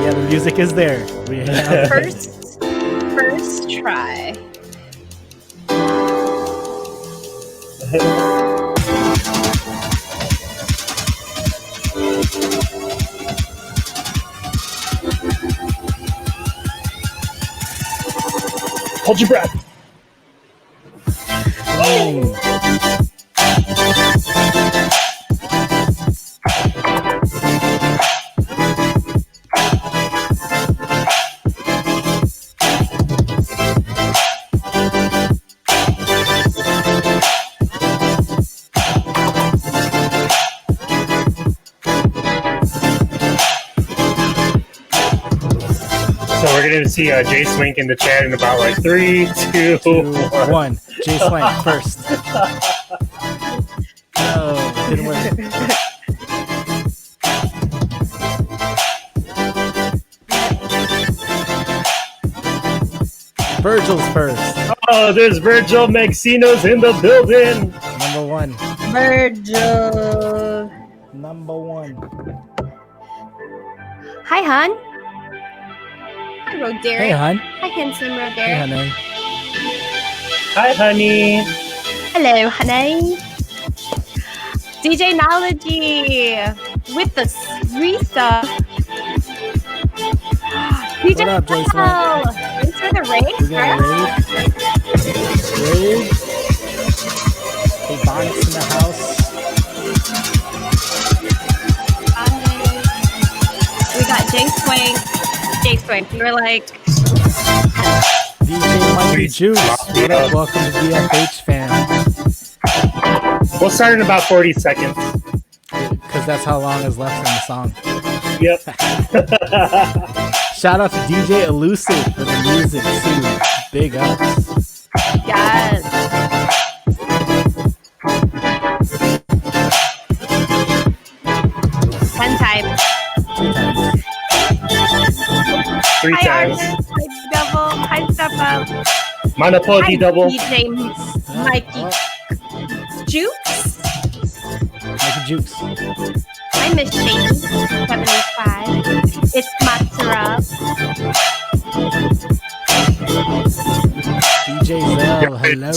Yeah, the music is there. First try. Hold your breath. So we're going to see Jay Swink in the chat in about like 3, 2, 1. Jay Swink first. No, didn't work. Virgil's first. Oh, there's Virgil Maxino's in the building. Number 1. Virgil. Number 1. Hi, hon. Hi, Roderick. Hey, hon. Hi, handsome Roderick. Hey, honey. Hi, honey. Hello, honey. DJ Nology with the free stuff. DJ What up, Jay Swink? Thanks for the raid. We got a raid. Hey, Bonnet's in the house. We got Jay Swink. Jay Swink, you were like DJ Mikey Juice. What up? Welcome to DFH fam. We'll start in about 40 seconds. Because that's how long is left in the song. Yep. Shout out to DJ Elusive for the music too. Big ups. yes. 10 times. 2 times. 3 Hi, times. Arthur. Hi, Double. Hi, Step Up. Monopody Hi, double. DJ Mikey Jukes. Mikey Jukes. Hi, Miss Shady 75. It's Matsura. DJ Zell, hello.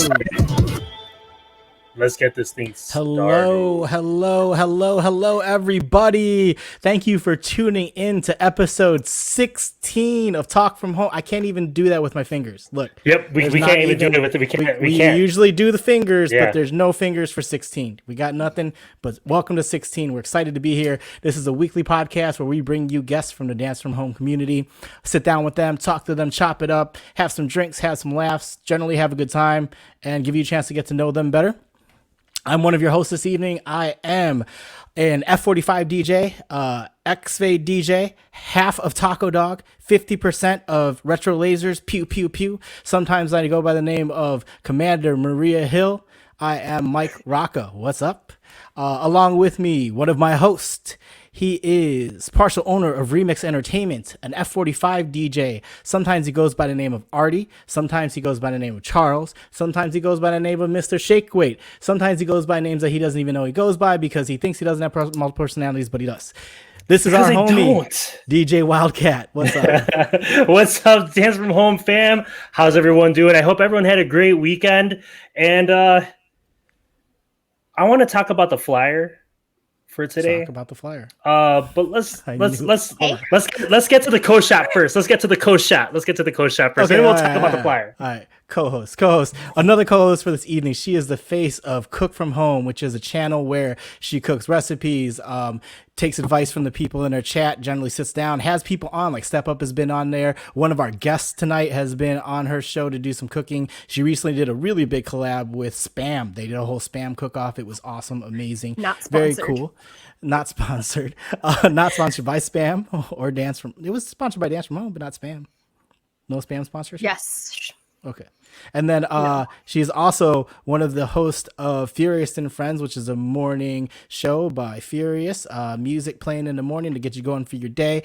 Let's get this thing started. Hello, everybody. Thank you for tuning in to episode 16 of Talk From Home. I can't even do that with my fingers. Look. Yep, we can't even do it with it. We can't. We usually do the fingers, but there's no fingers for 16. We got nothing, but welcome to 16. We're excited to be here. This is a weekly podcast where we bring you guests from the Dance From Home community, sit down with them, talk to them, chop it up, have some drinks, have some laughs, generally have a good time, and give you a chance to get to know them better. I'm one of your hosts this evening. I am an F45 DJ, X-Fade DJ, half of Taco Dog, 50% of Retro Lasers, pew, pew, pew. Sometimes I go by the name of Commander Maria Hill. I am Mike Rocca. What's up? Along with me, one of my hosts. He is partial owner of Remix Entertainment, an F45 DJ. Sometimes he goes by the name of Artie. Sometimes he goes by the name of Charles. Sometimes he goes by the name of Mr. Shakeweight. Sometimes he goes by names that he doesn't even know he goes by because he thinks he doesn't have multiple personalities, but he does. This is our homie, DJ Wildcat. What's up? What's up, Dance From Home fam? How's everyone doing? I hope everyone had a great weekend. And I want to talk about the flyer for today. Talk about the flyer. But let's get to the co-shot first. Let's get to the co-shot first. Okay, then we'll talk about the flyer. All right. Co-host. Another co-host for this evening. She is the face of Cook From Home, which is a channel where she cooks recipes, takes advice from the people in her chat, generally sits down, has people on, like Step Up has been on there. One of our guests tonight has been on her show to do some cooking. She recently did a really big collab with Spam. They did a whole Spam cook-off. It was awesome, amazing. Not sponsored. Very cool. Not sponsored. Not sponsored by Spam or Dance From... It was sponsored by Dance From Home, but not Spam. No Spam sponsorship? Yes. Okay. And then she's also one of the hosts of Furious and Friends, which is a morning show by Furious, music playing in the morning to get you going for your day.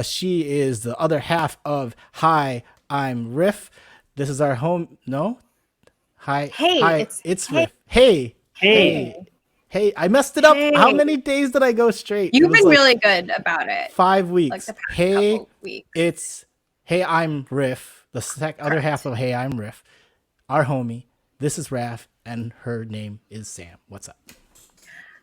She is the other half of Hi, I'm Riff. This is our home. No? Hi. Hey, hi, it's Riff. Hey. Hey, I messed it up. How many days did I go straight? You've been really good about it. 5 weeks. Like the past couple weeks. It's Hey, I'm Riff. The other half of Hey, I'm Riff. Our homie. This is Raph, and her name is Sam. What's up?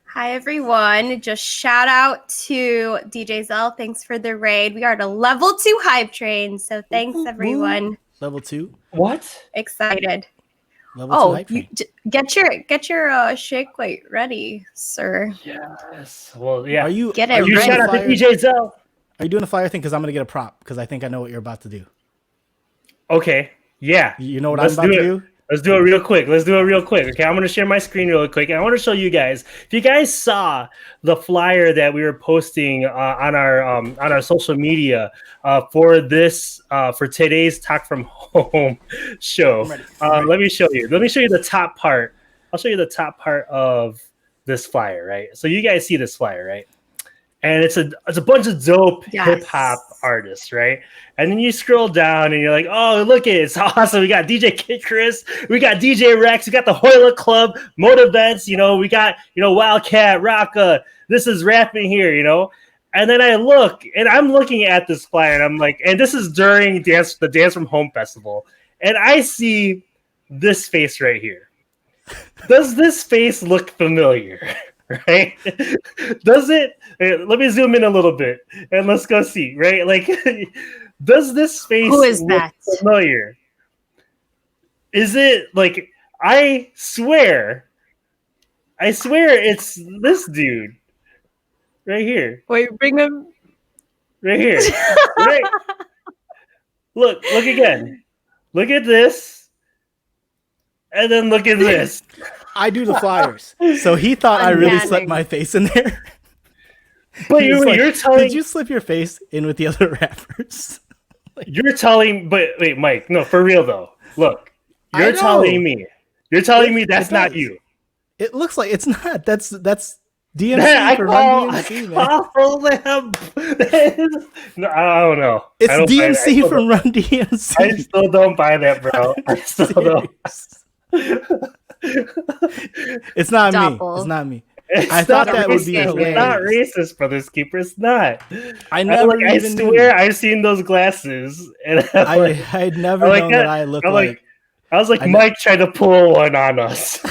Hi, everyone. Just shout out to DJ Zell. Thanks for the raid. We are at a level 2 hype train. So thanks, everyone. Level 2? What? Excited. Level 2 hype train. Get your shake weight ready, sir. Yes. Well, yeah. Are you Get are it you ready. Shout out to doing a DJ Zell. Are you doing a flyer thing? Because I'm gonna get a prop because I think I know what you're about to do. Okay. Yeah. You know what I'm about to do? Let's do it real quick. Okay, I'm going to share my screen real quick. And I want to show you guys. If you guys saw the flyer that we were posting on our social media for today's Talk From Home show. Let me show you. Let me show you the top part. I'll show you the top part of this flyer, right? So you guys see this flyer, right? And it's a bunch of dope hip hop artists, right? And then you scroll down and you're like, oh, look at it. It's awesome. We got DJ KidKris. We got DJ Rex. We got the Hoyla Club, Motivents. We got, Wildcat, Rocka. This is rapping here, And then I look, and I'm looking at this flyer, and I'm like, and this is during the Dance From Home Festival. And I see this face right here. Does this face look familiar? Right? Does it? Let me zoom in a little bit and let's go see. Right? Like, does this face look familiar? Is it like? I swear, it's this dude right here. Wait, bring him right here. Right. Look again. Look at this, and then look at this. I do the flyers. So he thought I really slipped my face in there. But you're telling... Did you slip your face in with the other rappers? You're telling... But wait, Mike. No, for real, though. Look. You're telling me that's not you. It looks like it's not. That's DMC for Run DMC, man. No, I don't know. It's DMC from Run DMC. I still don't buy that, bro. I still don't. It's not me. It's not me. I thought that would be hilarious. It's not racist, Brothers Keeper. It's not. I swear I've seen those glasses, and I'd never known that I look like. I was like, Mike tried to pull one on us.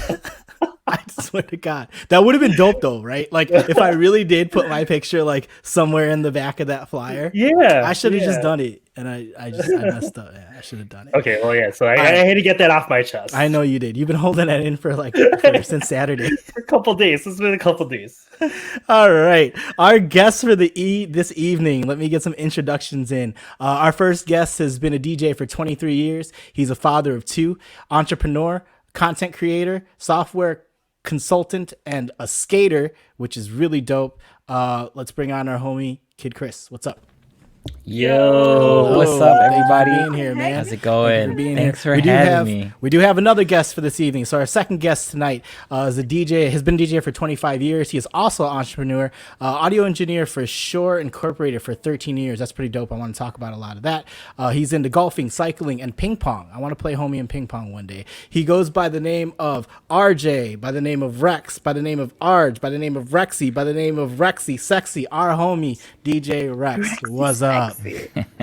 I swear to God, that would have been dope though, right? Like if I really did put my picture like somewhere in the back of that flyer. Yeah, I should have just done it, and I messed up. Yeah, I should have done it. Okay, well, yeah. So I had to get that off my chest. I know you did. You've been holding that in for since Saturday. For a couple days. It's been a couple days. All right, our guest for this evening. Let me get some introductions in. Our first guest has been a DJ for 23 years. He's a father of 2, entrepreneur, content creator, software consultant, and a skater, which is really dope. Let's bring on our homie KidKris. What's up? Yo, what's up, everybody? Being here, man. How's it going? Thanks for having me. We do have another guest for this evening. So our second guest tonight is a DJ. Has been a DJ for 25 years. He is also an entrepreneur, audio engineer for Shore Incorporated for 13 years. That's pretty dope. I want to talk about a lot of that. He's into golfing, cycling, and ping pong. I want to play homie in ping pong one day. He goes by the name of RJ, by the name of Rex, by the name of Arj, by the name of Rexy, by the name of Rexy, Sexy, our homie, DJ Rex. What's up?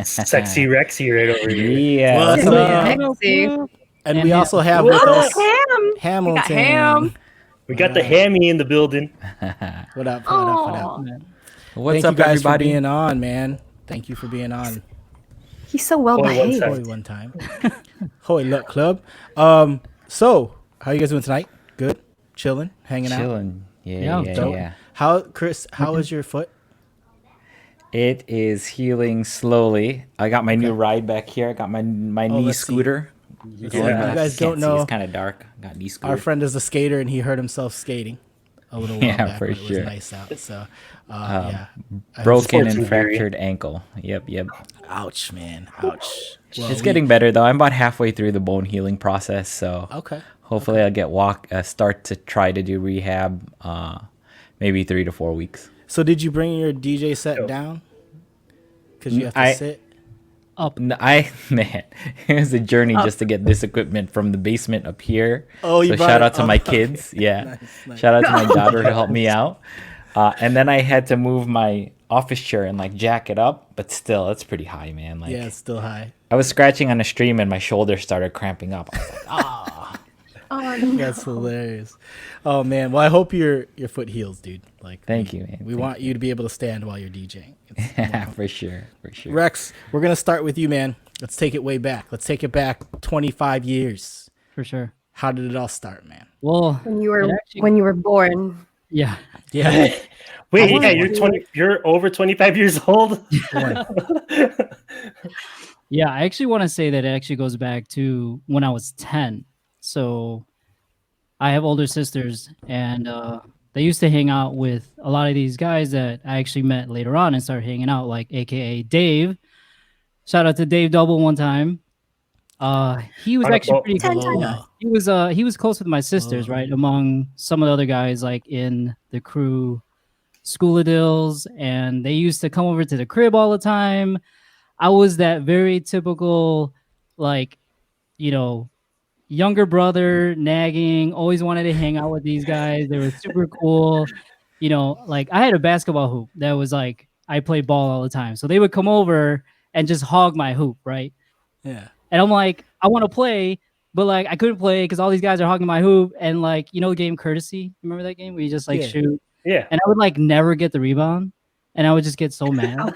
Sexy Rexy right over here. Yeah. What's up? And we also have with us Hamilton. We got the hammy in the building. What up? What's Thank up, you guys everybody? for being on, man. Thank you for being on. He's so well behaved. Hoy one time. Hoy Luck Club. So how you guys doing tonight? Good? Chilling? Hanging out? Chilling. Yeah. How, Chris, how is your foot? It is healing slowly. I got my new ride back here. I got my knee scooter. You guys don't know. It's kind of dark. I got knee scooter. Our friend is a skater, and he hurt himself skating a little while back. For It sure. was nice out. So, broken and fractured ankle. Yep. Ouch, man. Ouch. Well, It's getting better though. I'm about halfway through the bone healing process, so hopefully I'll get start to try to do rehab. Maybe 3 to 4 weeks. So did you bring your DJ set down? Because you have to sit? Up. Man, it was a journey just to get this equipment from the basement up here. Oh, you so brought shout it out to up. my kids. Yeah, Nice. shout out to my daughter who helped me out. And then I had to move my office chair and like jack it up, but still, it's pretty high, man. Like, Yeah, it's still high. I was scratching on a stream and my shoulder started cramping up. I was like, ah. Oh, no. That's hilarious. Oh man, well I hope your foot heals, dude. Like, Thank you, man. We Thank want you to be able to stand while you're DJing. For sure. Rex, we're gonna start with you, man. Let's take it way back. Let's take it back 25 years. For sure. How did it all start, man? Well, When you were born. yeah. Yeah. Wait, yeah, you're 20. You're over 25 years old. Yeah, I actually want to say that it actually goes back to when I was 10. So I have older sisters, and they used to hang out with a lot of these guys that I actually met later on and started hanging out, like AKA Dave. Shout out to Dave Double one time. He was actually pretty Ten close. times. Yeah, he was close with my sisters, right? Among some of the other guys like in the crew, Schooladills, and they used to come over to the crib all the time. I was that very typical, like, younger brother, nagging, always wanted to hang out with these guys. They were super cool. Like I had a basketball hoop that was like, I played ball all the time. So they would come over and just hog my hoop, right? Yeah. And I'm like, I want to play, but like I couldn't play because all these guys are hogging my hoop. And like, the game Courtesy? Remember that game where you just like shoot? Yeah. And I would like never get the rebound. And I would just get so mad.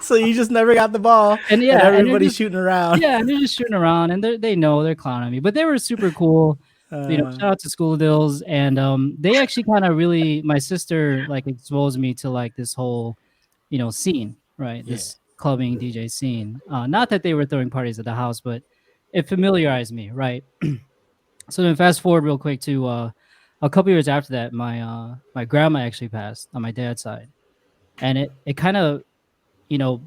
So you just never got the ball, and everybody's shooting around. Yeah, and they're just shooting around, and they know they're clowning me, but they were super cool. Shout out to Schooladills, and they actually kind of really, my sister like exposed me to like this whole, scene, right? This clubbing DJ scene. Not that they were throwing parties at the house, but it familiarized me, right? So then fast forward real quick to a couple years after that, my grandma actually passed on my dad's side, and it kind of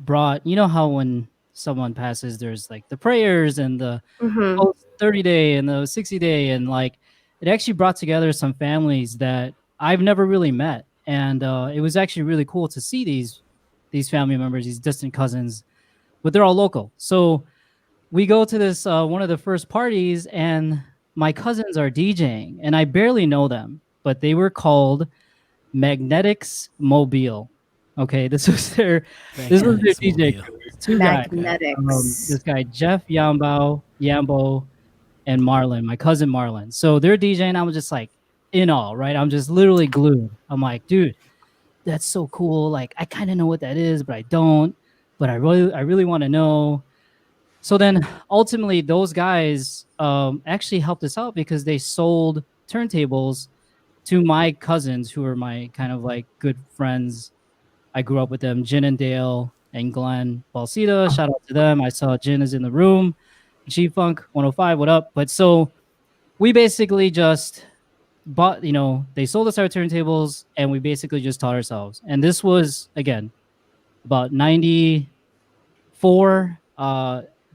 brought, how when someone passes, there's like the prayers and the 30-day and the 60-day, and like it actually brought together some families that I've never really met, and it was actually really cool to see these family members, these distant cousins, but they're all local. So we go to this one of the first parties, and my cousins are DJing, and I barely know them, but they were called Magnetics Mobile. Okay, this was their DJ crew. Two guys. This guy Jeff Yambo, and Marlon, my cousin Marlon. So they're DJing. I was just like in awe, right? I'm just literally glued. I'm like, dude, that's so cool. Like I kind of know what that is, but I don't. But I really want to know. So then ultimately those guys actually helped us out because they sold turntables to my cousins who are my kind of like good friends. I grew up with them, Jin and Dale and Glenn Balsita. Shout out to them. I saw Jin is in the room. G-Funk 105, what up? But so we basically just bought, they sold us our turntables and we basically just taught ourselves. And this was, again, about 94.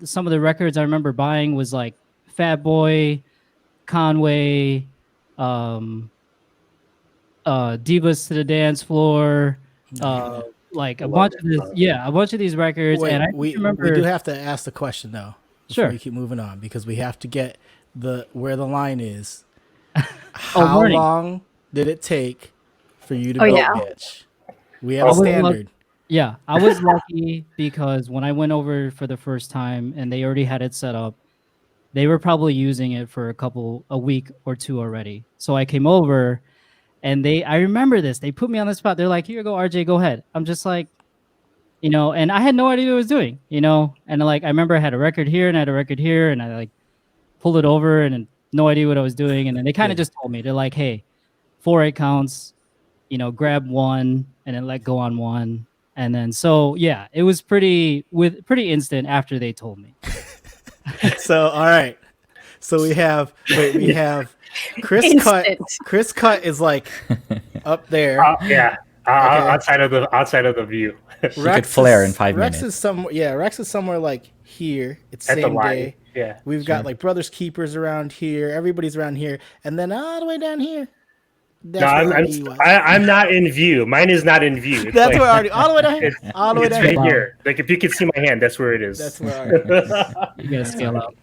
Some of the records I remember buying was like Fat Boy, Conway, Divas to the Dance Floor, like a bunch of these records. Wait, and I we remember do have to ask the question though before we keep moving on, because we have to get where the line is. How long did it take for you to go, bitch? We have a standard. I was lucky because when I went over for the first time and they already had it set up, they were probably using it for a week or two already. So I came over. And I remember this. They put me on the spot. They're like, "Here you go, RJ, go ahead." I'm just like, and I had no idea what I was doing, And like, I remember I had a record here and I had a record here, and I like pulled it over and no idea what I was doing. And then they kind of just told me, they're like, "Hey, 4/8 counts, grab one and then let go on one." And then it was pretty instant after they told me. So all right, so we have Chris cut is like up there. Outside of the view. Rex could flare in 5 minutes. Rex is somewhere like here. It's at same the day. Yeah. We've got like Brothers Keepers around here. Everybody's around here, and then all the way down here. I'm not in view. Mine is not in view. That's like, where Artie, all the way down here. All the way down right here. Like if you can see my hand, that's where it is. That's where Artie. You gotta scale up.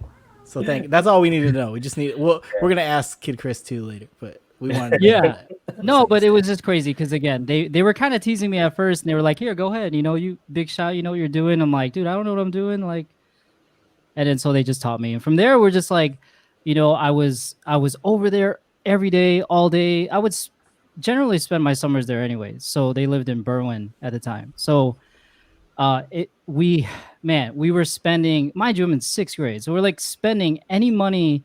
So that's all we need to know. We just need. Well, we're gonna ask KidKris too later, but we wanted. Yeah. No, but it was just crazy because again, they were kind of teasing me at first, and they were like, "Here, go ahead. You know, you big shot. You know what you're doing." I'm like, "Dude, I don't know what I'm doing." Like, and then so they just taught me, and from there we're just like, you know, I was over there every day, all day. I would generally spend my summers there anyways. So they lived in Berwyn at the time. So we were spending, mind you, I'm in 6th grade. So we're like spending any money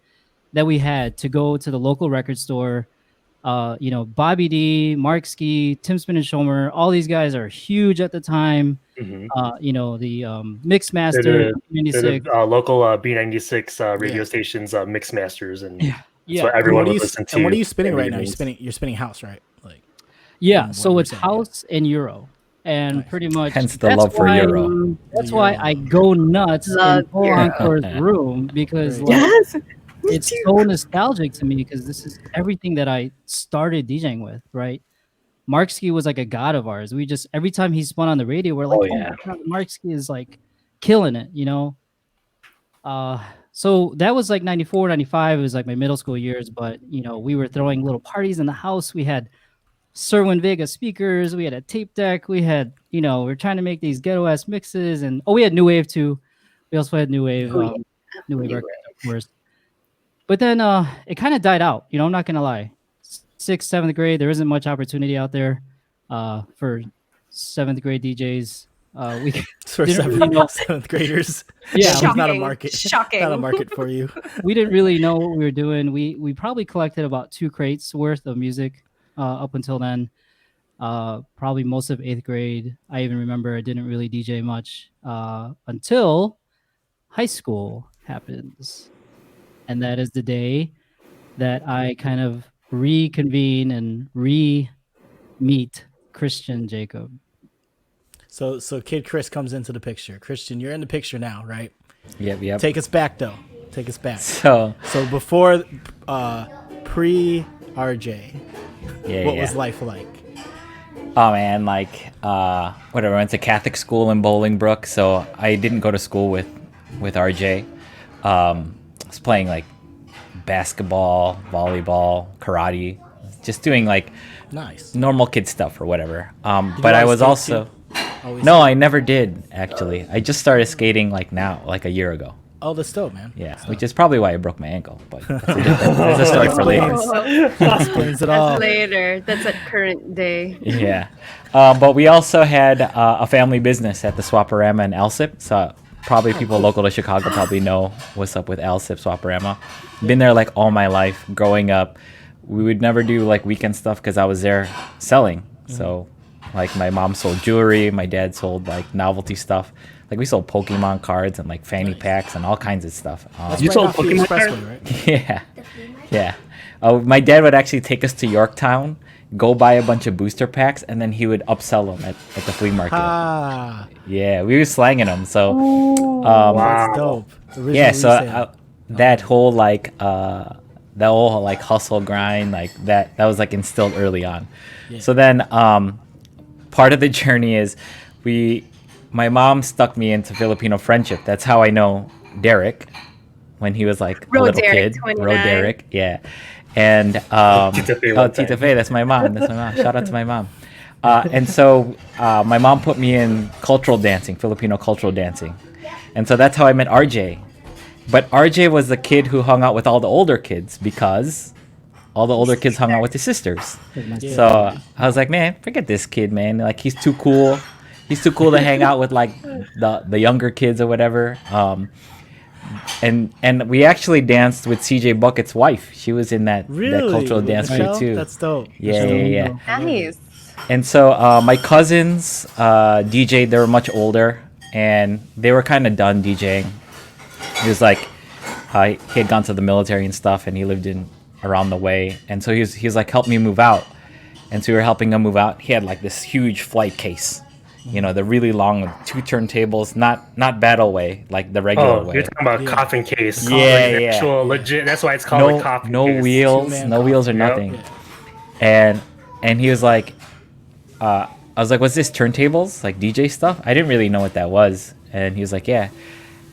that we had to go to the local record store. You know, Bobby D, Mark Ski, Tim Spin and Shomer, all these guys are huge at the time. Mm-hmm. You know, the Mixmaster, local B96 radio stations, Mixmasters, and yeah. what everyone would listen to. And what are you spinning right now? You're spinning house, right? Like, yeah. So it's house and Euro, and pretty much hence the love for Euro. That's why I go nuts in Paul Encore's room because it's so nostalgic to me because this is everything that I started DJing with, right? Markski was like a god of ours. We just every time he spun on the radio, we're like, oh my God, Markski is like killing it, you know. So that was like 94, 95. It was like my middle school years, but you know, we were throwing little parties in the house. We had Serwin Vega speakers, we had a tape deck, we had, you know, we're trying to make these ghetto ass mixes, and we had new wave too. We also had new wave records, of course. But then it kind of died out, you know, I'm not gonna lie. 6th, 7th grade, there isn't much opportunity out there for 7th grade DJs. For 7th graders, yeah, it's not a market. Shocking. Not a market for you. We didn't really know what we were doing. We probably collected about 2 crates worth of music up until then. Probably most of 8th grade. I even remember I didn't really DJ much until high school happens, and that is the day that I kind of reconvene and re-meet Christian Jacob. So KidKris comes into the picture. Christian, you're in the picture now, right? Yep. Take us back though. Take us back. So before pre RJ, what was life like? Oh man, like whatever. I went to Catholic school in Bolingbrook, so I didn't go to school with RJ. I was playing like basketball, volleyball, karate, just doing like normal kid stuff or whatever. But I was also I never did actually. I just started skating like a year ago. Oh, that's dope, man. Yeah, which is probably why I broke my ankle. But that's a story for later. Explains it all. That's later. That's at current day. Yeah, but we also had a family business at the Swaparama in Alsip. So probably people local to Chicago probably know what's up with Alsip Swaparama. Been there like all my life growing up. We would never do like weekend stuff because I was there selling. So like my mom sold jewelry, my dad sold like novelty stuff. Like we sold Pokemon cards and like fanny packs and all kinds of stuff. You sold Pokemon cards, right? Yeah. My dad would actually take us to Yorktown, go buy a bunch of booster packs, and then he would upsell them at the flea market. Yeah, we were slanging them. So, wow, that's dope. Yeah, so that whole like hustle grind, like that was like instilled early on. Yeah. So then part of the journey is my mom stuck me into Filipino friendship. That's how I know Derek when he was like a little kid. 29. Road Derek, yeah. And Tita Faye, that's my mom. Shout out to my mom. And so my mom put me in cultural dancing, Filipino cultural dancing. And so that's how I met RJ. But RJ was the kid who hung out with all the older kids because all the older kids hung out with his sisters. Yeah. So I was like, man, forget this kid, man. Like he's too cool. He's too cool to hang out with like the younger kids or whatever. And we actually danced with CJ Bucket's wife. She was in that cultural dance troupe too. That's dope. Yeah. Nice. And so my cousins DJ'd. They were much older and they were kind of done DJing. He was like, he had gone to the military and stuff, and he lived around the way. And so he was like, help me move out. And so we were helping him move out. He had like this huge flight case. You know, the really long 2 turntables, not battle way, like the regular way. You're talking about coffin case. Yeah. Actual legit. That's why it's called a coffin case. No wheels or nothing. and he was like, I was like, what's this, turntables, like DJ stuff? I didn't really know what that was. And he was like, yeah.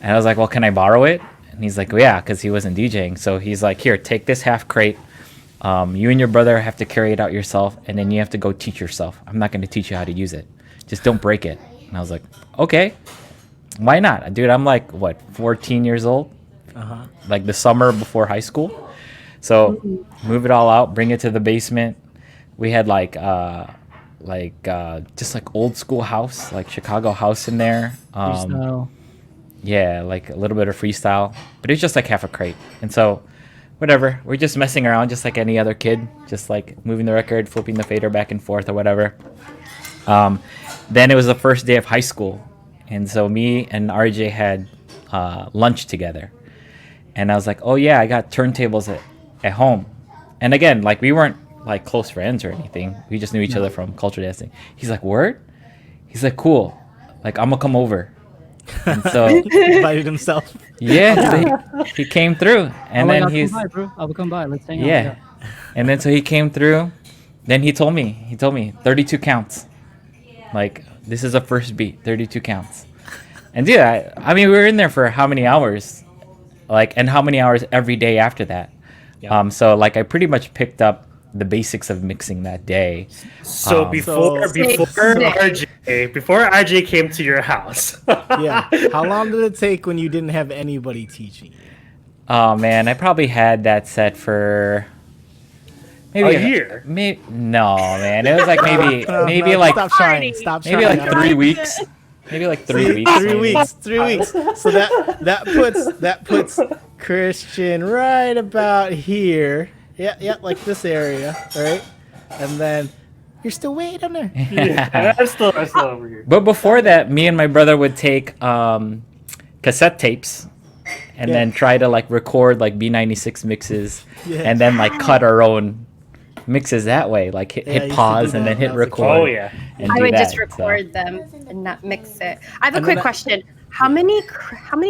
And I was like, well, can I borrow it? And he's like, well, yeah, because he wasn't DJing. So he's like, here, take this half crate. You and your brother have to carry it out yourself, and then you have to go teach yourself. I'm not going to teach you how to use it. Just don't break it. And I was like, okay, why not? Dude, I'm like, what, 14 years old? Like the summer before high school. So move it all out, bring it to the basement. We had just like old school house, like Chicago house in there. Yeah, like a little bit of freestyle, but it's just like half a crate. And so whatever, we're just messing around just like any other kid, just like moving the record, flipping the fader back and forth or whatever. Then it was the first day of high school, and so me and RJ had lunch together, and I was like, oh yeah, I got turntables at home. And again, like we weren't like close friends or anything, we just knew each other from culture dancing. He's like, word? He's like, cool, like I'm gonna come over. And so he invited himself. Yeah, he came through, and then he's come by, bro. I will come by. Let's hang out. Yeah, and then so he came through. Then he told me 32 counts. Like, this is a first beat, 32 counts. And dude, I mean, we were in there for how many hours? Like, and how many hours every day after that? Yeah. So like I pretty much picked up the basics of mixing that day. So before RJ came to your house. Yeah. How long did it take when you didn't have anybody teaching you? Oh man, I probably had that set for maybe a year. No, man. It was like maybe like stop trying. Maybe like 3 weeks. Maybe like 3 weeks. 3 weeks. 3 weeks. So that puts Christian right about here. Yeah, like this area, right? And then you're still way down there. Yeah, I'm still over here. But before that, me and my brother would take cassette tapes and then try to like record like B96 mixes and then like cut our own mixes that way, like hit pause and then hit record. Oh yeah. And I would just record them and not mix it. I have a quick question. How many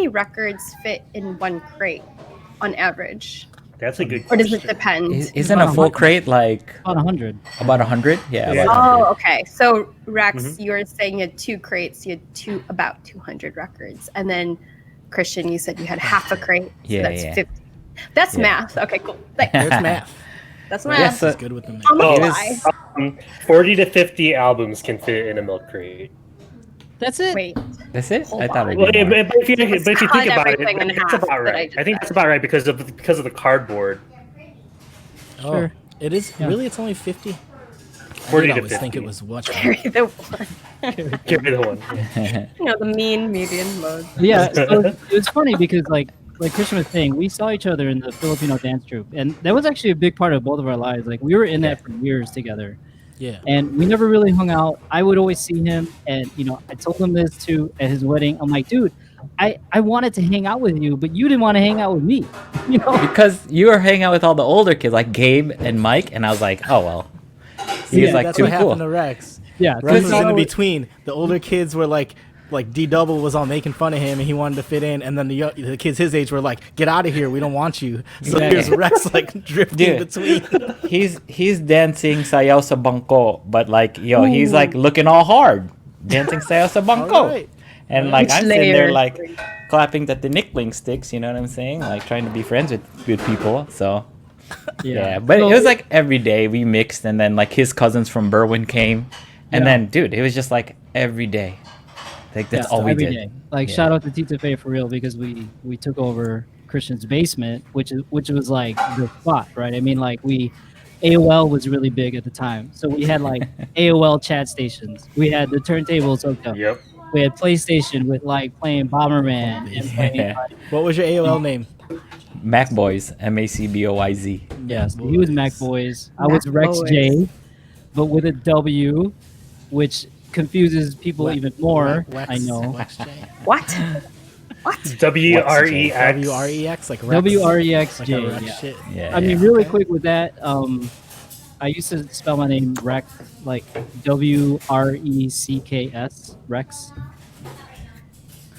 records fit in one crate on average? That's a good question. Or does it question. depend? Isn't a full crate like about 100? About 100? Yeah. About 100. Oh, okay. So Rex, you were saying you had 2 crates. You had about 200 records, and then Christian, you said you had half a crate. So that's 50. That's math. Okay, cool. Thanks. There's math. That's math. Yes, that's good with the math. 40 to 50 albums can fit in a milk crate. That's it. Wait. That's it? Hold I thought on. it was more. But if you think about it, everything in that's half about that right. I I think just that's about right because of the cardboard. Oh, Sure. it is really. It's only 50. 40 I to always 50. think it was much more. Carry the one. Give me the one. You know, the mean median mode. Yeah, so it was funny because like Christian was saying, we saw each other in the Filipino dance troupe, and that was actually a big part of both of our lives. Like we were in that for years together. Yeah. And we never really hung out. I would always see him, and I told him this too at his wedding. I'm like, dude, I wanted to hang out with you, but you didn't want to hang out with me. Because you were hanging out with all the older kids like Gabe and Mike, and I was like, oh well. He was like that's too what cool. happened to Rex. Yeah, Rex was in between. The older kids were like D Double was all making fun of him, and he wanted to fit in, and then the kids his age were like, "Get out of here, we don't want you." So here's Rex like drifting between. He's dancing sayaw sa bangko, but like he's like looking all hard, dancing sayaw sa bangko, Right. and like I'm sitting there like clapping at the nickling sticks. You know what I'm saying? Like trying to be friends with good people. So. Yeah, but it was like every day we mixed, and then like his cousins from Berwyn came, and then dude, it was just like every day. Like that's all we did. Day. Like shout out to Tita Faye for real, because we took over Christian's basement, which was like the spot, right? I mean, like AOL was really big at the time, so we had like AOL chat stations. We had the turntables hooked up. Yep. We had PlayStation with like playing Bomberman. And playing, What was your AOL name? Mac Boys, MACBOYZ. Yes, he was Mac Boys. I was Rex J, but with a W, which confuses people even more. I know. What? WREX. WREX, like Rex. WREXJ. Like Rex shit. Yeah. I mean, really quick with that, I used to spell my name Rex, like WRECKS, Rex.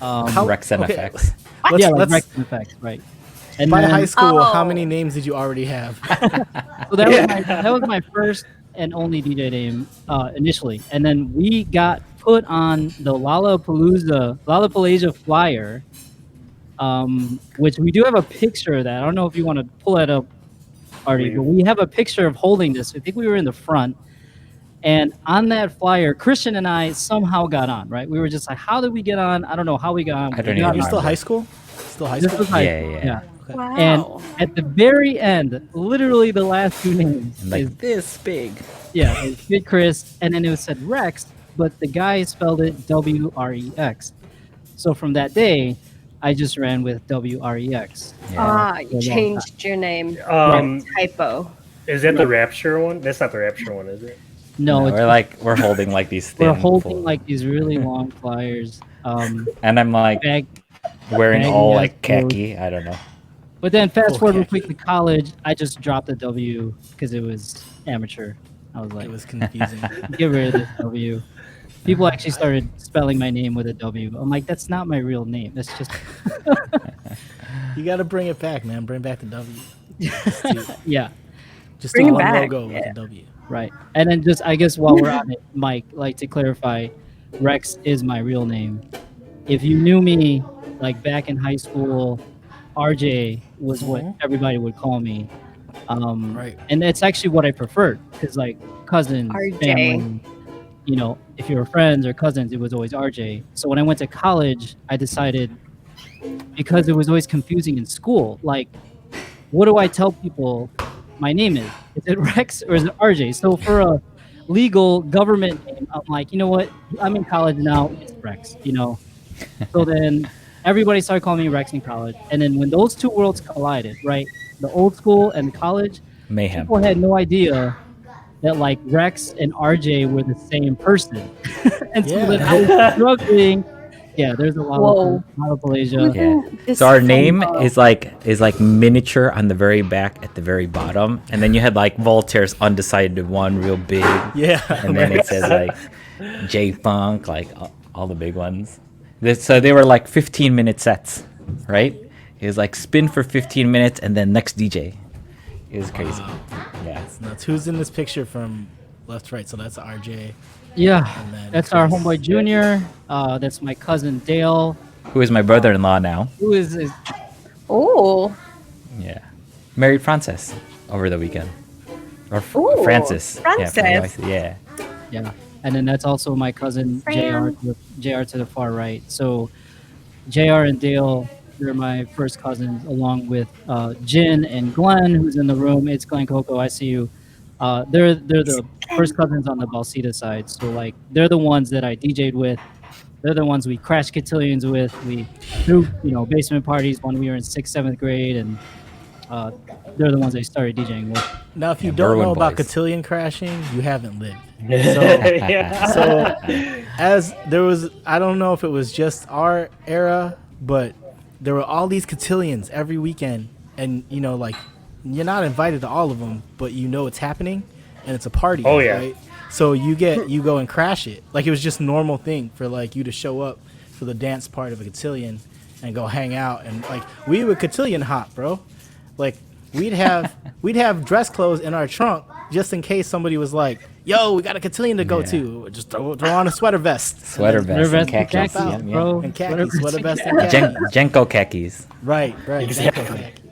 Rex and okay. effects. Yeah, like Rex and effects, right? And by then, high school, how many names did you already have? so that was my first and only DJ name initially, and then we got put on the Lollapalooza flyer, which we do have a picture of that. I don't know if you want to pull that up, Artie, but we have a picture of holding this. I think we were in the front, and on that flyer, Christian and I somehow got on. Right, we were just like, how did we get on? I don't know how we got on. I don't even You're still remember. high school? Still high This school? was high Yeah, school, yeah. Okay. Wow. And at the very end, literally the last two names And like is this big. yeah, it was KidKris, and then it was said Rex, but the guy spelled it WREX. So from that day, I just ran with WREX. Yeah. You changed your name. Typo. Is that the Rapture one? That's not the Rapture one, is it? No, we're holding like these we're thin holding full- like these really long flyers. and I'm like wearing baggy all ass like clothes. khaki. I don't know. But then fast Oh, forward real khaki. quick to college, I just dropped the W because it was amateur. I was like, It was confusing. get rid of this W. People actually started spelling my name with a W. I'm like, that's not my real name. That's just You got to bring it back, man. Bring back the W. yeah. Just Bring do it one back, logo with yeah. a W. Right. And then just, I guess while we're on it, Mike, like to clarify, Rex is my real name. If you knew me like back in high school, RJ was what everybody would call me. Right. And that's actually what I preferred because like cousins, RJ. family, you know, if you were friends or cousins, it was always RJ. So when I went to college, I decided because it was always confusing in school, like, what do I tell people my name is? Is it Rex or is it RJ? So for a legal government name, I'm like, you know what? I'm in college now. It's Rex, you know? So then everybody started calling me Rex in college. And then when those two worlds collided, right? The old school and college, Mayhem. people had no idea that like Rex and RJ were the same person. And so then I was struggling. Yeah, there's a lot of Malaysia. Yeah. This So our is so name low. is like miniature on the very back at the very bottom, and then you had like Voltaire's undecided one real big, Yeah. and then it says like J Funk, like all the big ones. So they were like 15-minute sets, right? It was like spin for 15 minutes and then next DJ. It was crazy. Yeah. Nuts. Who's in this picture from left to right? So that's RJ. Yeah, And then that's our Chris. homeboy Junior. That's my cousin Dale, Who is my brother-in-law now? who is Oh. Yeah. Married Frances over the weekend. Or Ooh, Francis. Frances. Yeah. yeah, and then that's also my cousin Fran. JR to the far right. So JR and Dale, they're my first cousins, along with Jin and Glenn, who's in the room. It's Glenn Coco. I see you. They're the first cousins on the Balsita side. So like they're the ones that I DJ'd with. They're the ones we crashed cotillions with. We threw basement parties when we were in 6th, 7th grade, and they're the ones I started DJing with. Now, if you Yeah, don't Berwyn know about boys. cotillion crashing, you haven't lived. Yeah. So, as there was, I don't know if it was just our era, but there were all these cotillions every weekend, and like you're not invited to all of them, but it's happening, and it's a party. Oh, yeah. Right? So you go and crash it. Like it was just normal thing for like you to show up for the dance part of a cotillion and go hang out, and like we would cotillion hop, bro. Like we'd have dress clothes in our trunk just in case somebody was like, "Yo, we got a cotillion to go to." Just throw on a sweater vest. Sweater vest and and khakis. khakis, Yeah, bro. And khakis, sweater vest and Yeah. khakis. Jenko khakis. Right. Exactly. Khakis.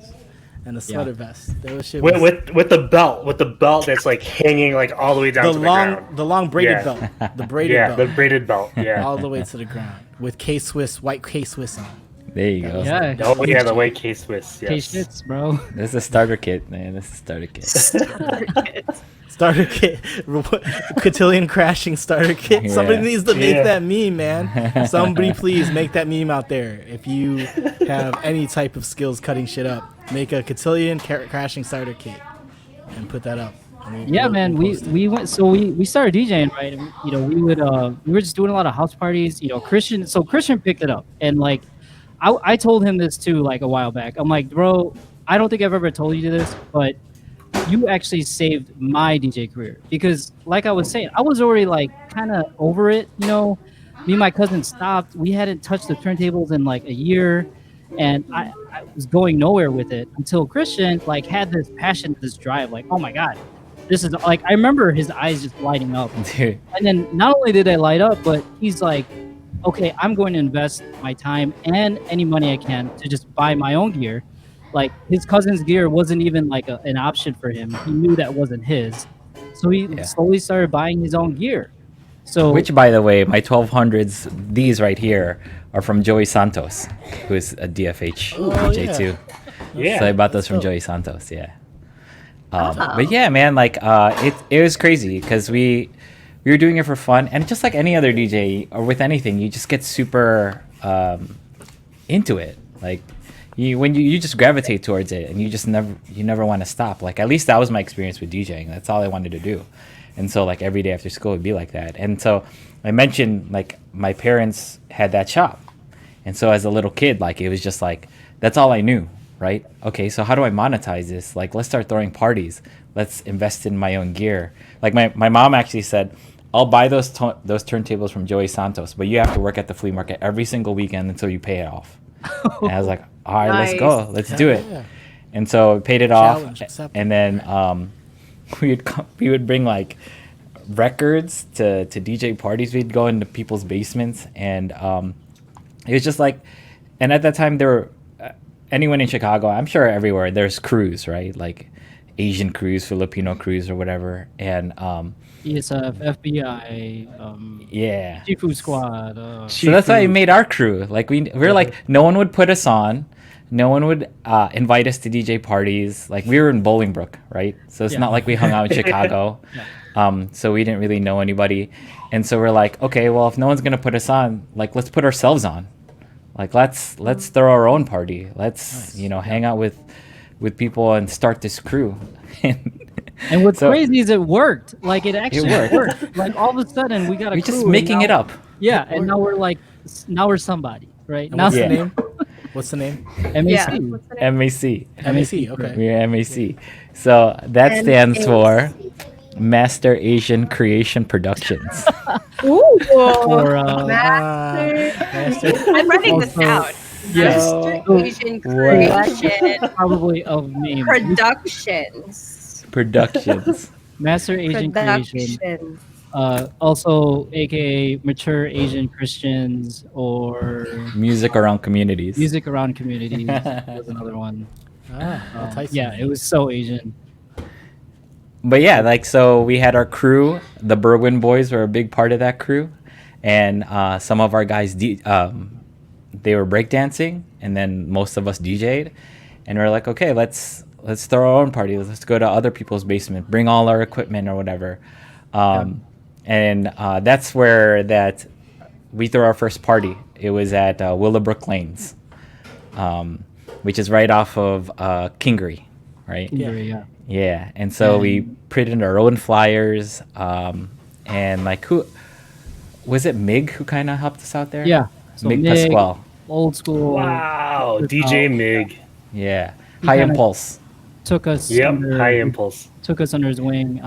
And the sweater vest. That was shit. With the belt that's like hanging like all the way down the to long, the ground. the long braided Yeah. belt, the braided Yeah, belt, the braided belt. Yeah. all the way to the ground with white K Swiss on. There you go. Yeah, Oh yeah, the white K Swiss. K Yes. shits, bro. This is a starter kit, man. This is a starter kit. Starter kit, cotillion crashing starter kit. Yeah. Somebody needs to make Yeah. that meme, man. Somebody please make that meme out there. If you have any type of skills cutting shit up, make a cotillion crashing starter kit and put that up. And Yeah, man. we'll post it. We went. So we started DJing, right? And, we were just doing a lot of house parties. Christian. So Christian picked it up, and like, I told him this too, like a while back. I'm like, bro, I don't think I've ever told you this, but you actually saved my DJ career because, like I was saying, I was already like kind of over it. Me and my cousin stopped. We hadn't touched the turntables in like a year, and I was going nowhere with it until Christian like had this passion, this drive, like, oh my god, this is like, I remember his eyes just lighting up. Dude. And then not only did they light up, but he's like, okay, I'm going to invest my time and any money I can to just buy my own gear. Like his cousin's gear wasn't even like an option for him. He knew that wasn't his. So he slowly started buying his own gear. So, which, by the way, my 1200s, these right here, are from Joey Santos, who is a DFH DJ too. Yeah. So I bought those from Joey Santos. Yeah. But yeah, man, like it was crazy because we were doing it for fun, and just like any other DJ or with anything, you just get super into it. Like when you just gravitate towards it, and you never want to stop. Like at least that was my experience with DJing. That's all I wanted to do. And so like every day after school would be like that. And so I mentioned like my parents had that shop. And so as a little kid, like it was just like, that's all I knew, right? Okay, so how do I monetize this? Like, let's start throwing parties. Let's invest in my own gear. Like my mom actually said, I'll buy those turntables from Joey Santos, but you have to work at the flea market every single weekend until you pay it off. And I was like, all right, let's go. Let's do it. Yeah. And so we paid it off. And then we would bring like records to DJ parties. We'd go into people's basements, and it was just like, and at that time there were anyone in Chicago, I'm sure everywhere there's crews, right? Like Asian crews, Filipino crews, or whatever. And ESF, FBI, yeah, Seafood Squad. So that's why we made our crew. Like we were like, no one would put us on. No one would invite us to DJ parties. Like we were in Bolingbrook, right? So it's not like we hung out in Chicago. So we didn't really know anybody. And so we're like, okay, well, if no one's gonna put us on, like let's put ourselves on. Like let's throw our own party. Let's hang out with people and start this crew. And what's crazy is it worked. Like it actually worked. Like all of a sudden we got a crew. We're just making it up. Yeah, and now we're somebody, right? Now what's the name? What's the name? MAC. MAC. MAC. Okay. We're MAC. So that stands for Master Asian Creation Productions. Ooh. Or, Master. I'm writing this down. Yeah. Master Asian Creation. Probably of names. Productions. Master Asian Creation. Also, aka Mature Asian Christians, or Music Around Communities. Music Around Communities was another one. Yeah, it was so Asian. But yeah, like so we had our crew. The Berwyn boys were a big part of that crew, and some of our guys they were breakdancing, and then most of us DJ'd, and we're like, okay, let's throw our own party. Let's go to other people's basement, bring all our equipment or whatever. And that's where we threw our first party. It was at Willowbrook Lanes, which is right off of Kingery, right? Kingery, yeah. Yeah, and so we printed our own flyers, and like who was it? Mig who kind of helped us out there. Yeah, so Mig Pasquale. Old school. Wow, DJ Mig. Yeah, High Impulse. Took us. High Impulse. Took us under his wing.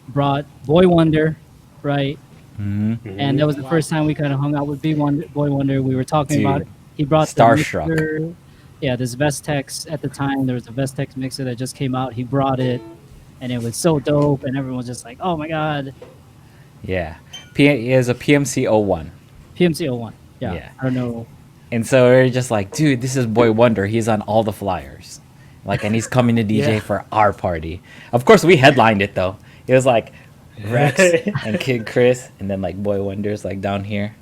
Brought Boy Wonder, right? Mm-hmm. And that was the first time we kind of hung out with Boy Wonder. We were talking about it. He brought Starstruck. This Vestex at the time. There was a Vestex mixer that just came out. He brought it, and it was so dope. And everyone was just like, "Oh my god!" Yeah, it was a PMC 01. PMC 01. Yeah. I don't know. And so we are just like, dude, this is Boy Wonder. He's on all the flyers, like, and he's coming to DJ for our party. Of course, we headlined it though. It was like Rex and KidKris, and then like Boy Wonder's like down here,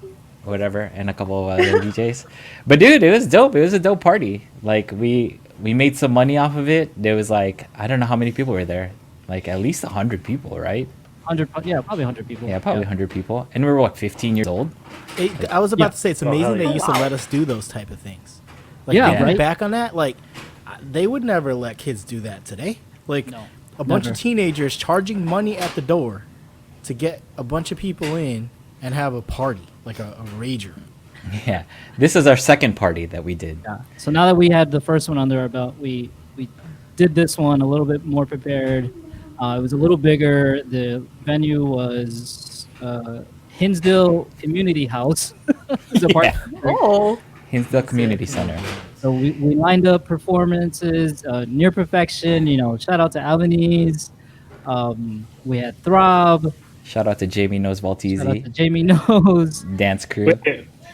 or whatever, and a couple of other DJs. But dude, it was dope. It was a dope party. Like we made some money off of it. There was like, I don't know how many people were there, like at least 100 people, right? 100, yeah, probably 100 people. Yeah, probably 100 people. And we were, 15 years old? I was about to say, it's amazing they used to let us do those type of things. Like, right? Back on that, like, they would never let kids do that today. Like, a bunch of teenagers charging money at the door to get a bunch of people in and have a party, like a rager. Yeah. This is our second party that we did. Yeah. So now that we had the first one under our belt, we did this one a little bit more prepared. It was a little bigger. The venue was Hinsdale Community House. Oh. Hinsdale Community Center. So we lined up performances, near perfection. Shout out to Albanese. We had Throb. Shout out to Jamie Knows Shout out to Valtizi, Jamie Knows. dance crew.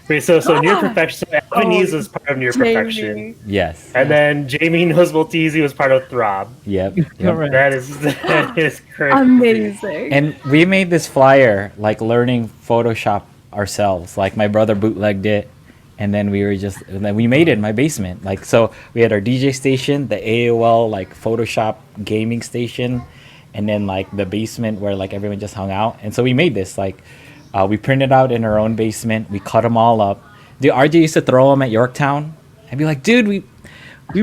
Wait, so near perfection. So Albanese was part of near perfection. Yes. And then Jamie Knows Maltese was part of Throb. Yep. Correct. That is crazy. Amazing. And we made this flyer like learning Photoshop ourselves. Like my brother bootlegged it, and then we made it in my basement. Like, so we had our DJ station, the AOL like Photoshop gaming station, and then like the basement where like everyone just hung out. And so we made this like we printed out in our own basement. We cut them all up. Dude, RJ used to throw them at Yorktown. I'd be like, dude, we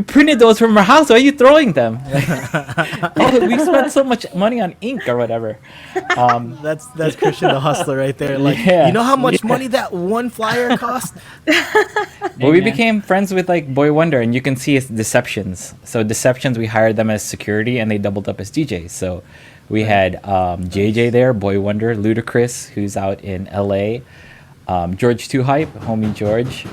printed those from our house. Why are you throwing them? Like, we spent so much money on ink or whatever. That's Christian the hustler right there. Like, you know how much money that one flyer cost? But we became friends with like Boy Wonder, and you can see it's Deceptions. So Deceptions, we hired them as security, and they doubled up as DJs. So we had JJ there, Boy Wonder, Ludacris, who's out in LA, George Too Hype, homie George.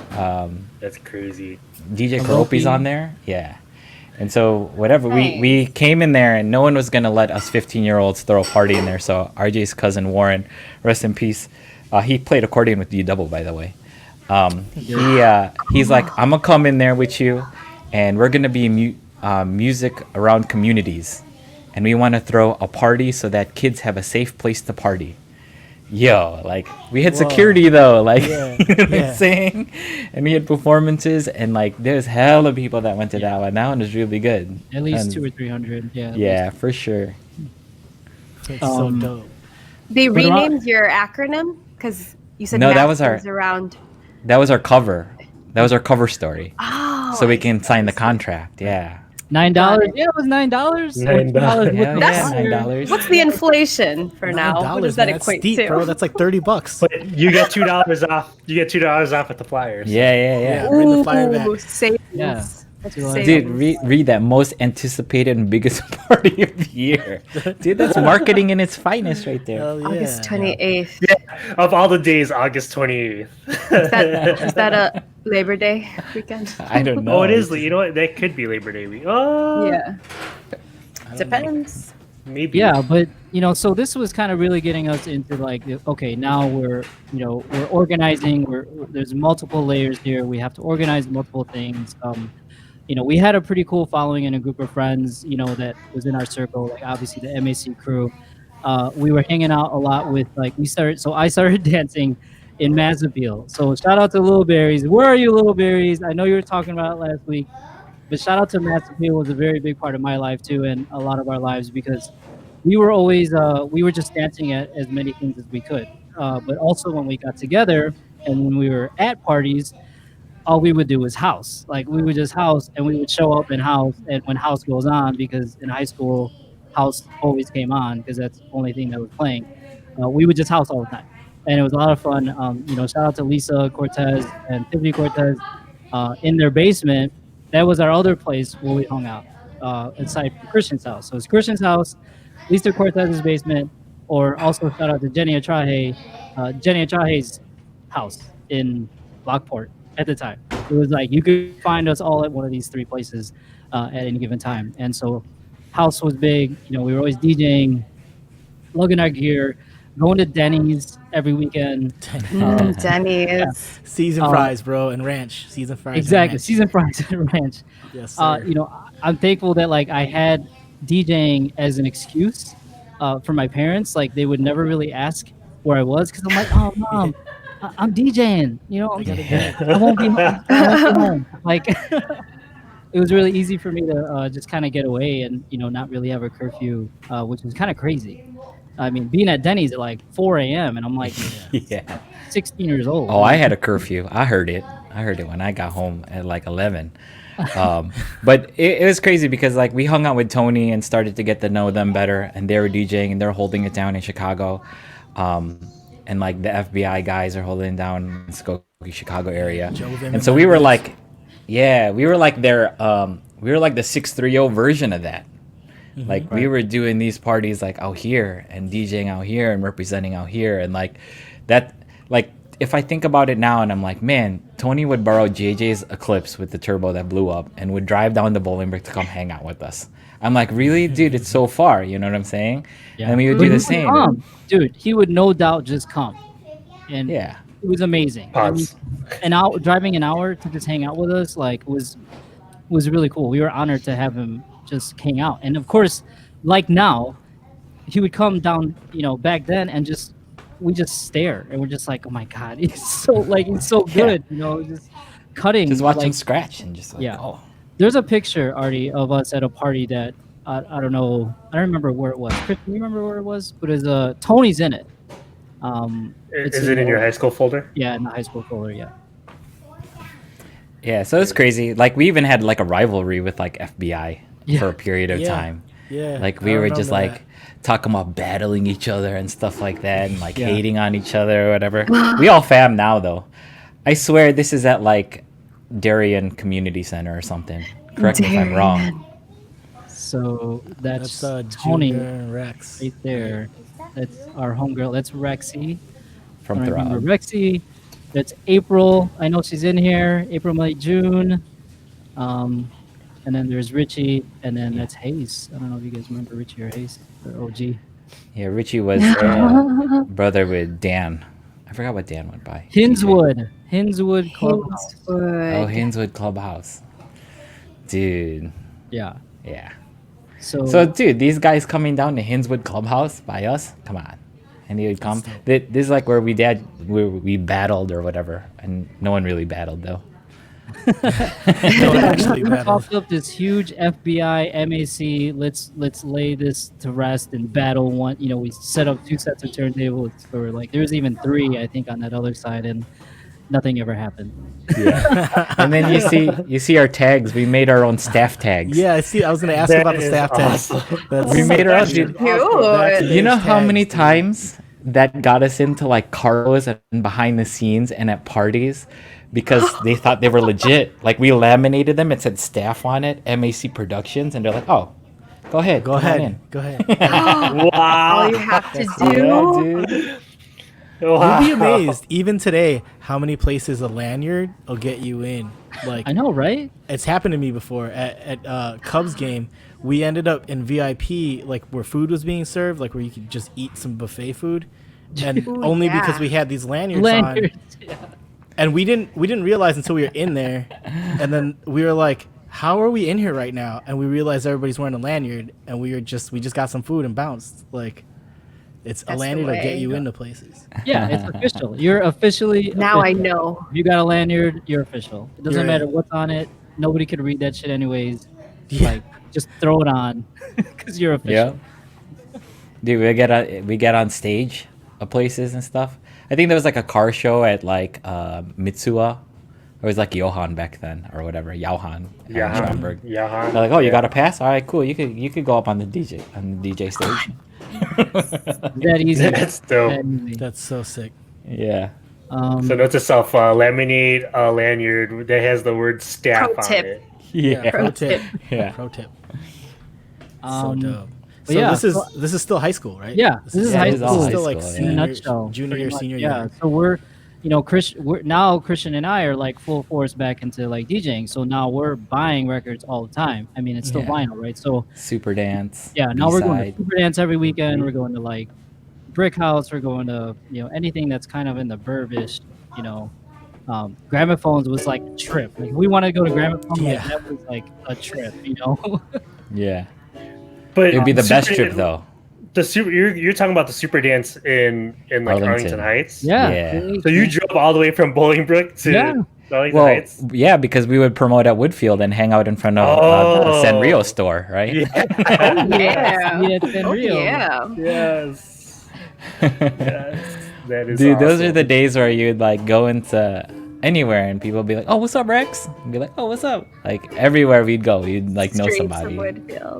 That's crazy. DJ Karopi's on there. Yeah. And so whatever, we came in there and no one was going to let us 15-year-olds throw a party in there. So RJ's cousin Warren, rest in peace, he played accordion with D-Double, by the way. He's like, I'm going to come in there with you and we're going to be music around communities. And we want to throw a party so that kids have a safe place to party. Yo, like we had security though, like you know what I'm saying? And we had performances, and like there's hella people that went to that one. That one was really good. At least 200 or 300. Yeah, for sure. It's so dope. They renamed your acronym because you said no, that was around. That was our cover. That was our cover story. Oh, so we can sign the contract. Yeah. $9. Yeah, it was $9. $9. $9. What's the inflation for now? What does that man, equate steep, to? bro. That's like $30. But you get $2 off. You get $2 off at the flyers. Yeah. Bring the flyer back. Savings. Yeah. Dude, read that, most anticipated and biggest party of the year. Dude, that's marketing in its finest right there. August 28th. Yeah, of all the days, August 28th. Is that a Labor Day weekend? I don't know. Oh, it is. You know what? That could be Labor Day week. Oh, Yeah. Depends. maybe. Yeah, but so this was kind of really getting us into like, okay, now we're organizing. There's multiple layers here. We have to organize multiple things. We had a pretty cool following and a group of friends, that was in our circle, like obviously the MAC crew. We were hanging out a lot with I started dancing in Mazapil. So shout out to Little Berries. Where are you, Little Berries? I know you were talking about it last week, but shout out to Mazapil was a very big part of my life too, and a lot of our lives, because we were always, we were just dancing at as many things as we could. But also when we got together and when we were at parties, all we would do was house. Like we would just house, and we would show up in house, and when house goes on, because in high school, house always came on because that's the only thing that was playing. We would just house all the time, and it was a lot of fun. Shout out to Lisa Cortez and Tiffany Cortez in their basement. That was our other place where we hung out inside Christian's house. So it's Christian's house, Lisa Cortez's basement, or also shout out to Jenny Atrahe's house in Lockport. At the time, it was like you could find us all at one of these three places at any given time. And so house was big. We were always DJing, lugging our gear, going to Denny's every weekend. Denny's. Yeah. Seasoned fries, bro, and ranch. Seasoned fries. Exactly. Seasoned fries and ranch. Yes, sir. I'm thankful that like I had DJing as an excuse for my parents. Like they would never really ask where I was, because I'm like, oh, mom, I'm DJing, I won't be home. Like, it was really easy for me to just kind of get away and, not really have a curfew, which was kind of crazy. I mean, being at Denny's at like 4 a.m. and I'm like 16 years old. Oh, I had a curfew. I heard it when I got home at like 11. But it was crazy because like we hung out with Tony and started to get to know them better, and they were DJing and they're holding it down in Chicago. And like the FBI guys are holding it down in the Skokie, Chicago area. And so we were like, we were like their, we were like the 630 version of that. Mm-hmm, like we were doing these parties like out here and DJing out here and representing out here. And like that, like if I think about it now, and I'm like, man, Tony would borrow JJ's Eclipse with the turbo that blew up, and would drive down to Bolingbrook to come hang out with us. I'm like, really, dude? It's so far. You know what I'm saying? Yeah. And we would do the same. Dude, he would no doubt just come. And yeah, it was amazing. Driving an hour to just hang out with us, like, was really cool. We were honored to have him just hang out. And of course, like now, he would come down, back then, and we just stare, and we're just like, oh my god, he's so good, just cutting, just watch him scratch, and just like, oh. There's a picture, Artie, of us at a party that I don't know, I don't remember where it was. Chris, do you remember where it was? But it's Tony's in it. Is it in your high school folder? Yeah, in the high school folder. Yeah. Yeah, so it's crazy. Like, we even had like a rivalry with like FBI for a period of time. Yeah. Like, we were just like talking about battling each other and stuff like that, and like hating on each other or whatever. We all fam now, though. I swear this is at like Darien Community Center or something. Correct me if I'm wrong. So that's Tony Rex right there. That's our homegirl. That's Rexy from Throb. Rexy. That's April. I know she's in here. April, May, June. And then there's Richie, and then that's Hayes. I don't know if you guys remember Richie or Hayes or OG. Yeah, Richie was brother with Dan. I forgot what Dan went by. Hinswood Clubhouse. Oh, Hinswood Clubhouse. Dude. Yeah. Yeah. So dude, these guys coming down to Hinswood Clubhouse by us? Come on. And he would come. This is like where we battled or whatever. And no one really battled, though. We popped up this huge FBI MAC. Let's lay this to rest and battle one. We set up 2 sets of turntables for like there's even 3 I think on that other side, and nothing ever happened. Yeah. And then you see our tags. We made our own staff tags. Yeah, I see. I was gonna ask about the staff tags. We made our own. You know how many times that got us into like Carlos and behind the scenes and at parties because they thought they were legit. Like, we laminated them and said staff on it, MAC Productions, and they're like, oh, go ahead. Go ahead. Wow. All you have to do. Yeah, dude. Wow. You'd be amazed, even today, how many places a lanyard will get you in. Like, I know, right? It's happened to me before at Cubs game. We ended up in VIP, like where food was being served, like where you could just eat some buffet food, and because we had these lanyards on. Yeah. And we didn't realize until we were in there, and then we were like, "How are we in here right now?" And we realized everybody's wearing a lanyard, and we just got some food and bounced. Like, it's a lanyard to get you into places. Yeah, it's official. You're officially now. Official. I know. If you got a lanyard, you're official. It doesn't matter what's on it. Nobody could read that shit anyways. Yeah. Like, just throw it on because you're official. Yeah. Dude, we get on stage of places and stuff. I think there was like a car show at like Mitsuwa. It was like Johan back then or whatever. Johan. Johan. They're like, oh, you got a pass? All right, cool. You could go up on the DJ stage. That easy. That's dope. That's so sick. Yeah. So note to self: laminate a lanyard that has the word staff on it. Yeah. Pro tip. Yeah. Pro tip. So dope. So yeah, this is still high school, right? Yeah, this is high school. This is still like nutshell, junior year, senior year. year. So we're now Christian and I are like full force back into like DJing. So now we're buying records all the time. I mean, it's still vinyl, right? So Super Dance. Yeah, now we're going to Super Dance every weekend. We're going to like Brick House. We're going to anything that's kind of in the Burbish. Gramophones was like a trip. Like, we want to go to Gramophone. Like, that was like a trip. Yeah. But it'd be the best trip though. You're talking about the Super Dance in like Arlington Heights. Yeah. So you drove all the way from Bolingbrook to Arlington Heights. Yeah, because we would promote at Woodfield and hang out in front of the Sanrio store, right? Yeah. Sanrio. Yeah. Yes. Yes. That is dude. awesome. Those are the days where you'd like go into anywhere and people would be like, "Oh, what's up, Rex?" And be like, "Oh, what's up?" Like everywhere we'd go, you'd like know somebody.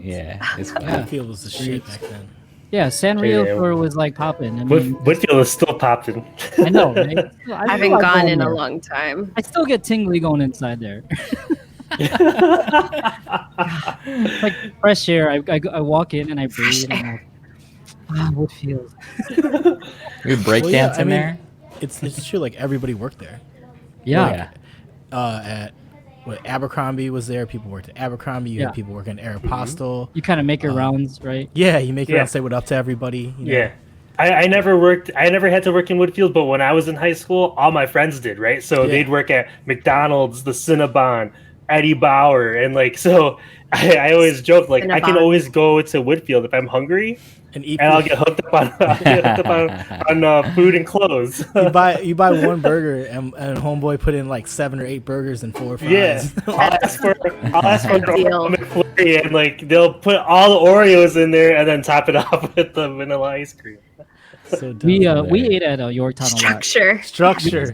Yeah, it's fun. Woodfield was the shit back then. Yeah, Sanrio store was like popping. I mean, Woodfield is still popping. I know, right? I haven't gone in a long time. I still get tingly going inside there. Like fresh air. I walk in and I breathe. And I'm like, Woodfield. We break dance in there. it's true. Like everybody worked there. Yeah. At Abercrombie was there. People worked at Abercrombie. You had people working at Aeropostale. You kind of make your rounds, right? Yeah, you make your rounds, say what up to everybody. You know? Yeah. I never had to work in Woodfield, but when I was in high school, all my friends did, right? So they'd work at McDonald's, the Cinnabon, Eddie Bauer, and like, so I always joke, like, I can always go to Woodfield if I'm hungry and eat, and I'll get hooked up on food and clothes. you buy one burger and homeboy put in like 7 or 8 burgers and 4 fries. Yeah, I'll ask for McFlurry, and like they'll put all the Oreos in there and then top it off with the vanilla ice cream. So we ate at Yorktown a lot. Structure.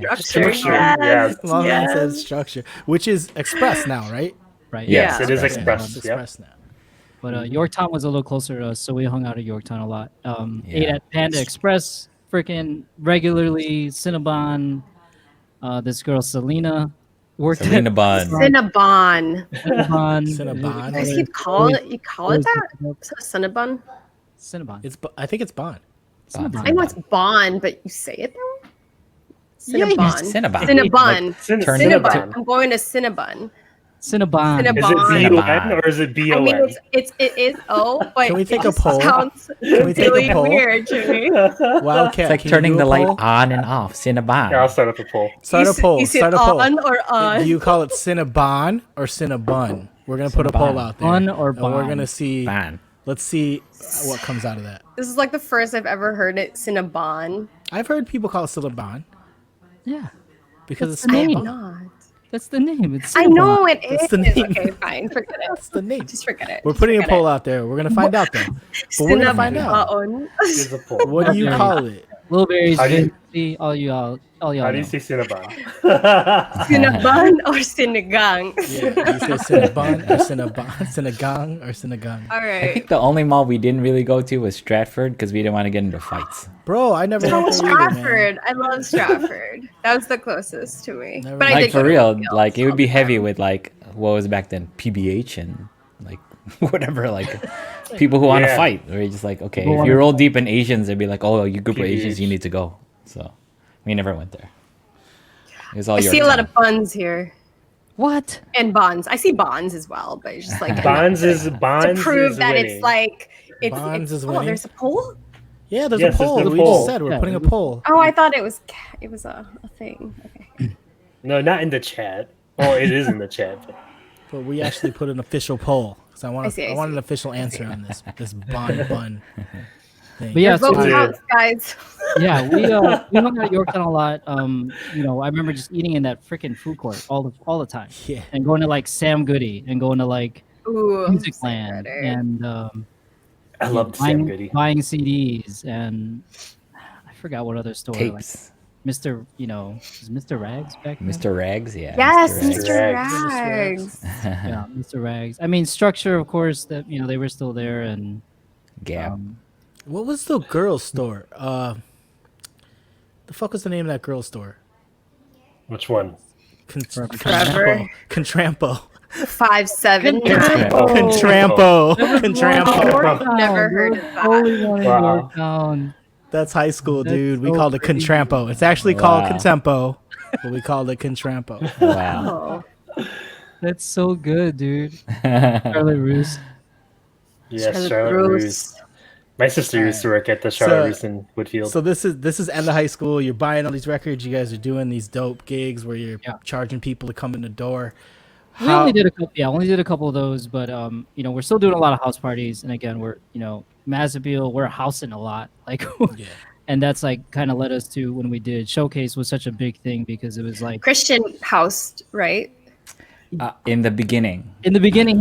Yes. Longman says structure, which is Express now, right? Right. Yes, it is Express. Express now. But Yorktown was a little closer to us, so we hung out at Yorktown a lot. Ate at Panda Express, freaking regularly. Cinnabon. This girl Selena worked Selena at Bond. Cinnabon. Cinnabon. I keep calling it. You call it that? Cinnabon. Cinnabon. I think it's Bond. Cinnabon. I know it's Bond, but you say it though. Yeah, Cinnabon. Cinnabon. Cinnabon. Turn Cinnabon. I'm going to Cinnabon. Cinnabon. Is it B-O-N or is it B-O-N? I mean, it is O, but Can we take it a just poll? sounds Can we take really a poll? weird to me. Wildcat. It's like can you turning do the a light poll? on and off. Cinnabon. Yeah, I'll start up a poll. Start a poll. Is it Start a poll. on or on? Do you call it Cinnabon or Cinnabun? We're gonna put a poll out there. Bun or and we're bon? gonna see. Bon. Let's see what comes out of that. This is like the first I've ever heard it. Cinnabon. I've heard people call it Cinnabon Yeah, because it's That's the spelled name. Bon. Not. that's the name. It's I Cinnabon. know it is. That's the name. Okay, fine. Forget it. That's the name. Just forget it. We're Just putting a forget poll it. out there. We're gonna find out though. But we're gonna find out. Cinnabon. Here's a poll. What do you call it? Little berries, How do you- Vinci, all y'all How do you know. say Cinnabon? Cinnabon or Sinigang? Yeah, you say Cinnabon or Cinnagang or Cinnagang. All I right. think the only mall we didn't really go to was Stratford because we didn't want to get into fights. Bro, I never Oh, went there either, man. Stratford. I love Stratford. That was the closest to me. Never But I mind. Like did for go to real, Woodfield like it would be all the heavy time. with like what was back then PBH and like whatever, like people who want to Yeah. fight. Or you're just like, okay, People if wanna you're all deep in Asians, they'd be like, oh, you group of Asians, PBH. you need to go. So we never went there. It was all I see a lot Yorktown. of buns here. What? And bonds. I see bonds as well, but it's just like Bonds is to Bonds prove is that winning. it's like Bonds is oh, winning. there's a poll. Yeah, there's Yes, a poll. there's a We poll. just said we're Yeah, putting a there's a- poll. Oh, I thought it was a thing. Okay. No, not in the chat. Oh, it is in the chat. But we actually put an official poll because I I want see, I an see. official answer on this bun thing. But yeah, Vote so- counts, guys. yeah, we hung out at Yorktown a lot. I remember just eating in that freaking food court all the time, Yeah. and going to like Sam Goody and going to like Ooh, Music so Land better. and I love Sam Goody. buying CDs and I forgot what other store. Like Tapes. Mr. Was Mr. Rags back then? Mr. Rags, yeah. Yes, Mr. Rags. Mr. Rags. Yeah, Mr. Rags. I mean, Structure, of course, that they were still there, and Gap. What was the girls' store? The fuck was the name of that girls' store? Which one? Forever. Contrampo. 5'7". Contrampo. Contrampo. Never heard of that. Only one in Wow. Yorktown. That's high school, That's dude. We so called it crazy. Contrampo. It's actually called Wow. Contempo, but we called it Contrampo. Wow. Oh, That's so good, dude. Charlotte Roos. Yes, Charlotte Roos. My sister used to work at the Charlotte Roos in Woodfield. So this is end of high school. You're buying all these records. You guys are doing these dope gigs where you're charging people to come in the door. We only did a couple of those, but we're still doing a lot of house parties, and again, we're Massappeal, we're housing a lot, like, Yeah. and that's like kind of led us to when we did Showcase was such a big thing because it was like Christian housed, right? In the beginning. in the beginning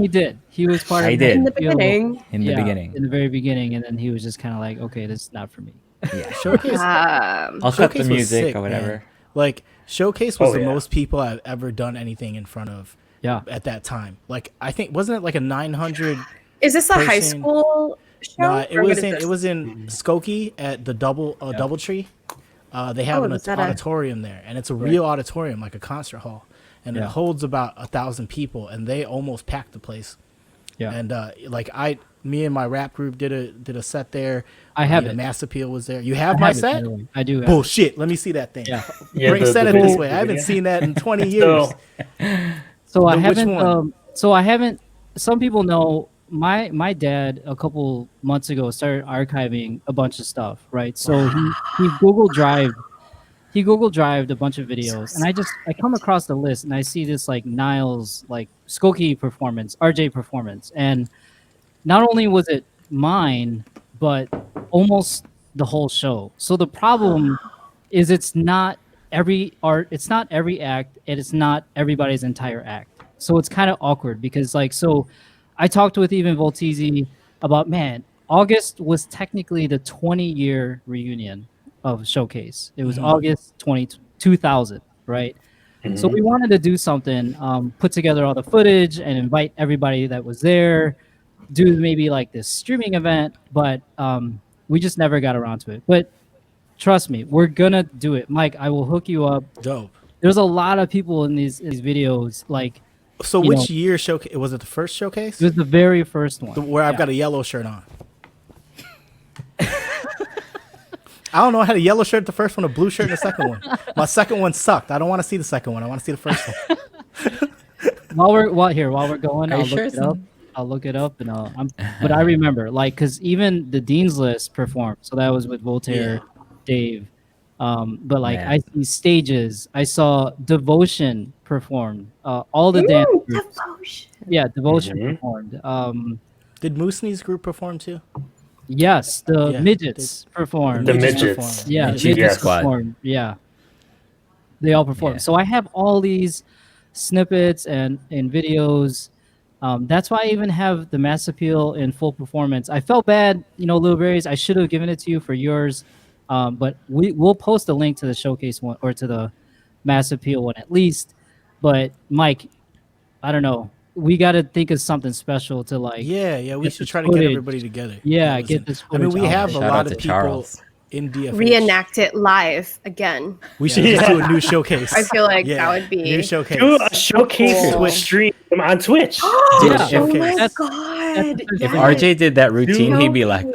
he was part I of did. In the beginning. In the beginning. in the very beginning, and then he was just kind of like, okay, this is not for me. Yeah. Showcase. Um, I'll cut the Showcase was music sick, or whatever. man. Like Showcase was Oh, the yeah. most people I've ever done anything in front of. Yeah. At that time, like I think wasn't it like a 900? is this a high person- school show? No, it or what was is in this? it was in Skokie at the DoubleTree. They have an is that a- auditorium there, and it's a real auditorium, like a concert hall, and it holds about 1,000 people, and they almost packed the place. Yeah. And me and my rap group did a set there. I have it. Mass Appeal was there. You have my set? I do. Bullshit. Let me see that thing. Yeah. Set it this way. I haven't seen that in 20 years. So I haven't. So I haven't. Some people know my dad a couple months ago started archiving a bunch of stuff, right? So he Google Drived a bunch of videos, and I come across the list and I see this like Niles like Skokie performance, RJ performance, and not only was it mine, but almost the whole show. So the problem is it's not every act, and it's not everybody's entire act. So it's kind of awkward because I talked with even Voltizi about, man, August was technically the 20-year reunion of Showcase. It was August 2000, right? Mm-hmm. So we wanted to do something, put together all the footage and invite everybody that was there, do maybe like this streaming event, but we just never got around to it. But trust me, we're gonna do it. Mike, I will hook you up. Dope. There's a lot of people in these videos, like. So which year showcase? Was it the first showcase? It was the very first one. Where I've got a yellow shirt on. I don't know. I had a yellow shirt the first one, a blue shirt in the second one. My second one sucked. I don't want to see the second one. I want to see the first one. while we're going, I'll look it up, and but I remember, because even the Dean's List performed. So that was with Voltaire, Dave. But I see stages. I saw Devotion performed. All the dance groups. Devotion. Yeah, Devotion performed. Did Moosney's group perform too? Yes, the midgets performed. The midgets. Yeah, midgets performed. Yeah. They all performed. Yeah. So I have all these snippets and videos. That's why I even have the Mass Appeal in full performance. I felt bad, Little Berries. I should have given it to you for yours. But we'll post a link to the Showcase one or to the Mass Appeal one at least. But Mike, I don't know. We got to think of something special to we should try to get everybody together. Yeah, get this. I mean, we have a lot of people in DFH. Reenact it live again. We should just do a new showcase. I feel like that would be new showcase. Do a showcase stream on Twitch. Oh my god! If RJ did that routine, he'd be like,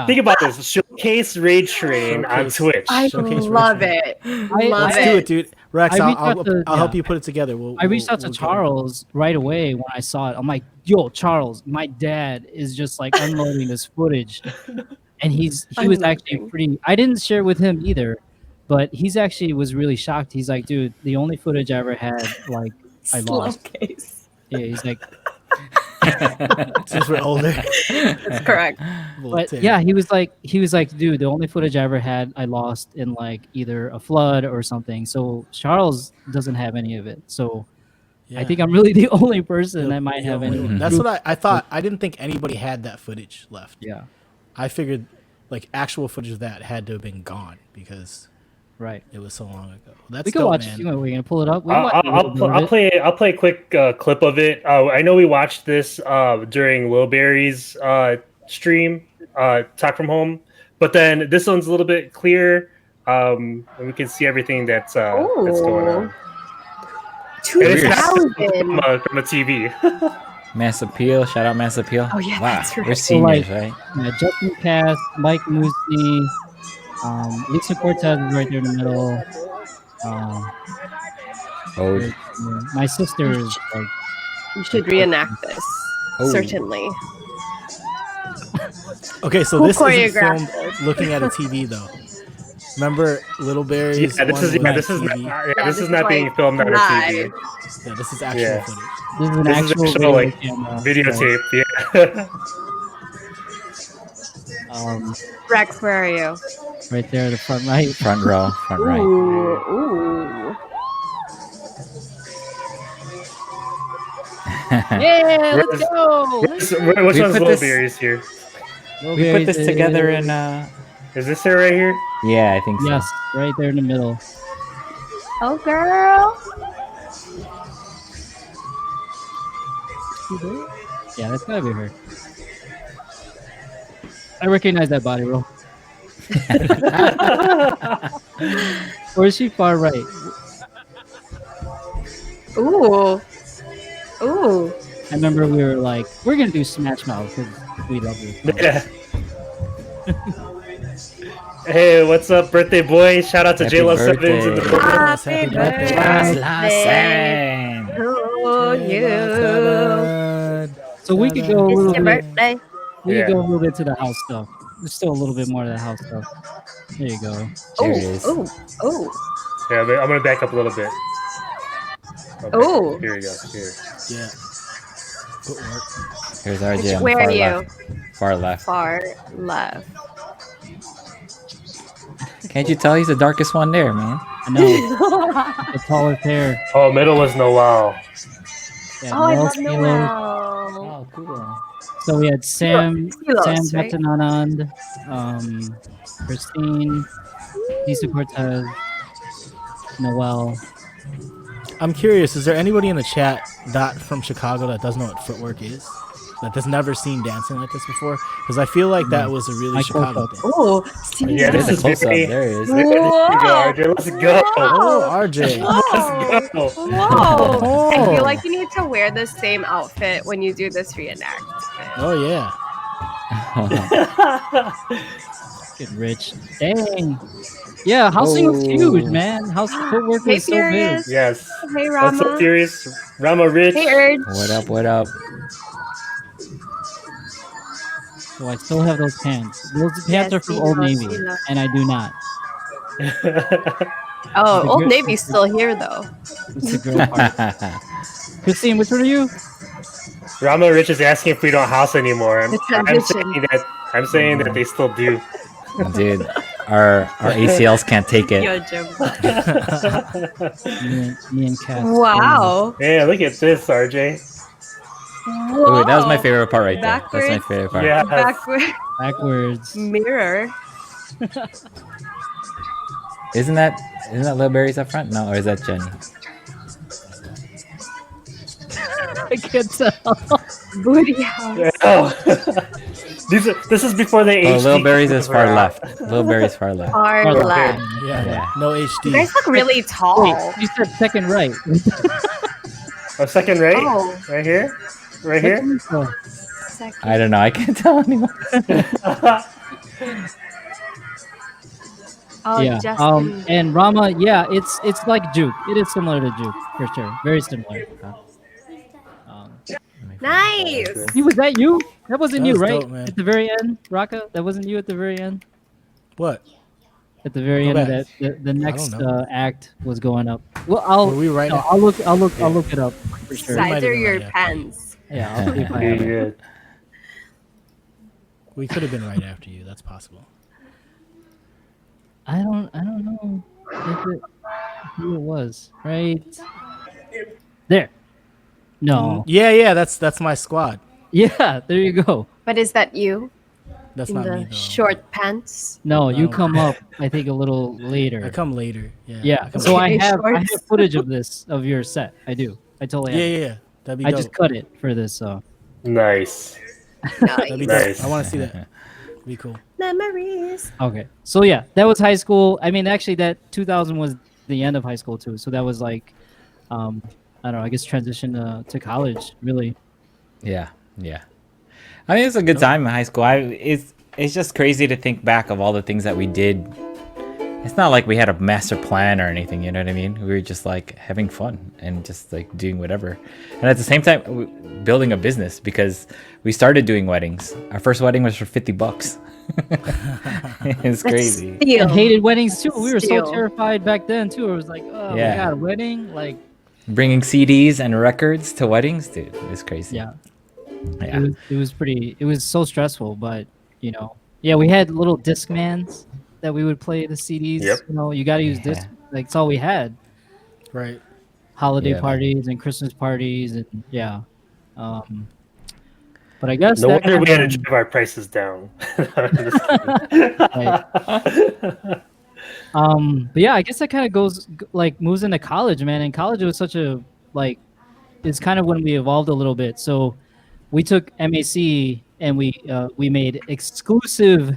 Think about this: Showcase Raid Train on Twitch. I love it. Let's do it, dude. Rex, I'll help you put it together. I reached out to Charles right away when I saw it. I'm like, yo, Charles, my dad is just like unloading this footage, and he was actually pretty. I didn't share with him either, but he's actually was really shocked. He's like, dude, the only footage I ever had, I lost. Case. Yeah, he's like. Since we're older. That's correct. But yeah, he was like, dude, the only footage I ever had, I lost in either a flood or something. So Charles doesn't have any of it. So I think I'm really the only person that might have any. That's what I thought. I didn't think anybody had that footage left. Yeah. I figured actual footage of that had to have been gone because it was so long ago. We can watch it. We're gonna pull it up. I'll play a quick clip of it. I know we watched this during Lil Barry's stream, Talk From Home, but then this one's a little bit clearer, and we can see everything that's going on. 2000 from a TV. Mass Appeal, shout out Mass Appeal. Oh yeah, wow, that's right. we're seniors, right? Yeah, Justin Cass, Mike Moosey. Lisa Cortez is right there in the middle. My sister is you should reenact this. Certainly. Okay, so this isn't filmed looking at a TV though. Remember Little Berry's? This is not being filmed on a TV. Yeah, this is actual footage. This is an actual videotape. Yeah. Rex, where are you? Right there, the front right. Front row, front right. Ooh. Yeah, let's go. Which one's Little Berries here? We put this together in... Is this it right here? Yeah, I think so. Yes, right there in the middle. Oh, girl. Yeah, that's gotta be her. I recognize that body roll. Or is she far right? Ooh. Ooh. I remember we were like, we're gonna do Smash Mouth because we love it. Yeah. Hey, what's up, birthday boy? Shout out to Happy Jayla Sevens in the birthday. Happy birthday to you. So we could go a It's little your bit. birthday. We could Yeah. go a little bit to the house stuff. There's still a little bit more of the house stuff. There you go. There it is. Oh, oh, Yeah, I'm gonna back up a little bit. Okay, oh. here we go. Here. Yeah. Footwork. Here's RJ on the Where far are you? left. Far left. Far left. Can't you tell he's the darkest one there, man? I know. The tallest hair. Oh, middle was Noel. Yeah, Oh, I Noel love Kilo. Noel. Oh, cool. So we had Sam Kilos, right? Vatananand, Christine, Lisa Cortez, Noel. I'm curious, is there anybody in the chat that from Chicago that doesn't know what footwork is? That has never seen dancing like this before? Because I feel like that was a really Mike Chicago Wolf. thing. Oh, see, Yeah, this There's a is close up. very- There he is. There you go, RJ. Let's go. Oh, RJ. Let's go. Whoa. Oh. I feel like you need to wear the same outfit when you do this reenactment. Oh, yeah. Get rich. Dang. Yeah, housing was huge, man. House footwork Hey, was so big. Furious. Yes. Hey, What's up, Rama. Furious? Rama Rich. Hey, Urge. What up? What up? So I still have those pants. Those pants Yes, are from we Old love, Navy, we love. and I do not. Oh, The Old girl- Navy's still here, though. It's the girl part. Christine, which one are you? Rama Rich is asking if we don't house anymore. The transition. I'm saying that they still do. Dude, our ACLs can't take it. Yo, Jim. Me and Cass. Wow. Yeah, look at this, RJ. Whoa. Wait, that was my favorite part right there. That's my Backwards. favorite part. Yeah. Backward Backwards. mirror. Isn't that Lil Berry's up front? No, or is that Jenny? I can't tell. Booty house. Oh. This is before they Oh, HD. Lil Berry's is far Right. left. Lil Berry's far left. Far Oh, left. Yeah. Yeah. No You HD. guys look really tall. Wait, you said second right. Oh, second right? Oh. Right here? Right here? Oh, Second. I don't know. I can't tell anymore. Oh, yeah. Justin. And Rama, yeah, it's like Juke. It is similar to Juke for sure. Very similar. Nice. Was that you? That wasn't That you, was right? dope, man. At the very end, Raka. That wasn't you at the very end. What? At the very Go end, back. that the next know. act was going up. Well, I'll. Were we right no, now? I'll look it up for sure. might have Sides are been your right, yeah. pens. Yeah, I'll see if I have it. Yeah. We could have been right after you. That's possible. I don't know who it was. Right there. No. Yeah. That's my squad. Yeah, there you go. But is that you That's in not the me, though. short pants? No, you No. come up. I think a little later. I come later. Yeah. Yeah. I come So later. I have Shorts. footage of this of your set. I do. I totally have. Yeah. That'd be I dope. just cut it for this. So Nice. That'd be Nice. dope. I want to see that. That'd be cool. Memories. okay. So yeah, that was high school. I mean, actually, that 2000 was the end of high school too. So that was like, I don't know. I guess transition to college. Really. Yeah. I mean, it's a good time in high school. It's just crazy to think back of all the things that we did. It's not like we had a master plan or anything, you know what I mean? We were just like having fun and just like doing whatever. And at the same time, building a business because we started doing weddings. Our first wedding was for $50. It's crazy. I hated weddings too. We were so Steal. terrified back then too. It was like, oh Yeah. my god, wedding, like Bringing CDs and records to weddings, dude, it's crazy. yeah. Yeah. It was so stressful, but you know, yeah, we had little Discmans that we would play the CDs. Yep. You know, you got to use Yeah. disc. Like it's all we had. Right. Holiday Yeah. parties and Christmas parties and yeah. But I guess No that wonder we kind had to of- drive our prices down. I'm just kidding. But yeah, I guess that kind of goes like moves into college, man. In college, it was such a like, it's kind of when we evolved a little bit. So we took MAC and we made exclusive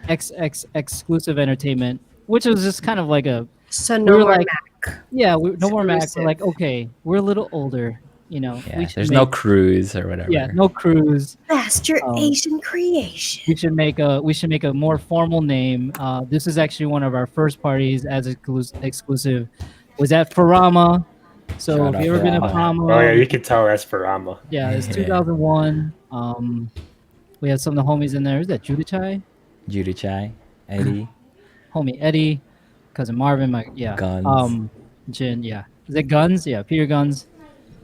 exclusive entertainment, which was just kind of like a So we no were more like Mac. Yeah, no more Mac. We're Exclusive. like, okay, we're a little older. You know, Yeah, there's no cruise or whatever. Yeah, no cruise. That's your Asian creation. We should make a more formal name. This is actually one of our first parties as exclusive. Was at Farama. So Shout if you ever out been to Farama. Farama, Oh yeah, you can tell that's Farama. yeah, it's 2001. We had some of the homies in there. Is that Judachai? Judy Chai, Eddie, Homie Eddie, cousin Marvin, Guns. Jin, yeah. Is it Guns? Yeah, Peter Guns.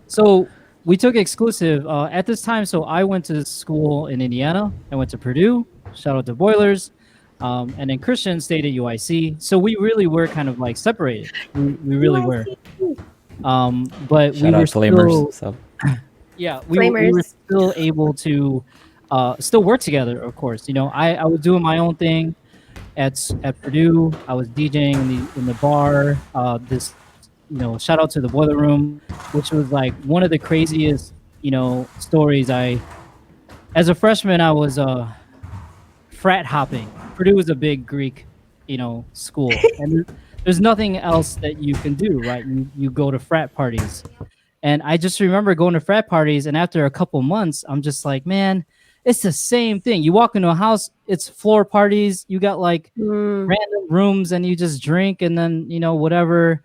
So we took exclusive at this time. So I went to school in Indiana. I went to Purdue. Shout out to Boilers. And then Christian stayed at UIC. So we really were kind of like separated. We really were. But Shout we out were Flamers. still, yeah, we were still able to still work together. Of course, you know, I was doing my own thing at Purdue. I was DJing in the bar. This, you know, shout out to the Boiler Room, which was like one of the craziest, you know, stories. As a freshman, I was frat hopping. Purdue was a big Greek, you know, school, and there's nothing else that you can do, right? You go to frat parties, and I just remember going to frat parties, and after a couple months, I'm just like, man, it's the same thing. You walk into a house, it's floor parties. You got like random rooms, and you just drink, and then, you know, whatever.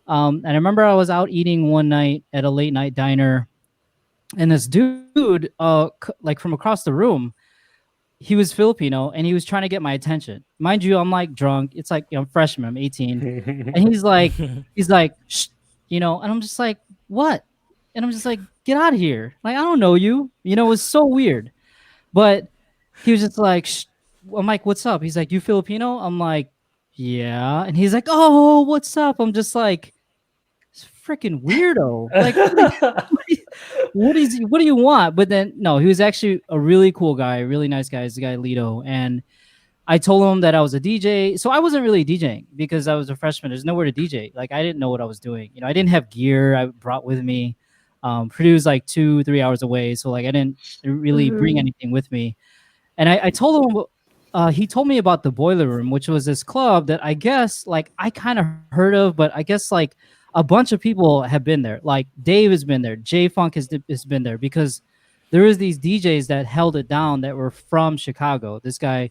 And I remember I was out eating one night at a late night diner, and this dude, like from across the room, he was Filipino, and he was trying to get my attention. Mind you, I'm like drunk. It's like, you know, I'm freshman, I'm 18, and he's like, shh, you know, and I'm just like, what? And I'm just like, get out of here! Like, I don't know you. You know, it was so weird. But he was just like, shh. I'm like, what's up? He's like, you Filipino? I'm like, yeah. And he's like, oh, what's up? I'm just like, freaking weirdo. Like, what do you want? But then no, he was actually a really cool guy, really nice guy. He's the guy Lito. And I told him that I was a DJ. So I wasn't really DJing because I was a freshman. There's nowhere to DJ. Like, I didn't know what I was doing. You know, I didn't have gear I brought with me. Purdue's like 2-3 hours away. So like I didn't really bring anything with me. And I told him, he told me about the Boiler Room, which was this club that I guess like I kind of heard of, but I guess like a bunch of people have been there. Like Dave has been there. J Funk has been there because there is these DJs that held it down that were from Chicago. This guy,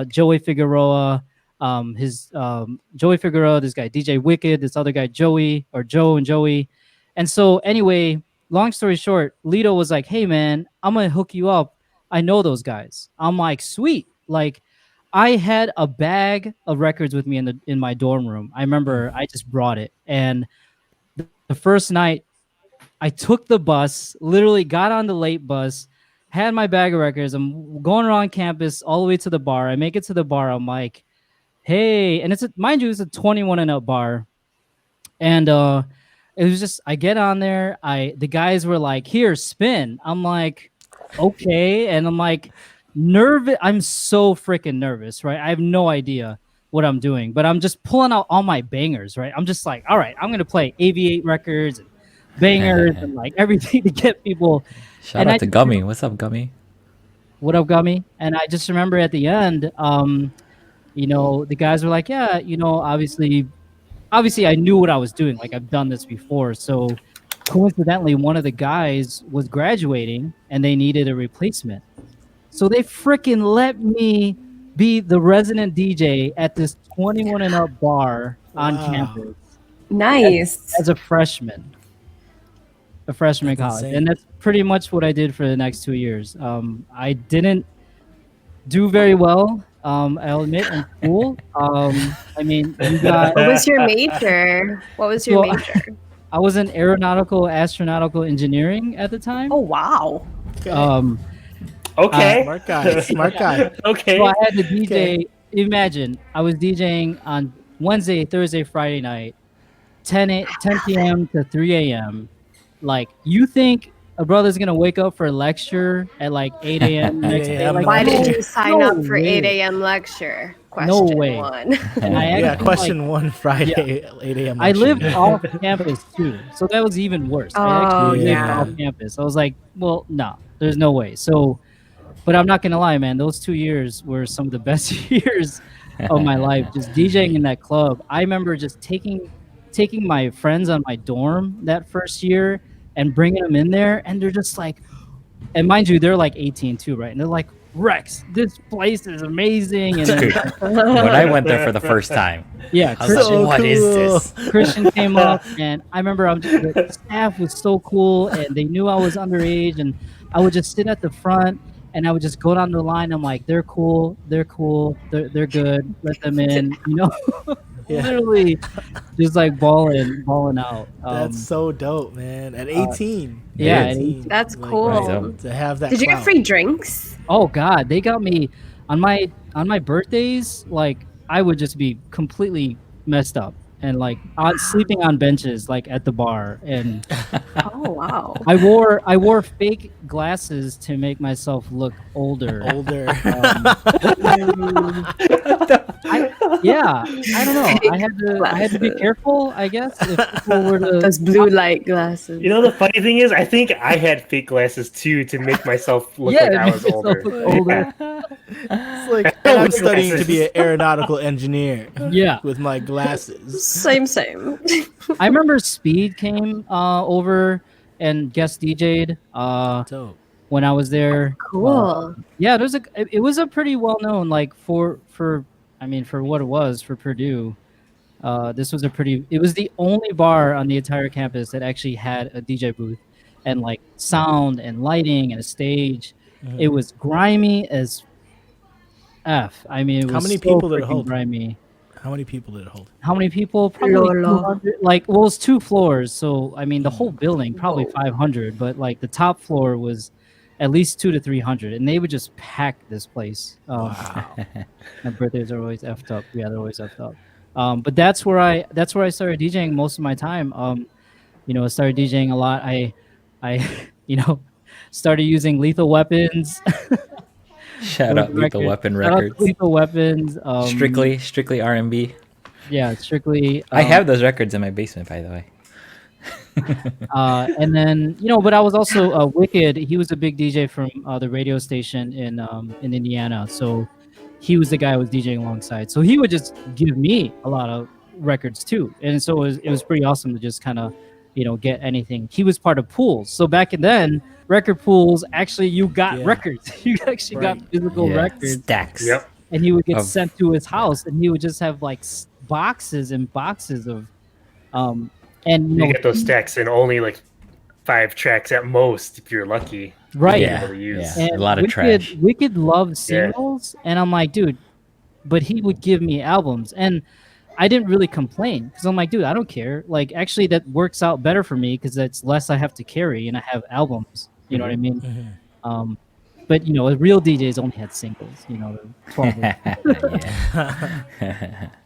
Joey Figueroa, Joey Figueroa, this guy, DJ Wicked, this other guy, Joe and Joey. And so anyway, long story short, Lito was like, hey man, I'm going to hook you up. I know those guys. I'm like, sweet. Like, I had a bag of records with me in my dorm room. I remember I just brought it. And the first night I took the bus, literally got on the late bus, had my bag of records. I'm going around campus all the way to the bar. I make it to the bar. I'm like, hey, and mind you, it's a 21 and up bar. And it was just, I get on there. The guys were like, here, spin. I'm like, okay. And I'm like, nervous. I'm so freaking nervous, right? I have no idea what I'm doing, but I'm just pulling out all my bangers, right? I'm just like, all right, I'm gonna play AV8 records and bangers and like everything to get people. Shout out to Gummy. What's up, Gummy? What up, Gummy? And I just remember at the end, you know, the guys were like, yeah, you know, obviously I knew what I was doing. Like, I've done this before. So coincidentally, one of the guys was graduating and they needed a replacement. So they freaking let me be the resident DJ at this 21 and up bar on campus. Nice. As a freshman in college. Insane. And that's pretty much what I did for the next 2 years. I didn't do very well, I'll admit, in school. I mean, what was your major? I was in astronautical engineering at the time. Oh, wow. Okay. Okay. Smart guy. Okay. So I had to DJ. Okay. Imagine I was DJing on Wednesday, Thursday, Friday night, 10 p.m. to 3 a.m. Like, you think a brother's gonna wake up for a lecture at like 8 a.m. next day? Like, why did you sign up for 8 a.m. lecture? Question no way. One. Question one Friday, 8 a.m. I lived off campus too, so that was even worse. I actually lived off campus. I was like, well, no, there's no way. So, but I'm not gonna lie, man. Those 2 years were some of the best years of my life. Just DJing in that club. I remember just taking taking my friends on my dorm that first year and bringing them in there, and they're just like, and mind you, they're like 18 too, right? And they're like, Rex, this place is amazing. And then, when I went there for the first time, yeah, I was like, what is this? Christian came up, and I remember the staff was so cool, and they knew I was underage, and I would just sit at the front, and I would just go down the line. I'm like, they're cool, they're good, let them in, you know. Literally just like balling out. That's so dope, man. At 18. Yeah, It is. That's Like, cool. to have that. Did you get clout. free drinks? Oh God, they got me on my birthdays. Like I would just be completely messed up and like sleeping on benches, like at the bar. And Oh wow. I wore fake glasses to make myself look older. I don't know. I had to be careful, I guess, if people were to. Those blue light glasses. You know, the funny thing is, I think I had fake glasses too to make myself look like I was older. It's like I'm studying to be an aeronautical engineer. Yeah, with my glasses. Same. I remember Speed came over and guest DJ'd Dope. when I was there. Cool. Yeah, it was a pretty well known, like for what it was for Purdue. This was it was the only bar on the entire campus that actually had a DJ booth and like sound and lighting and a stage. It was grimy as F. I mean, it was How many so people did it freaking hold? grimy. How many people did it hold? How many people? Probably Lolo. 200. Like, well, it's 2 floors, so I mean, the whole building probably 500, but like the top floor was at least 200 to 300, and they would just pack this place. Wow. My birthdays are always effed up. Yeah, they're always effed up. But that's where I started DJing most of my time. I started DJing a lot. I started using Lethal Weapons. Shout out Lethal Weapon Shout out to records. Lethal Weapons. Strictly R&B. Yeah, strictly. I have those records in my basement, by the way. And then but I was also Wicked. He was a big DJ from the radio station in Indiana. So he was the guy I was DJing alongside. So he would just give me a lot of records too, and so it was pretty awesome to just kind of get anything. He was part of pools. So back then, record pools, actually you got records. You actually got physical records. Stacks. Yep. And he would get sent to his house, and he would just have like boxes and boxes of and you get those stacks in only like 5 tracks at most if you're lucky. Right. Yeah. And A lot of trash. Wicked loved singles, and I'm like, dude, but he would give me albums, and I didn't really complain because I'm like, dude, I don't care. Like, actually, that works out better for me because it's less I have to carry, and I have albums. You know what I mean? But real DJs only had singles. 12.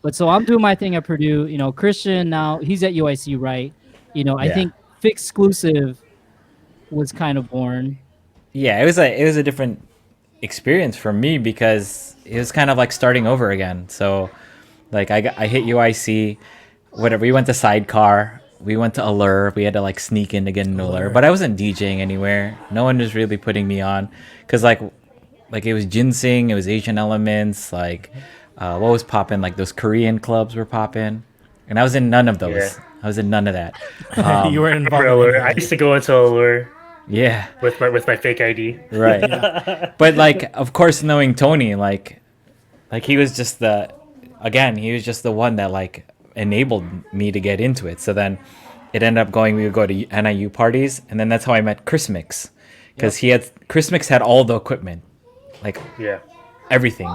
But so I'm doing my thing at Purdue. Christian now he's at UIC, right? I think Fix Exclusive was kind of born. Yeah, it was a different experience for me because it was kind of like starting over again. So, like I hit UIC, whatever. We went to Sidecar. We went to Allure. We had to like sneak in to get an Allure, but I wasn't DJing anywhere. No one was really putting me on because like it was Ginseng, it was Asian Elements, like what was popping? Like those Korean clubs were popping, and I was in none of those. Yeah. I was in none of that. You were involved. Allure. I used to go into Allure. Yeah. With my fake ID. Right. Yeah. But like, of course, knowing Tony, like he was just the one that like enabled me to get into it. So then it ended up we would go to NIU parties, and then that's how I met Chris Mix, because Chris Mix had all the equipment, like everything.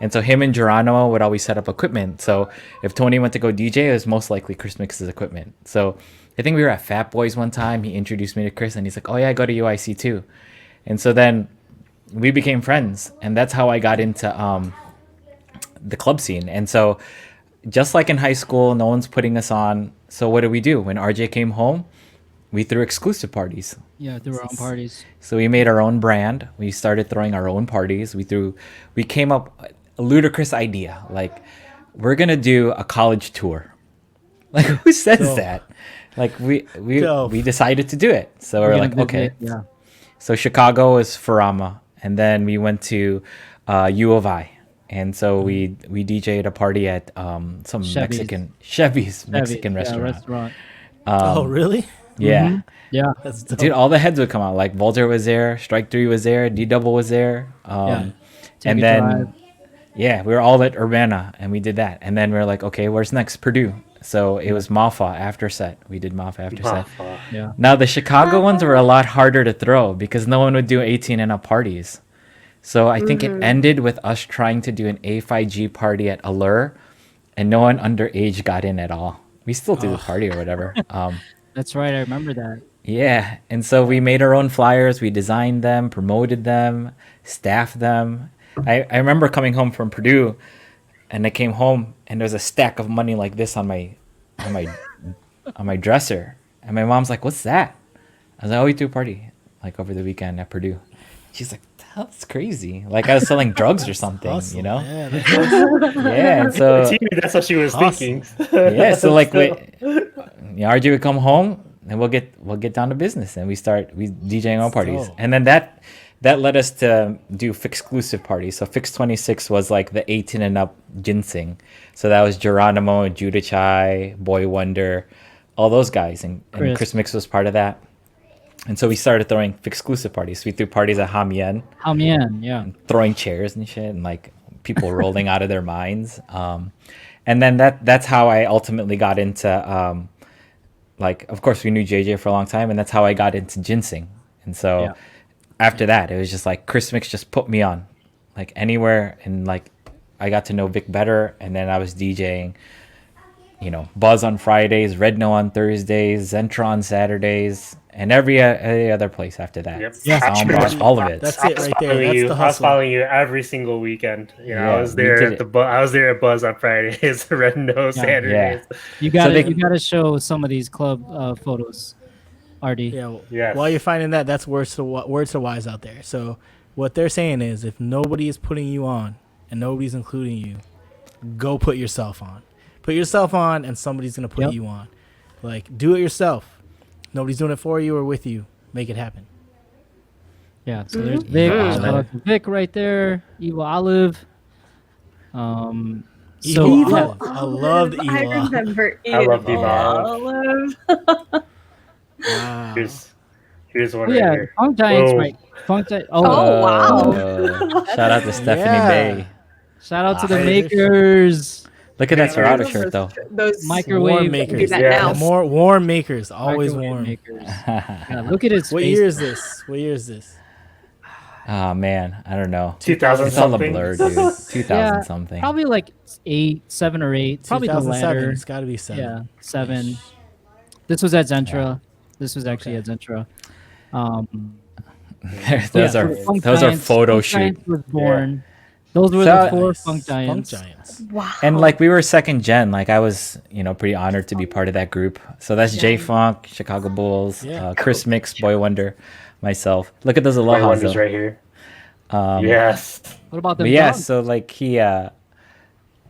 And so him and Geronimo would always set up equipment. So if Tony went to go DJ, it was most likely Chris Mix's equipment. So I think we were at Fat Boys one time. He introduced me to Chris, and he's like, "Oh yeah, I go to UIC too." And so then we became friends, and that's how I got into the club scene. And so just like in high school, no one's putting us on. So what did we do? When RJ came home, we threw exclusive parties. Yeah, threw our own parties. So we made our own brand. We started throwing our own parties. We came up with a ludicrous idea. Like, we're going to do a college tour. Like, who says that? Like, we decided to do it. So we're like, okay. So Chicago is Farama. And then we went to U of I. and so we DJ'd a party at some Chevy's Mexican restaurant. Oh, really? Yeah. Mm-hmm. Yeah. That's dope. Dude, all the heads would come out. Like Volter was there, Strike 3 was there, D Double was there. Take And a then drive. yeah, we were all at Urbana and we did that. And then we were like, okay, where's next? Purdue. So it was Mafa after set. We did Mafa after set. Yeah. Now the Chicago ones were a lot harder to throw because no one would do 18 and up parties. So I think it ended with us trying to do an A5G party at Allure, and no one underage got in at all. We still do the party or whatever. That's right. I remember that. Yeah, and so we made our own flyers. We designed them, promoted them, staffed them. I remember coming home from Purdue, and I came home and there's a stack of money like this on my dresser, and my mom's like, "What's that?" I was like, "Oh, we threw a party like over the weekend at Purdue." She's like, "That's crazy! Like I was selling drugs or something, Awesome. you know?" Yeah, that's awesome. Yeah, and so That's what she was thinking. yeah, so like RJ would come home and we'll get down to business, and we DJing all parties, dope. and then that led us to do exclusive parties. So Fix 26 was like the 18 and up ginseng. So that was Geronimo, Judah Chai, Boy Wonder, all those guys, and Chris Mix was part of that. And so we started throwing exclusive parties. We threw parties at Hamien, Yeah. throwing chairs and shit, and like people rolling out of their minds. And then that's how I ultimately got into like, of course we knew JJ for a long time, and that's how I got into ginseng. And so after that, it was just like Chris Mix just put me on like anywhere, and like I got to know Vic better, and then I was DJing, you know, Buzz on Fridays, Red No on Thursdays, Zentra on Saturdays, and every other place after that. Yep. Yeah, Soundbar, all of it. That's it right there. That's the I was hustle. following you every single weekend. You know, Yeah, I was there we did at I was there at Buzz on Fridays, Red Nose Saturdays. You got they- you got to show some of these club photos, RD. Yeah. Yes. While you're finding that, that's words to wise out there. So what they're saying is, if nobody is putting you on and nobody's including you, go put yourself on. Put yourself on, and somebody's gonna put you on. Like, do it yourself. Nobody's doing it for you or with you. Make it happen. Yeah. So there's Vic. Shout out to Vic right there. Evil Olive. Evil yeah. Olive. I loved Evil I Olive. remember I love Evil Evil Olive. Wow. Here's one right Yeah. here. Funk Giants, Boom. right? Funk Giants. Oh, wow. Shout out to Stephanie Yeah. Bay. Shout out to the Wow. makers. Look at that Serato shirt though. Those Microwave Warm do makers. that Yeah. now. More warm makers. Always Microwave warm. makers. Yeah, look at his What face. year is this? What year is this? Oh man, I don't know. 2000 It's all a something. blur, dude. 2000 Yeah, something. Probably like 7 or 8. Probably the 2007. latter. It's got to be 7. Yeah, 7. This was at Zentra. This was actually at Zentra. those yeah, are Funk those are Giants- photo Funk shoot. Giants was born. Those were So- the 4 Nice. Funk Giants. Funk Giants. Wow. And like we were second gen, like I was, you know, pretty honored to be part of that group. So that's J Funk, Chicago Bulls, Yeah. Chris Mix, Boy Wonder, myself. Look at those Boy Aloha. Wonder's right here. Yes. What about them? But yeah, dogs? so like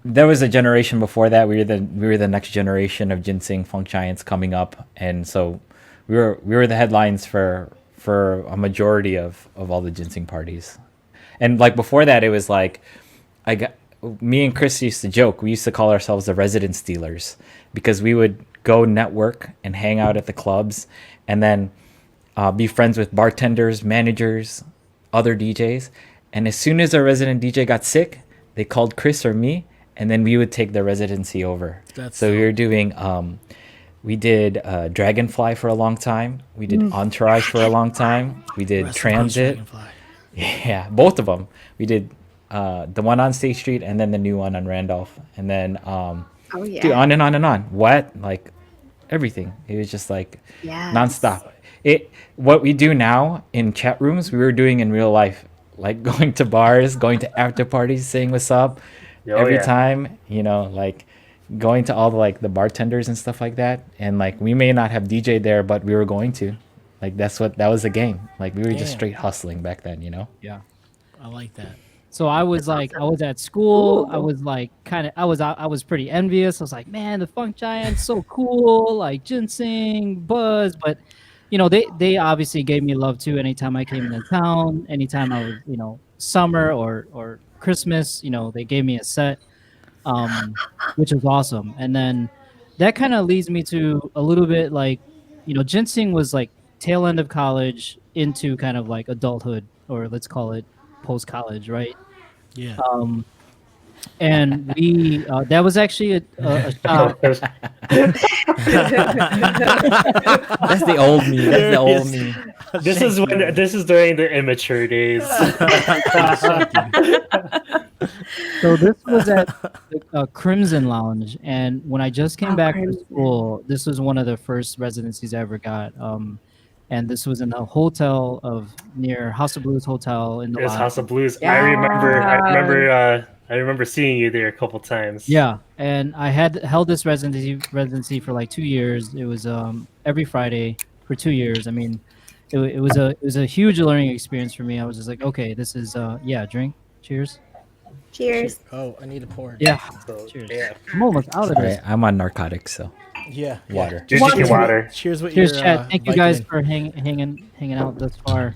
there was a generation before that. We were the next generation of ginseng funk giants coming up, and so we were the headlines for a majority of all the ginseng parties. And like before that, it was like me and Chris used to joke. We used to call ourselves the resident stealers because we would go network and hang out at the clubs, and then be friends with bartenders, managers, other DJs. And as soon as our resident DJ got sick, they called Chris or me, and then we would take the residency over. So we were doing we did Dragonfly for a long time. We did Entourage for a long time. We did Rest in peace, Transit. Dragonfly. Yeah, both of them. We did the one on State Street and then the new one on Randolph. And then Oh yeah. dude, on and on and on. What? Like everything. It was just like Yes. nonstop. What we do now in chat rooms, we were doing in real life. Like going to bars, going to after parties, saying what's up every time, you know, like going to all the bartenders and stuff like that. And like we may not have DJ there, but we were going to. Like that was the game. Like we were just Damn. straight hustling back then, you know? Yeah. I like that. So I was at school. I was like I was pretty envious. I was like, man, the Funk Giants so cool, like ginseng, Buzz, but you know, they obviously gave me love too anytime I came into town, anytime I was, you know, summer or Christmas, they gave me a set, which was awesome. And then that kind of leads me to a little bit like, ginseng was like tail end of college into kind of like adulthood, or let's call it post college, right? Yeah. And we that was actually a shot. That's the old me. That's the old me. This is during the immature days. So this was at the Crimson Lounge, and when I just came back from school, this was one of the first residencies I ever got. And this was in a hotel near House of Blues Hotel in the It's lobby. House of Blues. Yeah. I remember seeing you there a couple times. Yeah, and I had held this residency for like 2 years. It was every Friday for 2 years. I mean, it was a huge learning experience for me. I was just like, okay, this is drink. Cheers. Cheers. Oh, I need a pour. Yeah. So, Cheers. yeah. I'm almost out of this. Right, I'm on narcotics, so Yeah. water. Just drinking water. Cheers with Cheers, your chat. Thank you guys Vicodin. for hanging out thus far.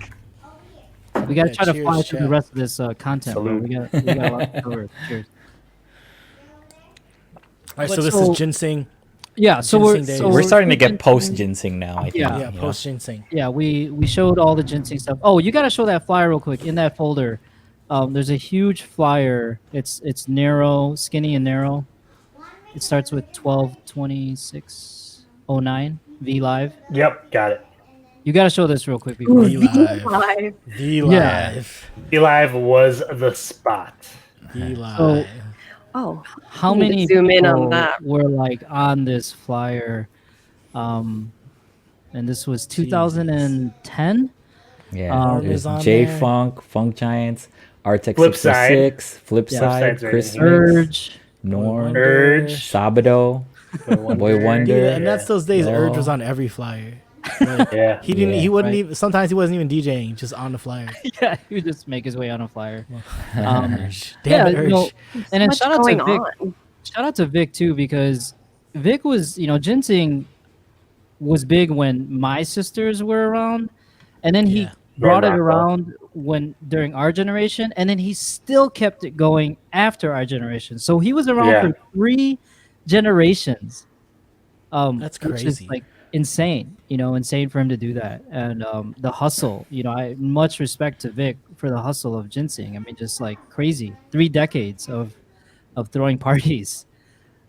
We gotta try to cheers, fly through the chat. rest of this content. Bro. Salute. We got a lot to cover. Cheers. All right, so But this so- is ginseng. Yeah, so Ginseng days. We're starting to get ginseng. post ginseng now. I think. Yeah. Yeah, you know? post ginseng. Yeah, we showed all the ginseng stuff. Oh, you gotta show that flyer real quick in that folder. There's a huge flyer. It's narrow, skinny and narrow. It starts with 12/26/09 V Live. Yep, got it. You gotta show this real quick before. V Live. Live. V Yeah. Live. Live was the spot. V Live. Oh, How need to many zoom in on people that. were like on this flyer? And this was 2010. Yeah, is there's on J there. Funk, Funk Giants, Artex Flipside. 606, Flipside, Flipside's right Chris in here. Mix, Urge. Norm, Urge. Sabado, Boy Wonder. Dude, and that's those days. Yeah. Urge was on every flyer. Like, Yeah. he didn't. Yeah. He wouldn't Right. even. Sometimes he wasn't even DJing, just on the flyer. Yeah, he would just make his way on a flyer. Damn Yeah, it, Urge. and then much shout out going to Vic. on. Shout out to Vic too, because Vic was, ginseng was big when my sisters were around, and then he Yeah. brought it Right, around during our generation, and then he still kept it going after our generation. So he was around Yeah. for 3 generations. That's which crazy. is like insane, insane for him to do that. And the hustle, I much respect to Vic for the hustle of ginseng. I mean, just like crazy, 3 decades of throwing parties.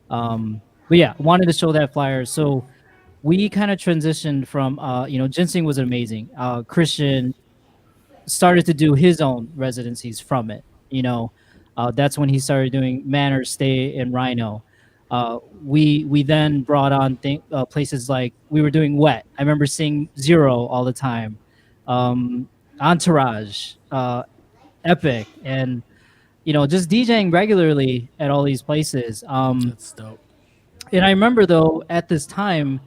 But yeah, wanted to show that flyer. So we kind of transitioned from, ginseng was amazing. Christian started to do his own residencies from it. That's when he started doing Manor, Stay, and Rhino. We then brought on places like we were doing Wet. I remember seeing Zero all the time, Entourage, Epic, and just DJing regularly at all these places. That's dope. And I remember though at this time,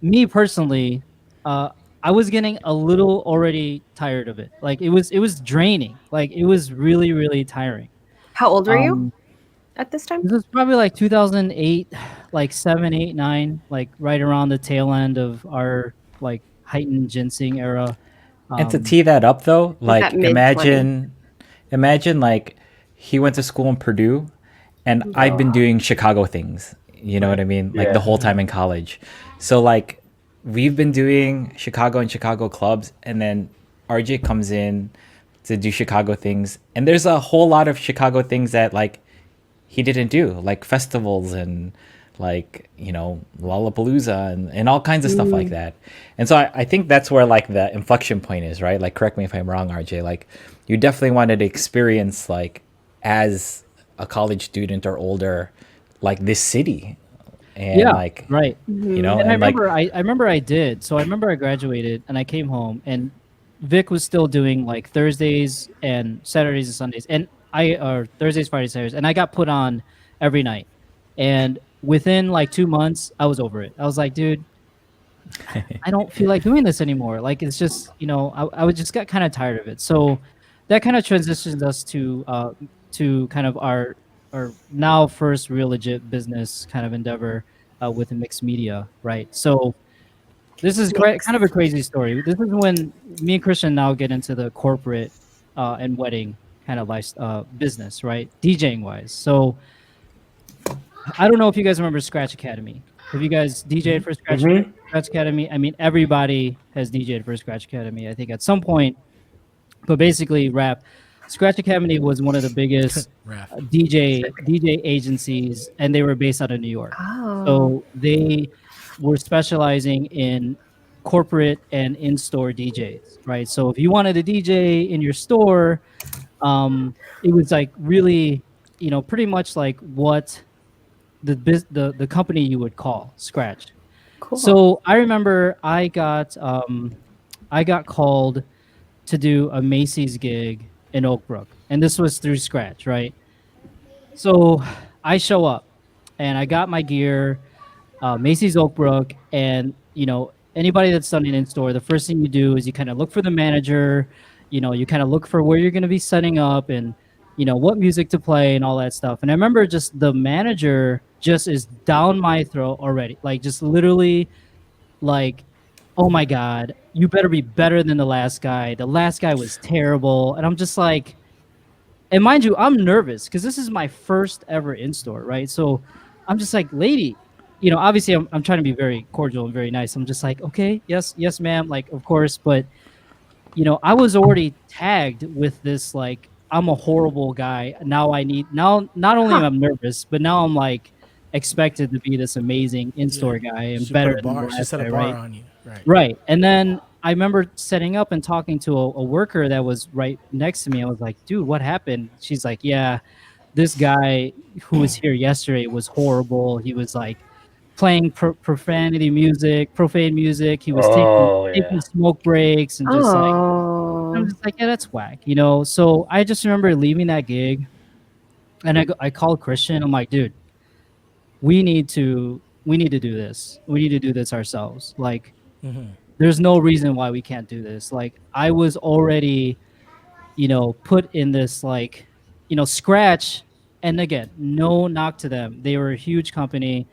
me personally, I was getting a little already tired of it. Like it was draining. Like it was really, really tiring. How old were you at this time? This was probably like 2008, like 7, 8, 9, like right around the tail end of our like heightened ginseng era. And to tee that up though, like that mid-20s? imagine like he went to school in Purdue, and I've been doing Chicago things. You know what I mean? Like the whole time in college. So like we've been doing Chicago and Chicago clubs, and then RJ comes in to do Chicago things, and there's a whole lot of Chicago things that like he didn't do, like festivals and like Lollapalooza and all kinds of stuff like that. And so I think that's where like the inflection point is, right? Like correct me if I'm wrong, RJ. Like you definitely wanted to experience like as a college student or older, like this city, and like right. And And like I remember I did. So I remember I graduated and I came home, and Vic was still doing like Thursdays and Saturdays and Sundays, and Thursdays, Fridays, Saturdays, and I got put on every night. And within like 2 months, I was over it. I was like, dude, I don't feel like doing this anymore. Like it's just, I would just got kind of tired of it. So that kind of transitions us to kind of our now first real legit business kind of endeavor with mixed media, right? So this is kind of a crazy story. This is when me and Christian now get into the corporate and wedding kind of business, right? DJing wise. So I don't know if you guys remember Scratch Academy. Have you guys DJed for Scratch Academy? I mean, everybody has DJed for Scratch Academy, I think, at some point. But basically, Scratch Academy was one of the biggest DJ agencies, and they were based out of New York. Oh. So they were specializing in corporate and in-store DJs, right? So if you wanted a DJ in your store, it was like really, pretty much like what the company you would call Scratch. Cool. So I remember I got called to do a Macy's gig in Oak Brook, and this was through Scratch, right? So I show up, and I got my gear, Macy's Oak Brook, and anybody that's done an in-store, the first thing you do is you kind of look for the manager, you kind of look for where you're going to be setting up, and what music to play and all that stuff. And I remember just the manager just is down my throat already, like just literally like, oh my God, you better be better than the last guy. The last guy was terrible. And I'm just like, and mind you, I'm nervous because this is my first ever in-store, right? So I'm just like, lady, obviously I'm trying to be very cordial and very nice. I'm just like, okay, yes, ma'am. Like, of course. But, I was already tagged with this, like, I'm a horrible guy. Now not only am I nervous, but now I'm like expected to be this amazing in-store guy and better than the last She set a guy, bar right? on you. Right. And then I remember setting up and talking to a worker that was right next to me. I was like, dude, what happened? She's like, yeah, this guy who was here yesterday was horrible. He was like playing profane music. He was taking smoke breaks and just like, I'm just like, yeah, that's whack, So I just remember leaving that gig, and I called Christian. I'm like, dude, we need to do this. We need to do this ourselves. Like, there's no reason why we can't do this. Like, I was already, put in this, like, Scratch. And again, no knock to them. They were a huge company,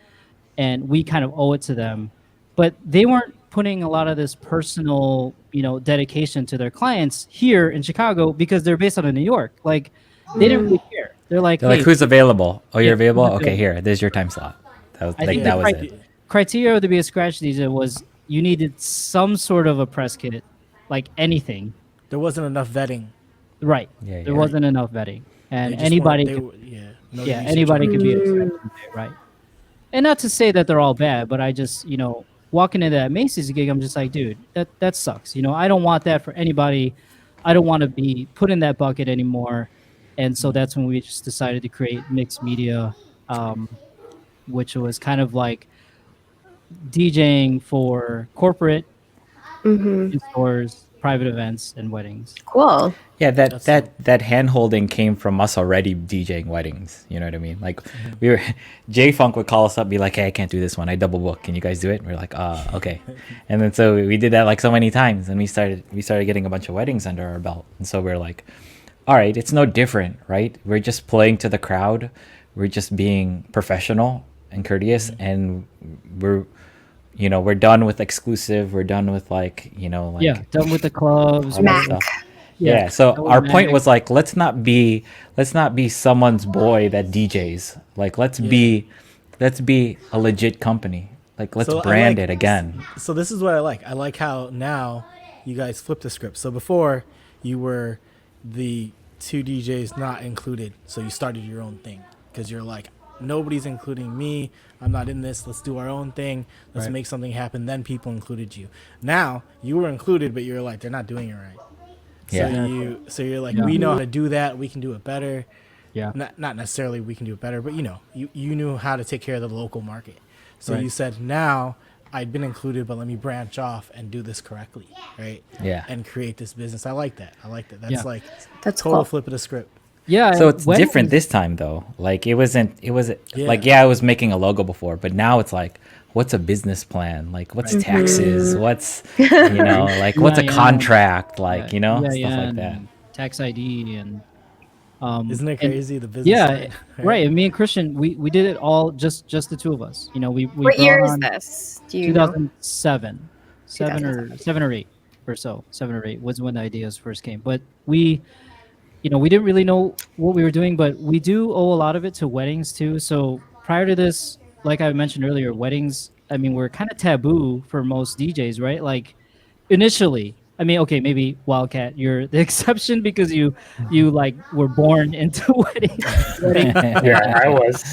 and we kind of owe it to them. But they weren't putting a lot of this personal, dedication to their clients here in Chicago because they're based out of New York. Like, they didn't really care. They're like, hey, who's available? Oh, you're available? Okay, here, there's your time slot. That was it. Criteria to be a Scratch DJ was you needed some sort of a press kit, like anything. There wasn't enough vetting. Right. Yeah, there wasn't enough vetting. And anybody could be a Scratch DJ, right? And not to say that they're all bad, but I just, walking into that Macy's gig, I'm just like, dude, that sucks. I don't want that for anybody. I don't want to be put in that bucket anymore. And so that's when we just decided to create Mixed Media, which was kind of like DJing for corporate stores, private events, and weddings. Cool. Yeah, that hand holding came from us already DJing weddings. You know what I mean? Like J Funk would call us up, be like, "Hey, I can't do this one. I double book. Can you guys do it?" And we're like, okay." And then so we did that like so many times, and we started getting a bunch of weddings under our belt. And so we're like, all right, it's no different, right? We're just playing to the crowd. We're just being professional and courteous, and we're done with exclusive. We're done with done with the clubs. Yeah. So our point was like, let's not be someone's boy that DJs. Like, let's be a legit company. Like, let's brand it again. So this is what I like. I like how now you guys flip the script. So before you were the two DJs not included. So you started your own thing because you're like, nobody's including me. I'm not in this. Let's do our own thing. Let's make something happen. Then people included you. Now you were included, but you're like, they're not doing it right. Yeah. So you're like, we know how to do that. We can do it better. Yeah. Not necessarily we can do it better, but you knew how to take care of the local market. So you said, now I'd been included, but let me branch off and do this correctly, right? Yeah. And create this business. I like that. That's that's total cool. flip of the script. Yeah. So it's different this time though. Like it was like, I was making a logo before, but now it's like, what's a business plan? Like what's taxes? What's, what's a contract? Like, stuff like that. Tax ID and, isn't it crazy, the business? Yeah, side, right. And me and Christian, we did it all just the two of us. We what year is this? Do you 2007, know? 7 or 8 or so. 7 or 8 was when the ideas first came. But we we didn't really know what we were doing, but we do owe a lot of it to weddings too. So prior to this, like I mentioned earlier, weddings, I mean, were kind of taboo for most DJs, right? Like initially, I mean, okay, maybe Wildcat, you're the exception because you like were born into wedding. Yeah,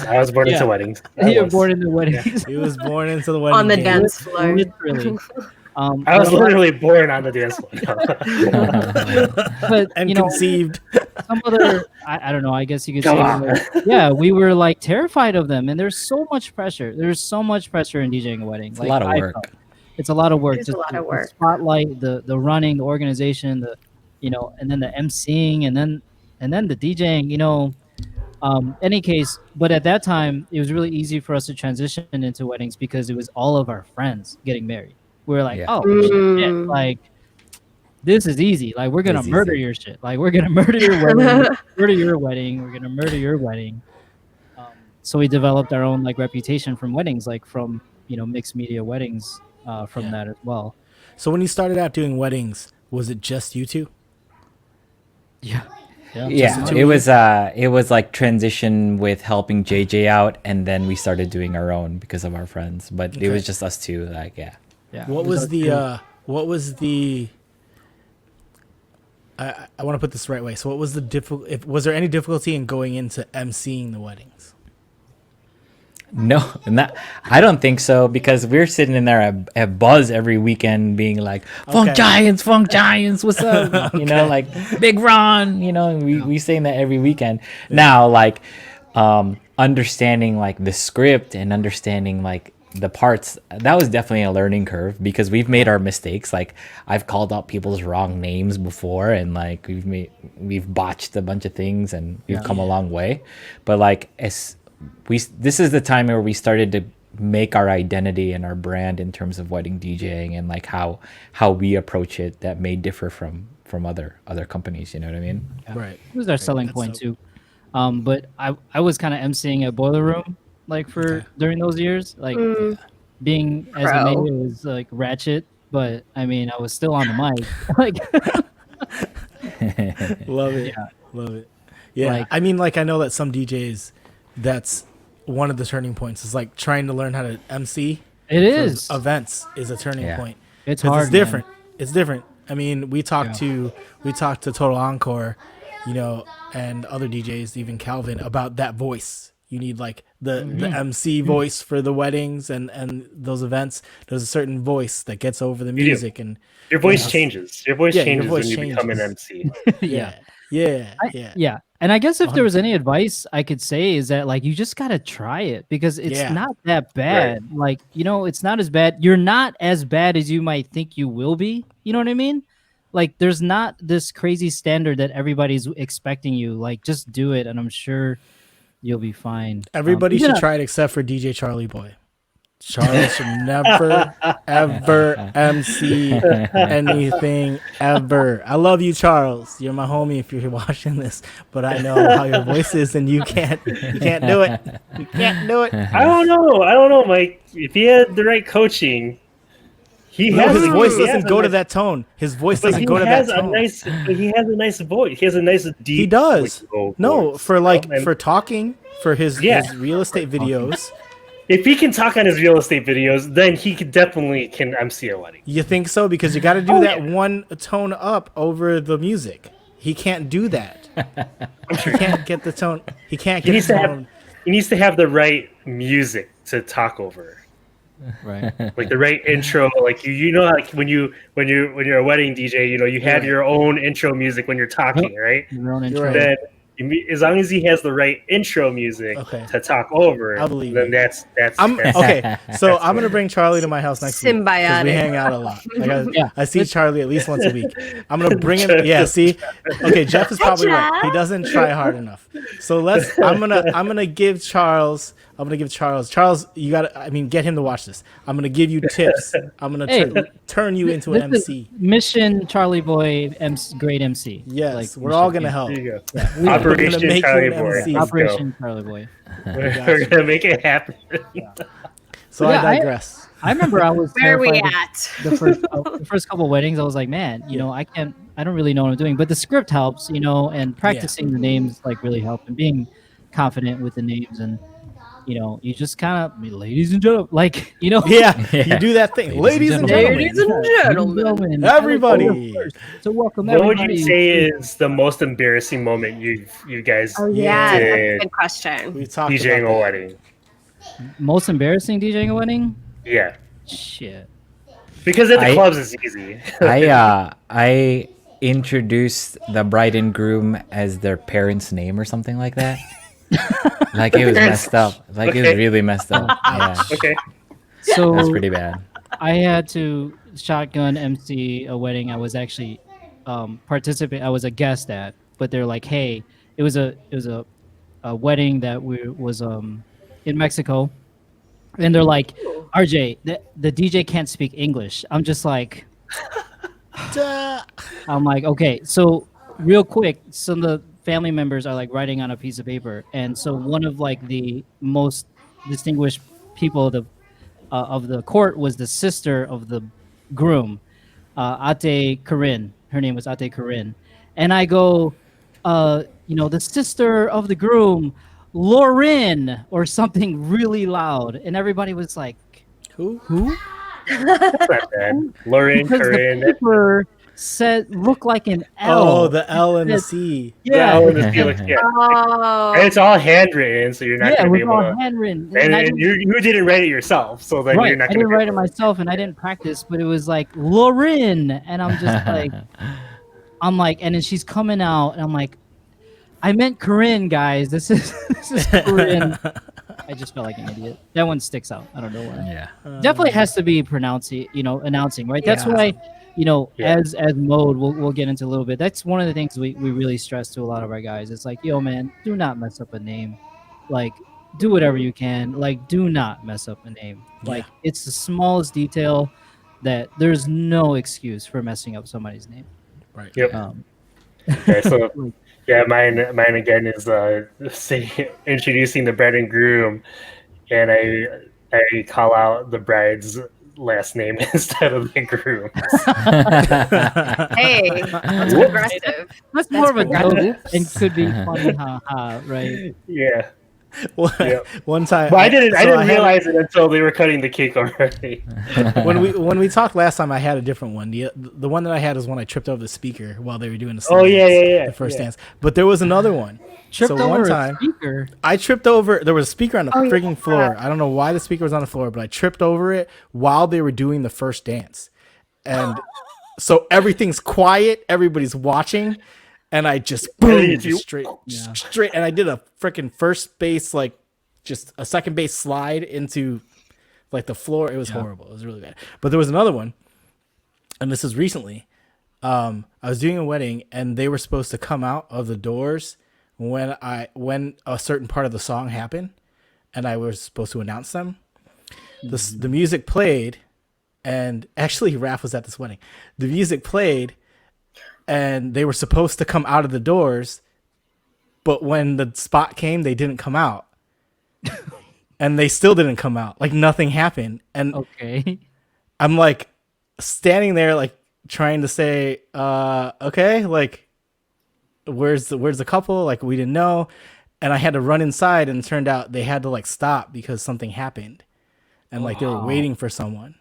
I was born into weddings. You were born into weddings. He was born into the wedding on the game. dance floor. Literally. I was literally born on the dance floor. But and conceived. Some other, I don't know, I guess you could say, we were like terrified of them, and there's so much pressure. There's so much pressure in DJing a wedding. It's a lot of work. It's a lot of work. It's a lot of work. The spotlight, the running, the organization, and then the emceeing, and then the DJing. Any case, but at that time, it was really easy for us to transition into weddings because it was all of our friends getting married. We were like, shit, like this is easy. Like we're gonna murder your shit. Like we're gonna murder your wedding, murder your wedding. We're gonna murder your wedding. So we developed our own like reputation from weddings, like from mixed media weddings, from that as well. So when you started out doing weddings, was it just you two? Yeah. It was like transition with helping JJ out, and then we started doing our own because of our friends. But it was just us two. Like What was the I want to put this the right way. So what was the was there any difficulty in going into emceeing the weddings? No, I don't think so, because we're sitting in there at Buzz every weekend being like, Funk Giants, what's up? Like Big Ron, we saying that every weekend. Now, like, understanding like the script and understanding like the parts, that was definitely a learning curve, because we've made our mistakes. Like I've called out people's wrong names before, and like we've botched a bunch of things, and we've come a long way. But like this is the time where we started to make our identity and our brand in terms of wedding DJing, and like how we approach it that may differ from other companies. You know what I mean? Right. It was our selling point too. But I was kind of emceeing at Boiler Room like during those years, like being as a mayor was like ratchet, but I mean I was still on the mic. Like love it. Love it. Yeah. Like, I mean, like I know that some DJs, that's one of the turning points, is like trying to learn how to MC. It is. Events is a turning point. It's hard. It's different. Man. It's different. I mean, we talked to Total Encore, and other DJs, even Calvin, about that voice. You need like the MC voice for the weddings and those events. There's a certain voice that gets over the music, and your voice changes. Your voice changes when you become an MC. Yeah. And I guess if there was any advice I could say is that like you just gotta try it, because it's not that bad. Right. Like it's not as bad. You're not as bad as you might think you will be. You know what I mean? Like there's not this crazy standard that everybody's expecting you. Like just do it, and I'm sure you'll be fine. Everybody should try it except for DJ Charlie Boy. Charles should never, ever MC anything ever. I love you, Charles. You're my homie if you're watching this, but I know how your voice is, and you can't do it. You can't do it. I don't know, Mike. If he had the right coaching, his voice doesn't go to that tone. His voice doesn't go to that tone. He has a nice voice. He has a nice deep. He does. For talking, for his real estate videos. If he can talk on his real estate videos, then he definitely can MC a wedding. You think so? Because you got to do that one tone up over the music. He can't do that. He can't get the tone. He can't get the tone. He needs to have the right music to talk over. Right. Like the right intro. Like like when you're a wedding DJ, you have your own intro music when you're talking, right? Your own intro. Then as long as he has the right intro music to talk over, then that's okay. So I'm gonna bring Charlie to my house next week because we hang out a lot. Like I see Charlie at least once a week. I'm gonna bring him. Yeah, see. Okay, Jeff is probably right. He doesn't try hard enough. So I'm gonna give Charles. Charles, you gotta. Get him to watch this. I'm gonna give you tips. I'm gonna turn you into an MC. Mission Charlie Boy, great MC. Yes, we're all gonna help. There you go. Operation Charlie Boy. Operation Charlie Boy. We're gonna make it happen. So I digress. I remember I was where are we at? The first couple weddings. I was like, man, I I don't really know what I'm doing, but the script helps, and practicing the names like really help, and being confident with the names, and you just kind of, ladies and gentlemen, like, Yeah, you do that thing. Ladies and gentlemen. Everybody. So welcome What everybody. would you say is the most embarrassing moment you guys Oh yeah, that's a did good question. We talked DJing about a that. wedding? Most embarrassing DJing a wedding? Yeah. Shit. Because at the clubs it's easy. I introduced the bride and groom as their parents' name or something like that. Like it was messed up. Like it was really messed up. Yeah. Okay. So That's pretty bad. I had to shotgun MC a wedding I was actually participate. I was a guest at, but they're like, hey, it was a wedding that was in Mexico, and they're like, RJ, the DJ can't speak English. I'm just like, I'm like, okay, so real quick, some of the family members are like writing on a piece of paper, and so one of like the most distinguished people of the court was the sister of the groom, Ate Corinne. Her name was Ate Corinne, and I go, the sister of the groom, Lauren, or something really loud, and everybody was like, Who? That's not bad. Lauren, because Corinne. the paper said looked like an L. Oh, the L and the C. Yeah. Oh. And it's all handwritten, so you're not Yeah, going it to be was able all to. handwritten. And you didn't write it yourself, so then you're not I going to didn't write it myself, and I didn't practice, but it was like Lauren, and I'm just like, and then she's coming out, and I'm like, I meant Corinne, guys. This is Corinne. I just felt like an idiot. That one sticks out. I don't know why. Yeah. Definitely has to be announcing, right? That's why, as mode, we'll get into a little bit. That's one of the things we really stress to a lot of our guys. It's like, yo, man, do not mess up a name. Like, do whatever you can. Like, do not mess up a name. Like, it's the smallest detail that there's no excuse for messing up somebody's name. Right. Yep. Okay, so yeah, mine again is introducing the bride and groom, and I call out the bride's last name instead of the groom. Hey, that's aggressive. That's more of a joke and could be funny, right? Yeah. One time, but I didn't realize it until they were cutting the cake already. when we talked last time, I had a different one. The one that I had is when I tripped over the speaker while they were doing the the first dance. But there was another one. One time, speaker. I tripped over. There was a speaker on the frigging floor. I don't know why the speaker was on the floor, but I tripped over it while they were doing the first dance, and so everything's quiet. Everybody's watching. And I just boom straight, and I did a freaking first base, like just a second base slide into like the floor. It was horrible. It was really bad. But there was another one, and this is recently. I was doing a wedding, and they were supposed to come out of the doors when a certain part of the song happened, and I was supposed to announce them. The music played, and actually Raph was at this wedding. The music played. And they were supposed to come out of the doors, but when the spot came, they didn't come out. And they still didn't come out. Like nothing happened. And I'm like standing there, like trying to say, okay, like where's the couple? Like we didn't know. And I had to run inside, and it turned out they had to like stop because something happened. And like they were waiting for someone.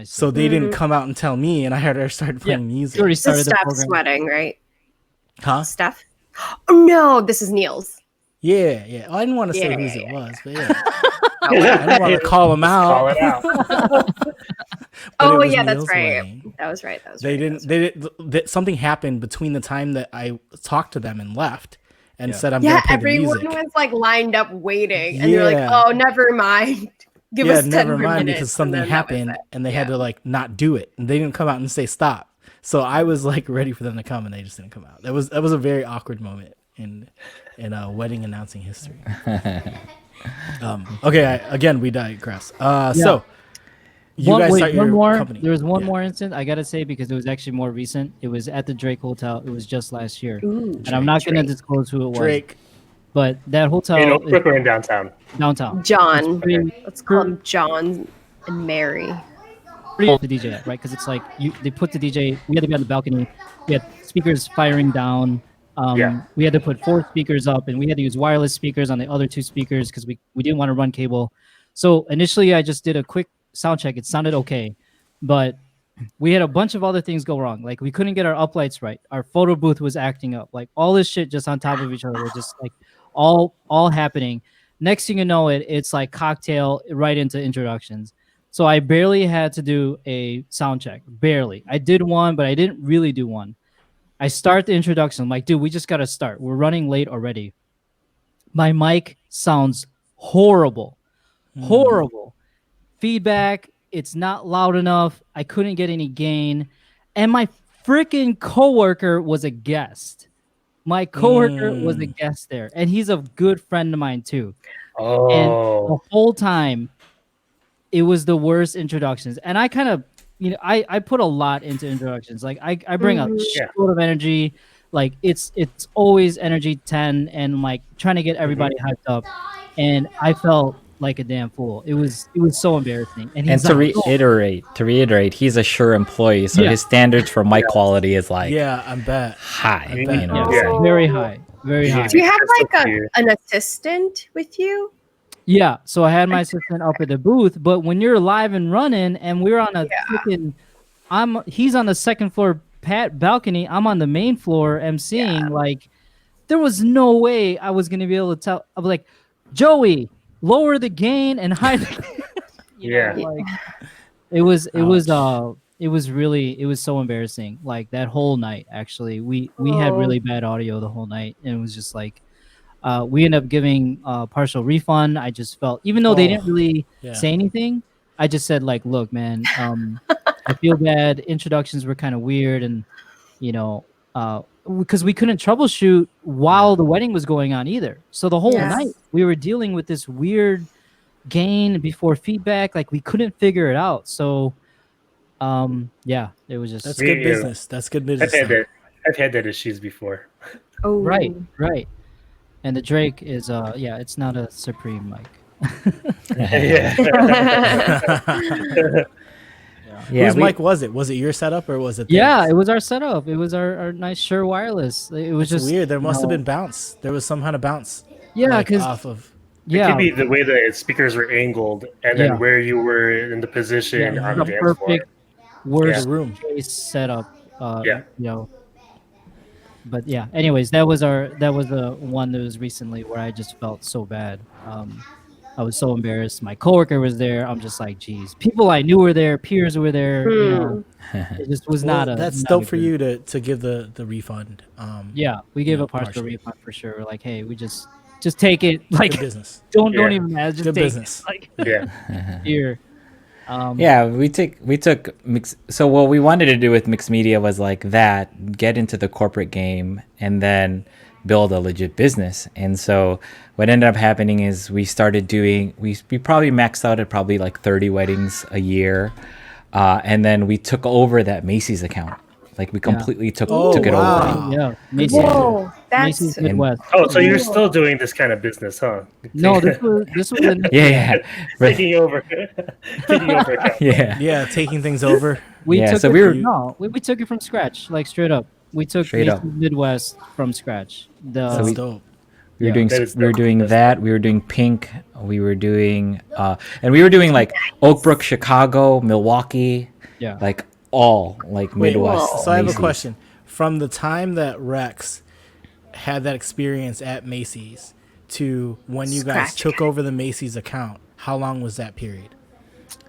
So they didn't come out and tell me, and I had to start playing music. This is Steph's wedding, right? Huh? Steph? Oh no, this is Neil's. Yeah. Oh, I didn't want to say whose it was, but yeah. I didn't want to call him out. Call it out. Oh yeah, that's right. Wedding. That was right. They didn't. Something happened between the time that I talked to them and left, and said I'm going to play the music. Everyone was like lined up waiting, and you're like, oh, never mind. Give us 10 never mind minutes, because something happened and they had to like not do it, and they didn't come out and say stop. So I was like ready for them to come, and they just didn't come out. That was a very awkward moment in wedding announcing history. Again we digress. So you guys start your company. There was one more incident I gotta say because it was actually more recent. It was at the Drake Hotel. It was just last year, and I'm not gonna disclose who it was. Drake. But that hotel in Oak or in downtown. Downtown. John. Let's call him John and Mary. pretty the DJ at, right? Because it's like they put the DJ. We had to be on the balcony. We had speakers firing down. We had to put 4 speakers up, and we had to use wireless speakers on the other 2 speakers because we didn't want to run cable. So initially, I just did a quick sound check. It sounded okay, but we had a bunch of other things go wrong. Like we couldn't get our uplights right. Our photo booth was acting up. Like all this shit just on top of each other. We're just like all happening. Next thing you know, it's like cocktail right into introductions. So I barely had to do a sound check. Barely. I did one, but I didn't really do one. I start the introduction. I'm like, dude, we just got to start. We're running late already. My mic sounds horrible. Horrible. Feedback. It's not loud enough. I couldn't get any gain. And my freaking coworker was a guest. My coworker was a guest there. And he's a good friend of mine too. Oh. And the whole time, it was the worst introductions. And I kind of, I put a lot into introductions. Like I bring a shitload of energy. Like it's always energy 10 and like trying to get everybody hyped up. And I felt like a damn fool. It was so embarrassing. And to reiterate, he's a sure employee, so his standards for mic quality is like I bet high. Very high. Very high. Do you have like an assistant with you? Yeah, so I had my assistant up at the booth, but when you're live and running, and we're on a freaking, he's on the second floor balcony, I'm on the main floor emceeing. Like, there was no way I was gonna be able to tell. I was like, Joey, lower the gain and hide. Like, it was so embarrassing. Like that whole night, actually, we had really bad audio the whole night, and it was just like. We ended up giving partial refund. I just felt, even though they didn't really say anything, I just said like, look, man, I feel bad. Introductions were kind of weird. And, because we couldn't troubleshoot while the wedding was going on either. So the whole night we were dealing with this weird gain before feedback. Like we couldn't figure it out. So, it was just. That's good business. That's good business. I've had that issues before. Oh, right. And the Drake is it's not a Supreme mic. Whose mic was it? Was it your setup or was it theirs? Yeah, it was our setup. It was our nice Shure wireless. It was just weird. There must have been bounce. There was some kind of bounce. Yeah, because off of. It could be the way the speakers were angled and then where you were in the position on the dance floor. Perfect worst room case setup. But yeah, anyways, that was the one that was recently where I just felt so bad. I was so embarrassed. My coworker was there. I'm just like, geez, people I knew were there, peers were there. It just was That's dope for you to give the refund. We gave a partial refund for sure. We're like, hey, we just take it. Like good business. Don't even ask. Just good take business. It. Like here. We took mix. So what we wanted to do with mixed media was like that, get into the corporate game, and then build a legit business. And so what ended up happening is we started doing. We probably maxed out at probably like 30 weddings a year, and then we took over that Macy's account. Like we completely took it over. Yeah, Macy's Midwest. So you're still doing this kind of business, huh? No, this was taking over. Taking things over. We took it from scratch, like straight up. We took Macy's Midwest from scratch. That's dope. We were doing that. We were doing Pink. We were doing and we were doing like Oak Brook, Chicago, Milwaukee. Yeah. Like all like Midwest. So I have a question. From the time that Rex had that experience at Macy's to when you guys took over the Macy's account, how long was that period?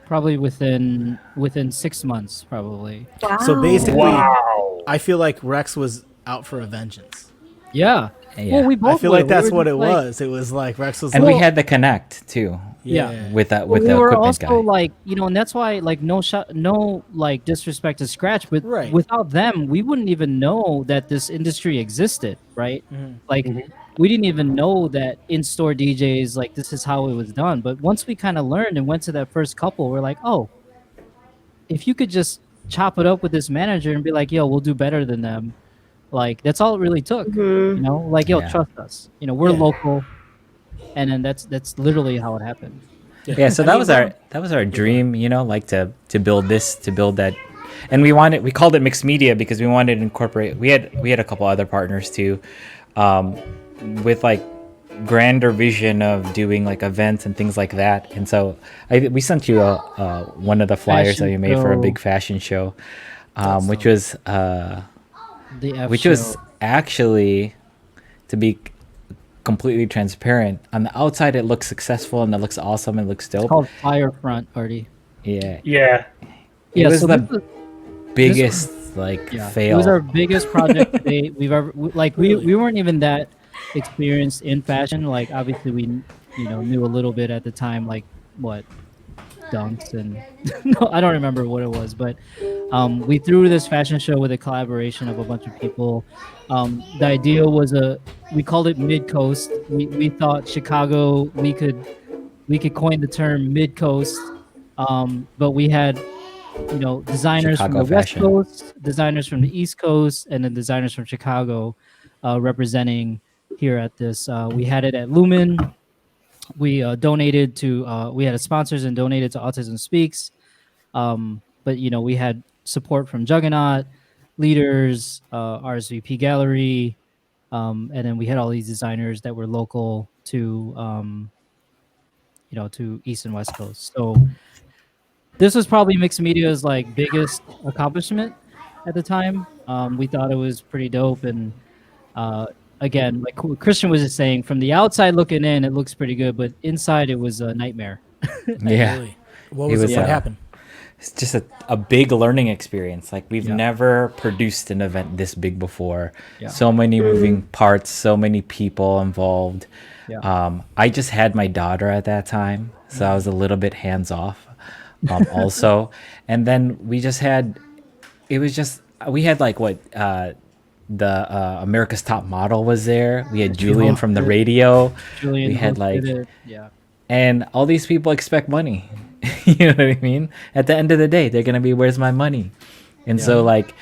Probably within 6 months, probably. Wow. So basically, I feel like Rex was out for a vengeance. Yeah. Well, we both. I feel like that's what it was. It was like Rex was, and we had the connect too. Yeah. With that, we the were equipment also guy. like, and that's why like no like disrespect to Scratch, but without them, we wouldn't even know that this industry existed, right? Mm-hmm. Like we didn't even know that in-store DJs, like this is how it was done. But once we kind of learned and went to that first couple, we're like, oh, if you could just chop it up with this manager and be like, yo, we'll do better than them. Like that's all it really took, like, yo, trust us. We're local. And then that's literally how it happened. Yeah, so that was our dream, you know, like to build that, and we called it mixed media because we wanted to incorporate. We had a couple other partners too, with like grander vision of doing like events and things like that. And so we sent you one of the flyers that we made for a big fashion show, which was actually, to be completely transparent, on the outside it looks successful and it looks awesome and it looks dope. It's called Firefront, Artie. Yeah. It was the biggest fail. It was our biggest project to date. We weren't even that experienced in fashion. Like obviously we knew a little bit at the time, like what dunks and no, I don't remember what it was, but we threw this fashion show with a collaboration of a bunch of people. The idea was we called it mid-coast. We thought Chicago, we could coin the term mid-coast, but we had designers Chicago from the fashion. West Coast, designers from the East Coast, and then designers from Chicago representing here at this. We had it at Lumen. We donated to we had sponsors and donated to Autism Speaks, but we had support from Juggernaut, Leaders, RSVP Gallery, and then we had all these designers that were local to to East and West Coast. So this was probably mixed media's like biggest accomplishment at the time. We thought it was pretty dope, and again, like Christian was just saying, from the outside looking in, it looks pretty good, but inside it was a nightmare. Yeah. Really? What happened? It's just a big learning experience. Like we've never produced an event this big before. Yeah. So many moving parts, so many people involved. Yeah. I just had my daughter at that time, so I was a little bit hands off also. And then we had like the America's Top Model was there. We had Julian from the radio. We had and all these people expect money. You know what I mean? At the end of the day, they're gonna be, where's my money? And so like,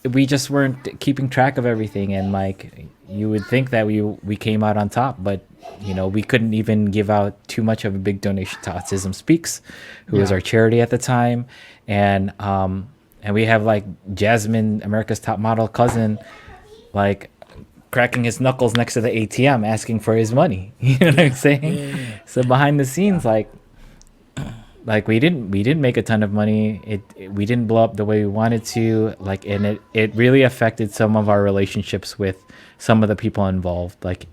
we just weren't keeping track of everything. And like, you would think that we came out on top, but we couldn't even give out too much of a big donation to Autism Speaks, who was our charity at the time, and we have like Jasmine, America's Top Model cousin, like cracking his knuckles next to the ATM asking for his money. You know what I'm saying? Yeah. So behind the scenes, like we didn't make a ton of money. We didn't blow up the way we wanted to. Like, and it really affected some of our relationships with some of the people involved. Like,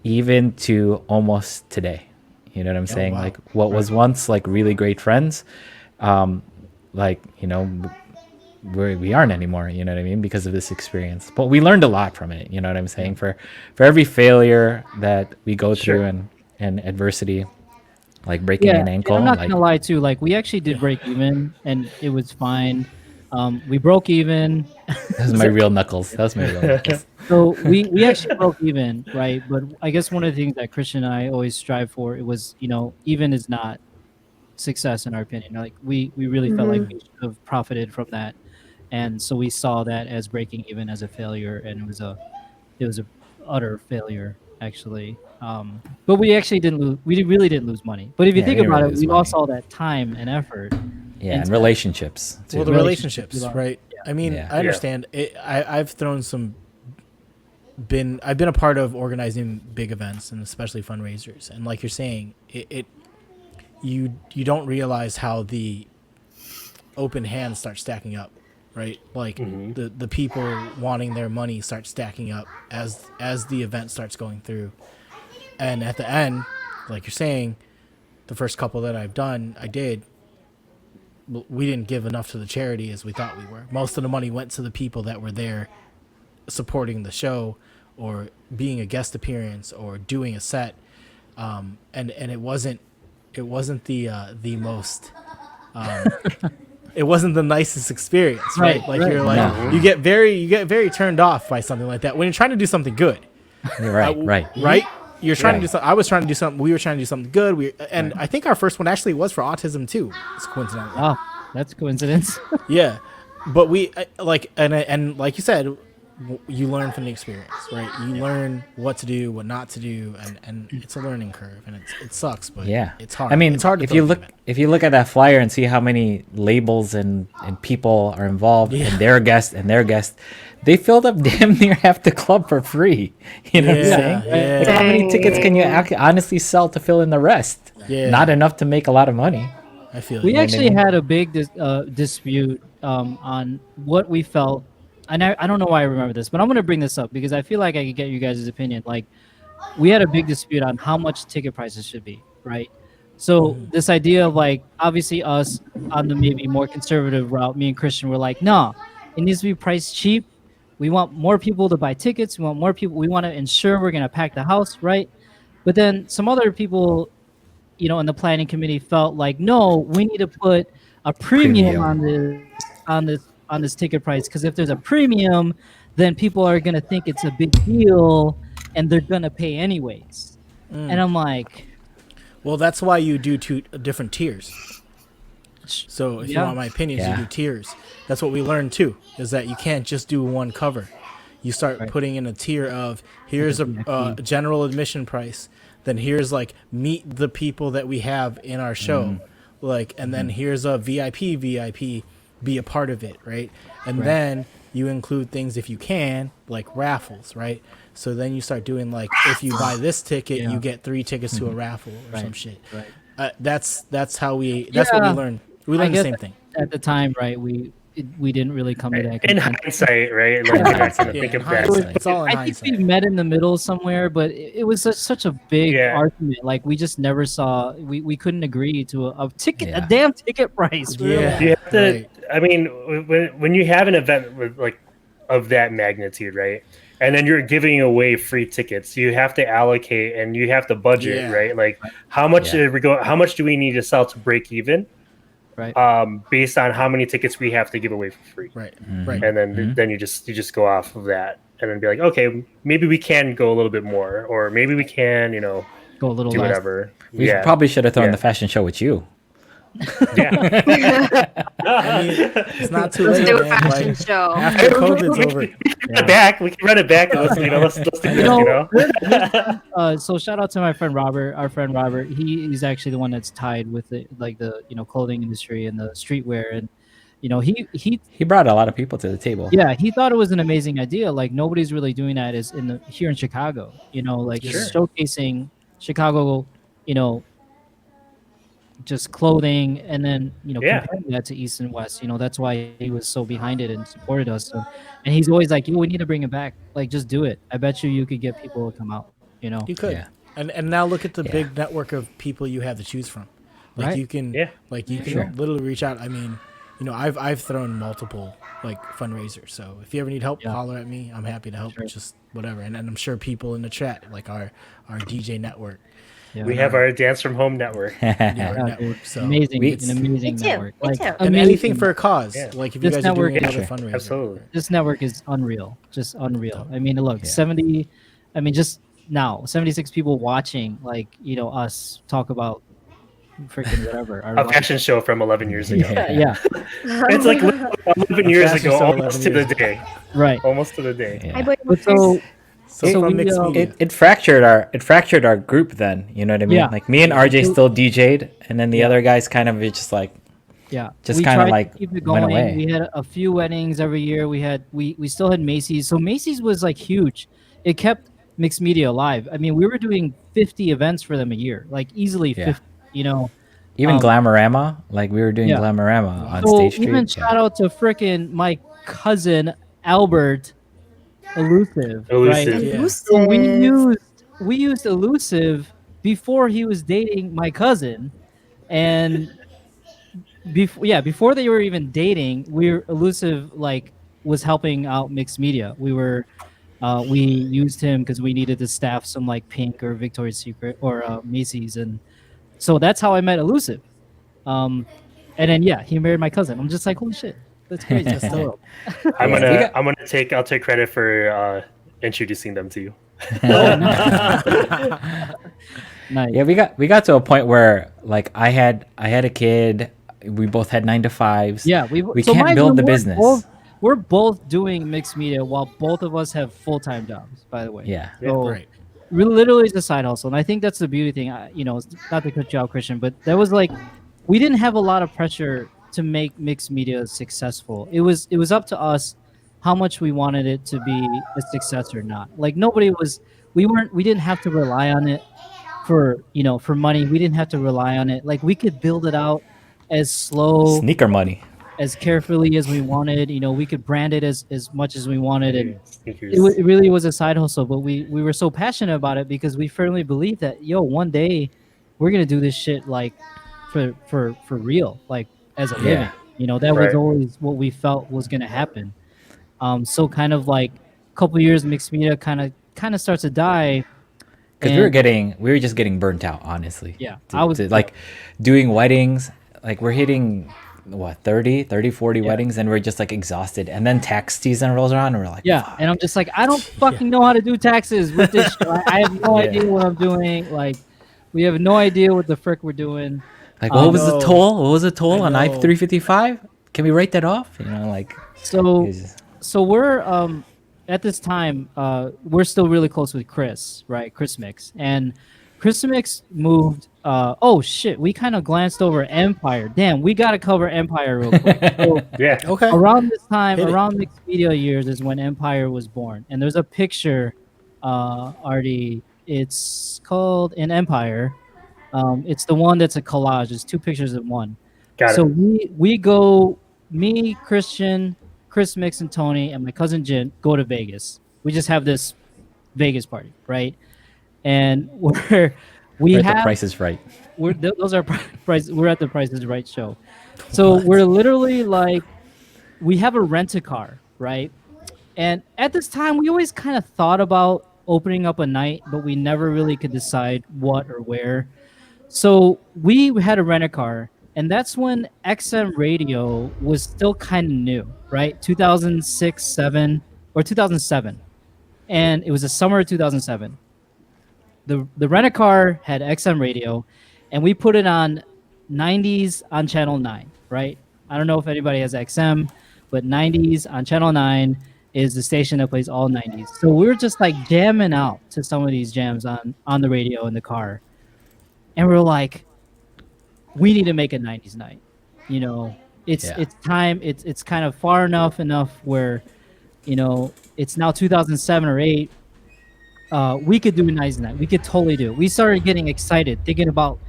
even to almost today. You know what I'm saying? Wow. Like, what was once like really great friends, we aren't anymore, you know what I mean, because of this experience. But we learned a lot from it, you know what I'm saying? For every failure that we go through and adversity, like breaking an ankle. I'm not gonna lie too, like we actually did break even and it was fine. We broke even. That was my real knuckles. That was my real knuckles. So we actually broke even, right? But I guess one of the things that Christian and I always strive for, it was, even is not success in our opinion. Like we really felt like we should have profited from that. And so we saw that as breaking even as a failure, and it was a utter failure actually. But we actually didn't lose. We really didn't lose money. But if you think about it, we lost all that time and effort. Yeah, and relationships. Well, the relationships, right? Yeah. I mean, I understand. I've thrown I've been a part of organizing big events and especially fundraisers. And like you're saying, you don't realize how the open hands start stacking up. Right, like the people wanting their money start stacking up as the event starts going through, and at the end, like you're saying, the first couple that I've done, we didn't give enough to the charity as we thought we were. Most of the money went to the people that were there, supporting the show, or being a guest appearance, or doing a set, and it wasn't the most. It wasn't the nicest experience, right? You're like, you get very turned off by something like that when you're trying to do something good. Right. You're trying to do something. I was trying to do something. We were trying to do something good. I think our first one actually was for autism too. It's coincidental. Oh, that's coincidence. Yeah, but we like you said, you learn from the experience, right? You learn what to do, what not to do, and it's a learning curve, and it sucks, but it's hard. I mean, it's hard to if you look at that flyer and see how many labels and people are involved, and their guests, they filled up damn near half the club for free. You know what I'm saying? Yeah. Like, how many tickets can you honestly sell to fill in the rest? Yeah. Not enough to make a lot of money. I feel we actually had a big dispute on what we felt. And I don't know why I remember this, but I'm going to bring this up because I feel like I could get you guys' opinion. Like, we had a big dispute on how much ticket prices should be, right? So this idea of, like, obviously us on the maybe more conservative route, me and Christian were like, no, it needs to be priced cheap. We want more people to buy tickets. We want more people. We want to ensure we're going to pack the house, right? But then some other people, in the planning committee felt like, no, we need to put a premium on this ticket price, because if there's a premium, then people are going to think it's a big deal and they're going to pay anyways. And I'm like, well, that's why you do two different tiers. So if you want my opinions, you do tiers. That's what we learned too, is that you can't just do one cover. You start putting in a tier of, here's a general admission price, then here's like meet the people that we have in our show, like, and then here's a VIP, be a part of it, right? And then you include things, if you can, like raffles, right? So then you start doing, like, if you buy this ticket, you get 3 tickets to a raffle or some shit. That's what we learned. We learned the same thing at the time, right? We didn't really come to that. In hindsight, right? Like, it's all in I hindsight. think we met in the middle somewhere, but it was such a big argument. Like, we just never saw. We couldn't agree to a damn ticket price. Yeah, you have to. I mean, when you have an event with, like, of that magnitude, right? And then you're giving away free tickets, you have to allocate and you have to budget, right? Like, how much how much do we need to sell to break even? Right. Based on how many tickets we have to give away for free. Right. And then you just go off of that and then be like, okay, maybe we can go a little bit more, or maybe we can, go a little do less. whatever. We probably should have thrown the fashion show with you. Yeah. I mean, it's not too late, Let's do a man. fashion Like, show. after COVID's over. We can run it back. Let's do this, So shout out to my friend Robert, our friend Robert. He's actually the one that's tied with the clothing industry and the streetwear, and he brought a lot of people to the table. Yeah, he thought it was an amazing idea. Like, nobody's really doing that here in Chicago. Showcasing Chicago, just clothing, and then comparing that to East and West. That's why he was so behind it and supported us. So, and he's always like, we need to bring it back. Like, just do it. I bet you could get people to come out. You could. And now look at the big network of people you have to choose from. Like, you can literally reach out. I mean, I've thrown multiple, like, fundraisers. So if you ever need help, holler at me. I'm happy to help. Just whatever. And I'm sure people in the chat, like our DJ network. We have our Dance from Home network. Network. So amazing network. Like, and anything for a cause. Like, if you guys are doing another fundraiser. Absolutely. This network is unreal. Just unreal. I mean, look, 70. I mean, just now, 76 people watching. Like, us talk about freaking whatever. A fashion show from 11 years ago. Yeah. It's like 11 years ago, almost to the day. Right. Almost to the day. Yeah. It fractured our group then, you know what I mean? Yeah. Like, me and RJ still DJ'd, and then the other guys kind of just like we kind of like keep it went going. away. We had a few weddings every year. We still had Macy's. So Macy's was like huge. It kept mixed media alive. I mean, we were doing 50 events for them a year, like easily 50, Even Glamorama, like we were doing Glamorama on State Street. Even shout out to frickin' my cousin Albert Elusive. Right? Yeah. So we used Elusive before he was dating my cousin, and before they were even dating, Elusive was helping out mixed media. We used him because we needed to staff some like Pink or Victoria's Secret or Macy's, and so that's how I met Elusive. And then he married my cousin. I'm just like, holy shit, that's crazy. That's dope. I'll take credit for introducing them to you. Nice. Yeah, we got to a point where, like, I had a kid. We both had 9 to 5s. Yeah, we can't build the business. we're both doing mixed media while both of us have full-time jobs, by the way. Yeah. So Right. literally it's a side hustle. And I think that's the beauty thing. Not to cut you out, Christian, but that was like, we didn't have a lot of pressure to make mixed media successful. It was up to us how much we wanted it to be a success or not. Like we didn't have to rely on it for money. We didn't have to rely on it. Like we could build it out as slow, Sneaker money. as carefully as we wanted. We could brand it as much as we wanted, and Sneakers. it really was a side hustle. But we were so passionate about it because we firmly believed that one day we're gonna do this shit like for real, like as a living. That was always what we felt was gonna happen. So kind of like a couple years, mixed media kind of starts to die. Because we were just getting burnt out, honestly. Yeah, like doing weddings. Like we're hitting what 40 weddings, and we're just like exhausted. And then tax season rolls around, and we're like, fuck. And I'm just like, I don't fucking know how to do taxes with this shit. I have no idea what I'm doing. Like, we have no idea what the frick we're doing. Like, what was the toll? What was the toll on I-355? Can we write that off? So we're at this time we're still really close with Chris, right? Chris Mix. And Chris Mix moved oh shit, we kind of glanced over Empire. Damn, we got to cover Empire real quick. So, yeah. Okay. Around this time, around mixed media years is when Empire was born. And there's a picture Artie, it's called in Empire. It's the one that's a collage. It's two pictures in one. So we go, me, Christian, Chris Mix, and Tony, and my cousin Jin go to Vegas. We just have this Vegas party, right? And the Price is Right. Those are prices. We're at the Price is Right show. So we're literally like, we have a rent-a-car, right? And at this time, we always kind of thought about opening up a night, but we never really could decide what or where. So we had a rent-a-car, and that's when XM radio was still kind of new, right? 2006, 7, or 2007. And it was the summer of 2007. The rent-a-car had XM radio, and we put it on 90s on Channel 9, right? I don't know if anybody has XM, but 90s on Channel 9 is the station that plays all 90s. So we were just like jamming out to some of these jams on the radio in the car. And we're like, we need to make a 90s night. It's time. It's kind of far enough where, it's now 2007 or 8. We could do a 90s night. We could totally do it. We started getting excited, thinking about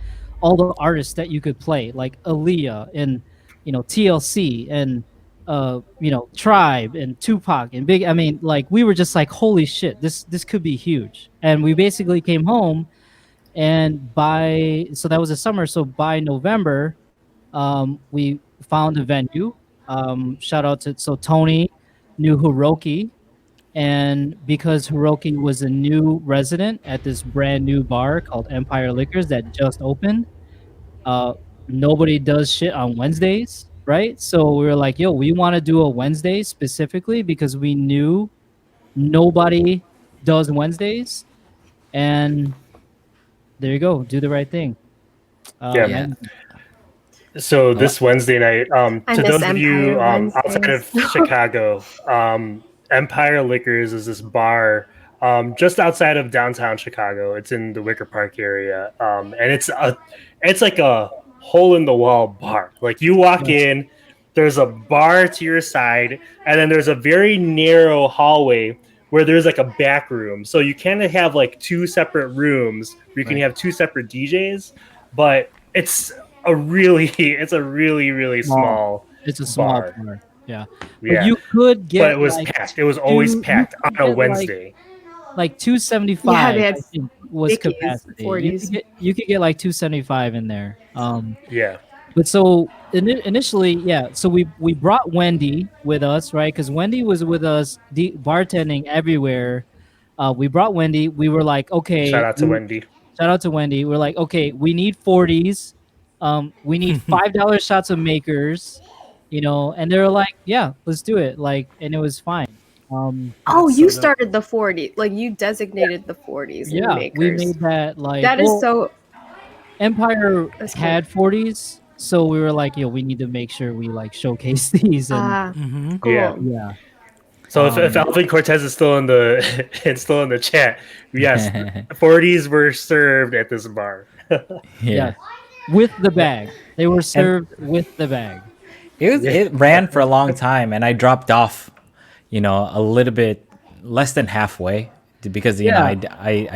all the artists that you could play, like Aaliyah and, TLC and, Tribe and Tupac and Big. I mean, like, we were just like, holy shit, this could be huge. And we basically came home. And so that was the summer. So by November, we found a venue. Shout out to Tony knew Hiroki, and because Hiroki was a new resident at this brand new bar called Empire Liquors that just opened, nobody does shit on Wednesdays, right? So we were like, yo, we want to do a Wednesday specifically because we knew nobody does Wednesdays, and there you go. Do the right thing. So this Wednesday night, to those of you outside of Chicago, Empire Liquors is this bar just outside of downtown Chicago. It's in the Wicker Park area, and it's like a hole in the wall bar. Like you walk in, there's a bar to your side, and then there's a very narrow hallway where there's like a back room. So you kind of have like two separate rooms where you can have two separate DJs, but it's a really small. It's a small bar. Yeah. But you could get. But it was packed. It was always packed on a Wednesday. Like 275. Yeah, I think was capacity. You could get like 275 in there. Yeah. But so initially, so we brought Wendy with us, right? Because Wendy was with us bartending everywhere. We brought Wendy. We were like, okay. Shout out to Wendy. We're like, okay, we need 40s. We need $5 shots of Makers, and they were like, yeah, let's do it. Like, and it was fine. You started the 40, like you designated the 40s. Yeah, Makers. we made that like that is so. Empire had 40s, So we were like, we need to make sure we like showcase these and Cool. yeah. So if Alvin Cortez is still in the still in the chat, yes, 40s were served at this bar. Yeah. With the bag. They were served with the bag. It ran for a long time, and I dropped off, a little bit less than halfway because I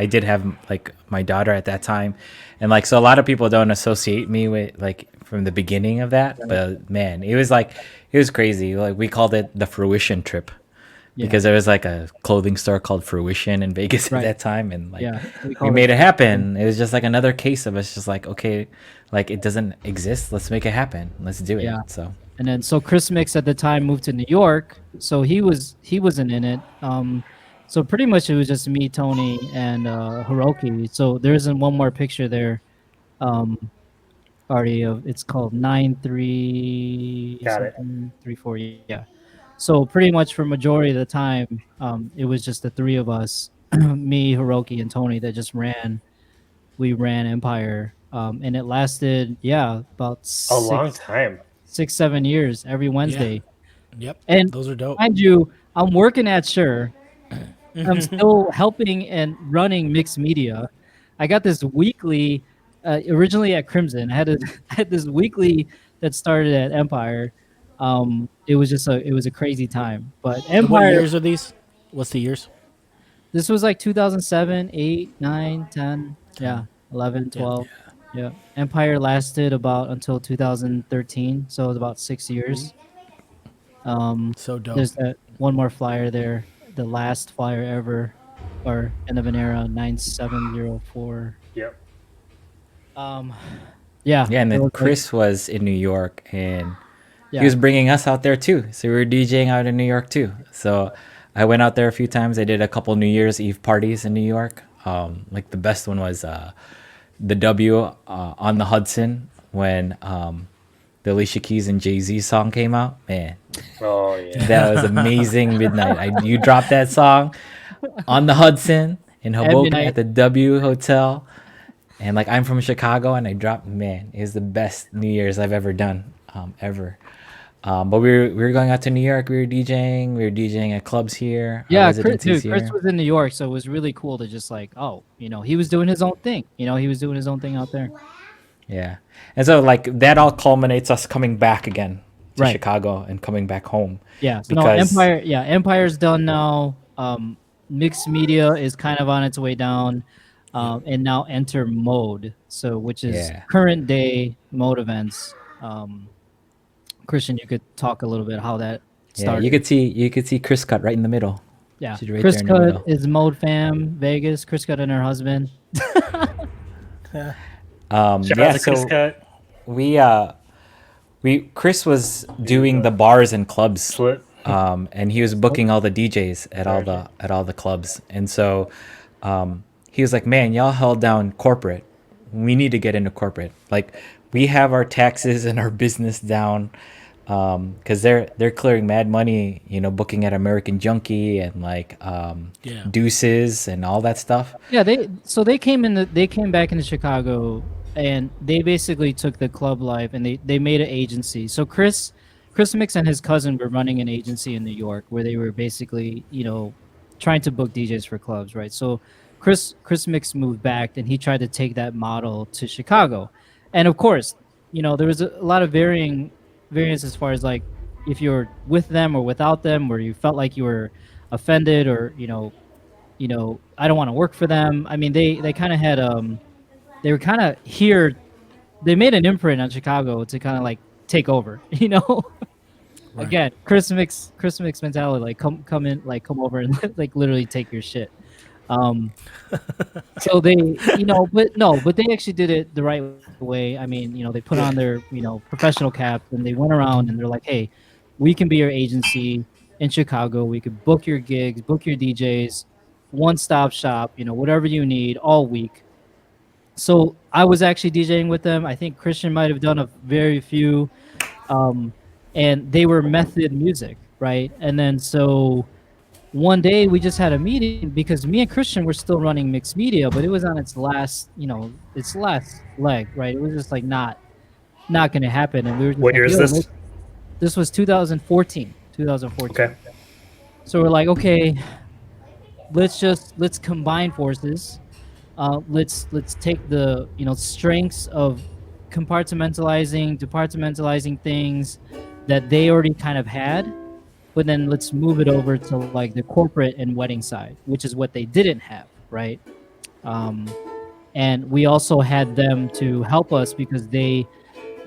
did have like my daughter at that time, and like so a lot of people don't associate me with like from the beginning of that, but man, it was crazy. Like we called it the Fruition trip. Because there was like a clothing store called Fruition in Vegas at that time, and like we made it happen. It was just like another case of us just like, okay, like it doesn't exist, let's make it happen, let's do it. So and then Chris Mix at the time moved to New York, so he wasn't in it. So pretty much it was just me, Tony, and Hiroki. So there isn't one more picture there. Already of it's called 9-3 yeah. So pretty much for majority of the time, it was just the three of us, me, Hiroki, and Tony that just ran. We ran Empire, and it lasted about a long time, 6-7 years every Wednesday. Yep, and those are dope. Mind you, I'm working at Shure. I'm still helping and running mixed media. I got this weekly, originally at Crimson. I had this weekly that started at Empire. It was a crazy time. But Empire. What years are these? What's the years? This was like 2007, 8, 9, 10, 11, 12. Yeah. Empire lasted about until 2013, so it was about 6 years. So dope. There's that one more flyer there, the last flyer ever, or end of an era, 9704. Yep. Yeah, and then Chris was in New York, and he was bringing us out there too. So we were DJing out in New York too. So I went out there a few times. I did a couple New Year's Eve parties in New York. Like the best one was the W on the Hudson when the Alicia Keys and Jay-Z song came out. Man, that was amazing. Midnight. You dropped that song on the Hudson in Hoboken at the W Hotel. And like I'm from Chicago, and I dropped. Man, it was the best New Year's I've ever done, ever. But we were going out to New York. We were DJing at clubs here. Yeah, Chris was in New York, so it was really cool to just like, he was doing his own thing. He was doing his own thing out there. Yeah, and so like that all culminates us coming back again to Chicago and coming back home. Yeah, so Empire's done now. Mixed media is kind of on its way down. And now enter mode, which is current day mode events. Christian, you could talk a little bit how that started. You could see Chris Cut right in the middle. Yeah, right, Chris Cut is Mode Fam Vegas. Chris Cut and her husband. Shout out to Chris Cut. Chris was doing the bars and clubs, and he was booking all the DJs at all the clubs, and so. He was like, man, y'all held down corporate. We need to get into corporate. Like, we have our taxes and our business down because they're clearing mad money, booking at American Junkie and like Deuces and all that stuff. Yeah, they came back into Chicago, and they basically took the club life and they made an agency. So Chris Mix and his cousin were running an agency in New York where they were basically, trying to book DJs for clubs, right? So Chris Mix moved back, and he tried to take that model to Chicago. And of course, there was a lot of variance as far as like if you're with them or without them, or you felt like you were offended, or I don't want to work for them. I mean, they kind of had they were kind of here. They made an imprint on Chicago to kind of like take over, Right. Again, Chris Mix mentality, like come in, like come over and like literally take your shit. So they, but they actually did it the right way. I mean, they put on their, professional cap, and they went around and they're like, hey, we can be your agency in Chicago. We could book your gigs, book your DJs, one-stop shop, whatever you need all week. So I was actually DJing with them. I think Christian might have done a very few, and they were Method Music, right? And then so one day we just had a meeting because me and Christian were still running mixed media, but it was on its last leg, right? It was just like not not going to happen. And we were just what year is this? This was 2014. Okay. So we're like, okay, let's combine forces. Let's take the strengths of departmentalizing things that they already kind of had, but then let's move it over to like the corporate and wedding side, which is what they didn't have, right? And we also had them to help us because they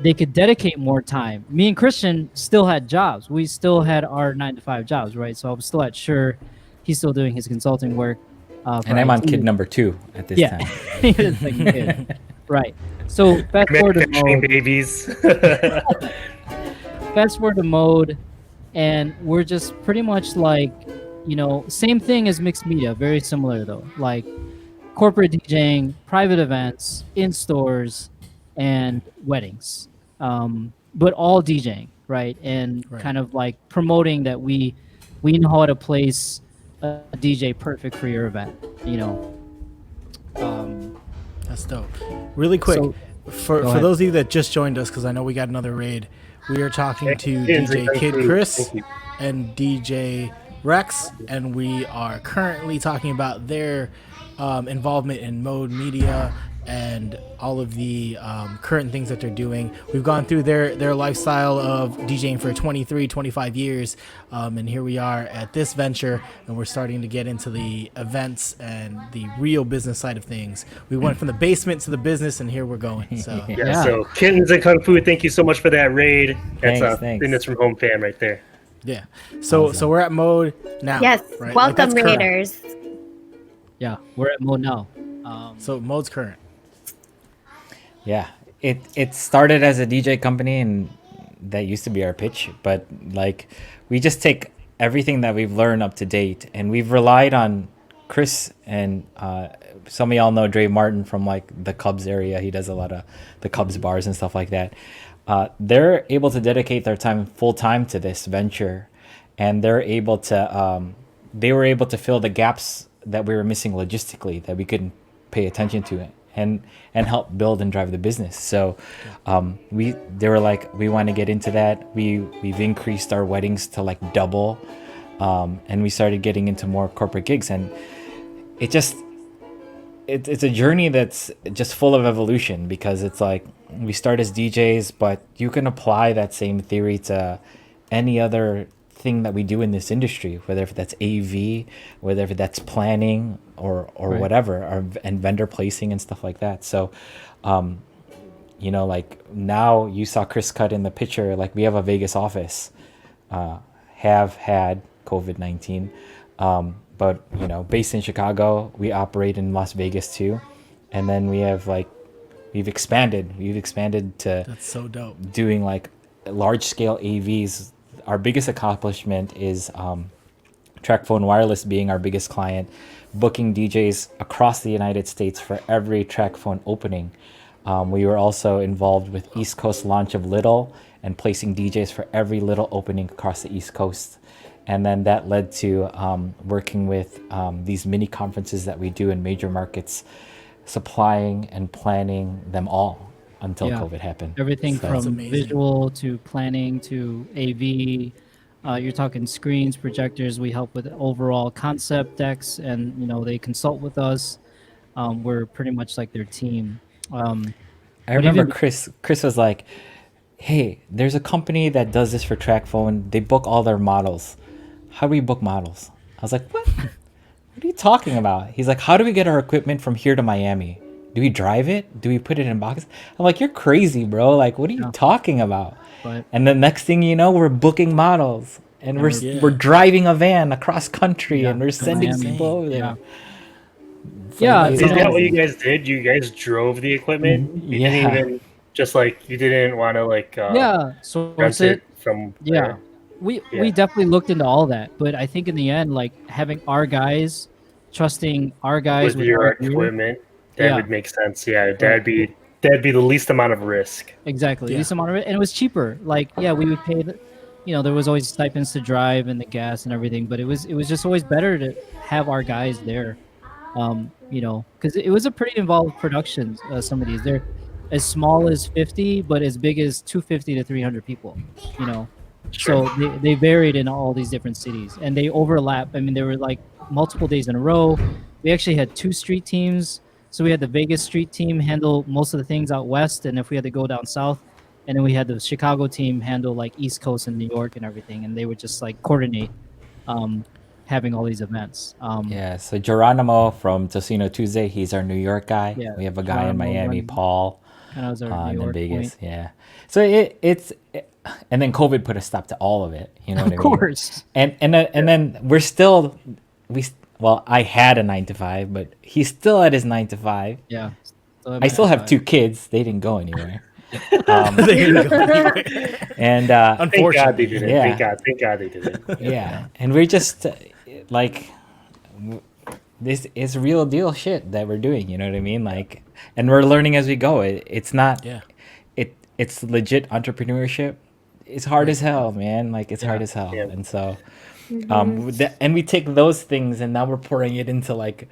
could dedicate more time. Me and Christian still had jobs. We still had our 9-to-5 jobs, right? So I was still at Shure. He's still doing his consulting work. And I'm on kid number 2 at this time. It's like kid. Right. So fast forward to mode. Babies. Fast forward to mode, and we're just pretty much like, same thing as mixed media. Very similar though. Like corporate DJing, private events, in stores, and weddings. But all DJing, right? And kind of like promoting that we know how to place a DJ perfect for your event, That's dope. Really quick, for those of you that just joined us, because I know we got another raid, we are talking to DJ KidKris and DJ Rex, and we are currently talking about their involvement in Mode Media and all of the current things that they're doing. We've gone through their lifestyle of DJing for 23, 25 years, and here we are at this venture, and we're starting to get into the events and the real business side of things. We went from the basement to the business, and here we're going. So So Kittens and Kung Fu, thank you so much for that raid. That's thanks. That's from Home Fan right there. Yeah. So we're at Mode now. Yes. Right? Welcome, like Raiders. Yeah, we're at mode now. So Mode's current. Yeah, it started as a DJ company, and that used to be our pitch. But like, we just take everything that we've learned up to date, and we've relied on Chris and some of y'all know Dre Martin from like the Cubs area. He does a lot of the Cubs bars and stuff like that. They're able to dedicate their time full time to this venture, and they're able to they were able to fill the gaps that we were missing logistically, that we couldn't pay attention to it. And help build and drive the business. So they were like, we want to get into that. We've increased our weddings to like double, and we started getting into more corporate gigs. And it's a journey that's just full of evolution, because it's like we start as DJs, but you can apply that same theory to any other thing that we do in this industry, whether if that's AV, whether if that's planning or whatever, and vendor placing and stuff like that. So like now you saw Chris cut in the picture, like we have a Vegas office, have had COVID-19, but based in Chicago, we operate in Las Vegas too, and then we have we've expanded to That's so dope. doing like large scale AVs. Our biggest accomplishment is TrackPhone Wireless being our biggest client, booking DJs across the United States for every TrackPhone opening. We were also involved with East Coast launch of Little and placing DJs for every Little opening across the East Coast. And then that led to working with these mini conferences that we do in major markets, supplying and planning them all until COVID happened. Everything from visual to planning to AV. You're talking screens, projectors. We help with overall concept decks, and they consult with us. We're pretty much like their team. I remember Chris was like, hey, there's a company that does this for TrackPhone. They book all their models. How do we book models? I was like, what? What are you talking about? He's like, how do we get our equipment from here to Miami? Do we drive it? Do we put it in boxes? I'm like, you're crazy, bro. Like, what are you talking about? But, and the next thing you know, we're booking models, and we're driving a van across country, and we're sending people over there. Is that what you guys did? You guys drove the equipment? You didn't even you didn't want to source it from we definitely looked into all that, but I think in the end, like having our guys, trusting our guys with your equipment, that would make sense. Yeah, that'd be the least amount of risk. Exactly, least amount of it, and it was cheaper. Like we would pay there was always stipends to drive and the gas and everything, but it was just always better to have our guys there. Because it was a pretty involved production. Some of these, as small as 50, but as big as 250 to 300 people. You know, Sure. so they varied in all these different cities, and they overlap. I mean, there were like multiple days in a row. We actually had 2 street teams. So we had the Vegas street team handle most of the things out west, and if we had to go down south, and then we had the Chicago team handle like East Coast and New York and everything, and they would just like coordinate having all these events. Yeah, so Geronimo from Tocino Tuesday, he's our New York guy. Yeah, We have a guy in Geronimo Miami, running- Paul, kind of was our New and in York Vegas. point. Yeah, so and then COVID put a stop to all of it. You know what I Of mean? course. And then we're still well, I had a 9 to 5, but he's still at his 9 to 5. Yeah. I still have 2 kids. They didn't go anywhere. They didn't go anywhere. And Thank God they did it. Yeah. Thank God they did it. yeah, and we're just like, this is real deal shit that we're doing. You know what I mean? Like, and we're learning as we go. It's not. Yeah. It's legit entrepreneurship. It's hard as hell, man. Like, it's hard as hell. Yeah. And so, and we take those things and now we're pouring it into like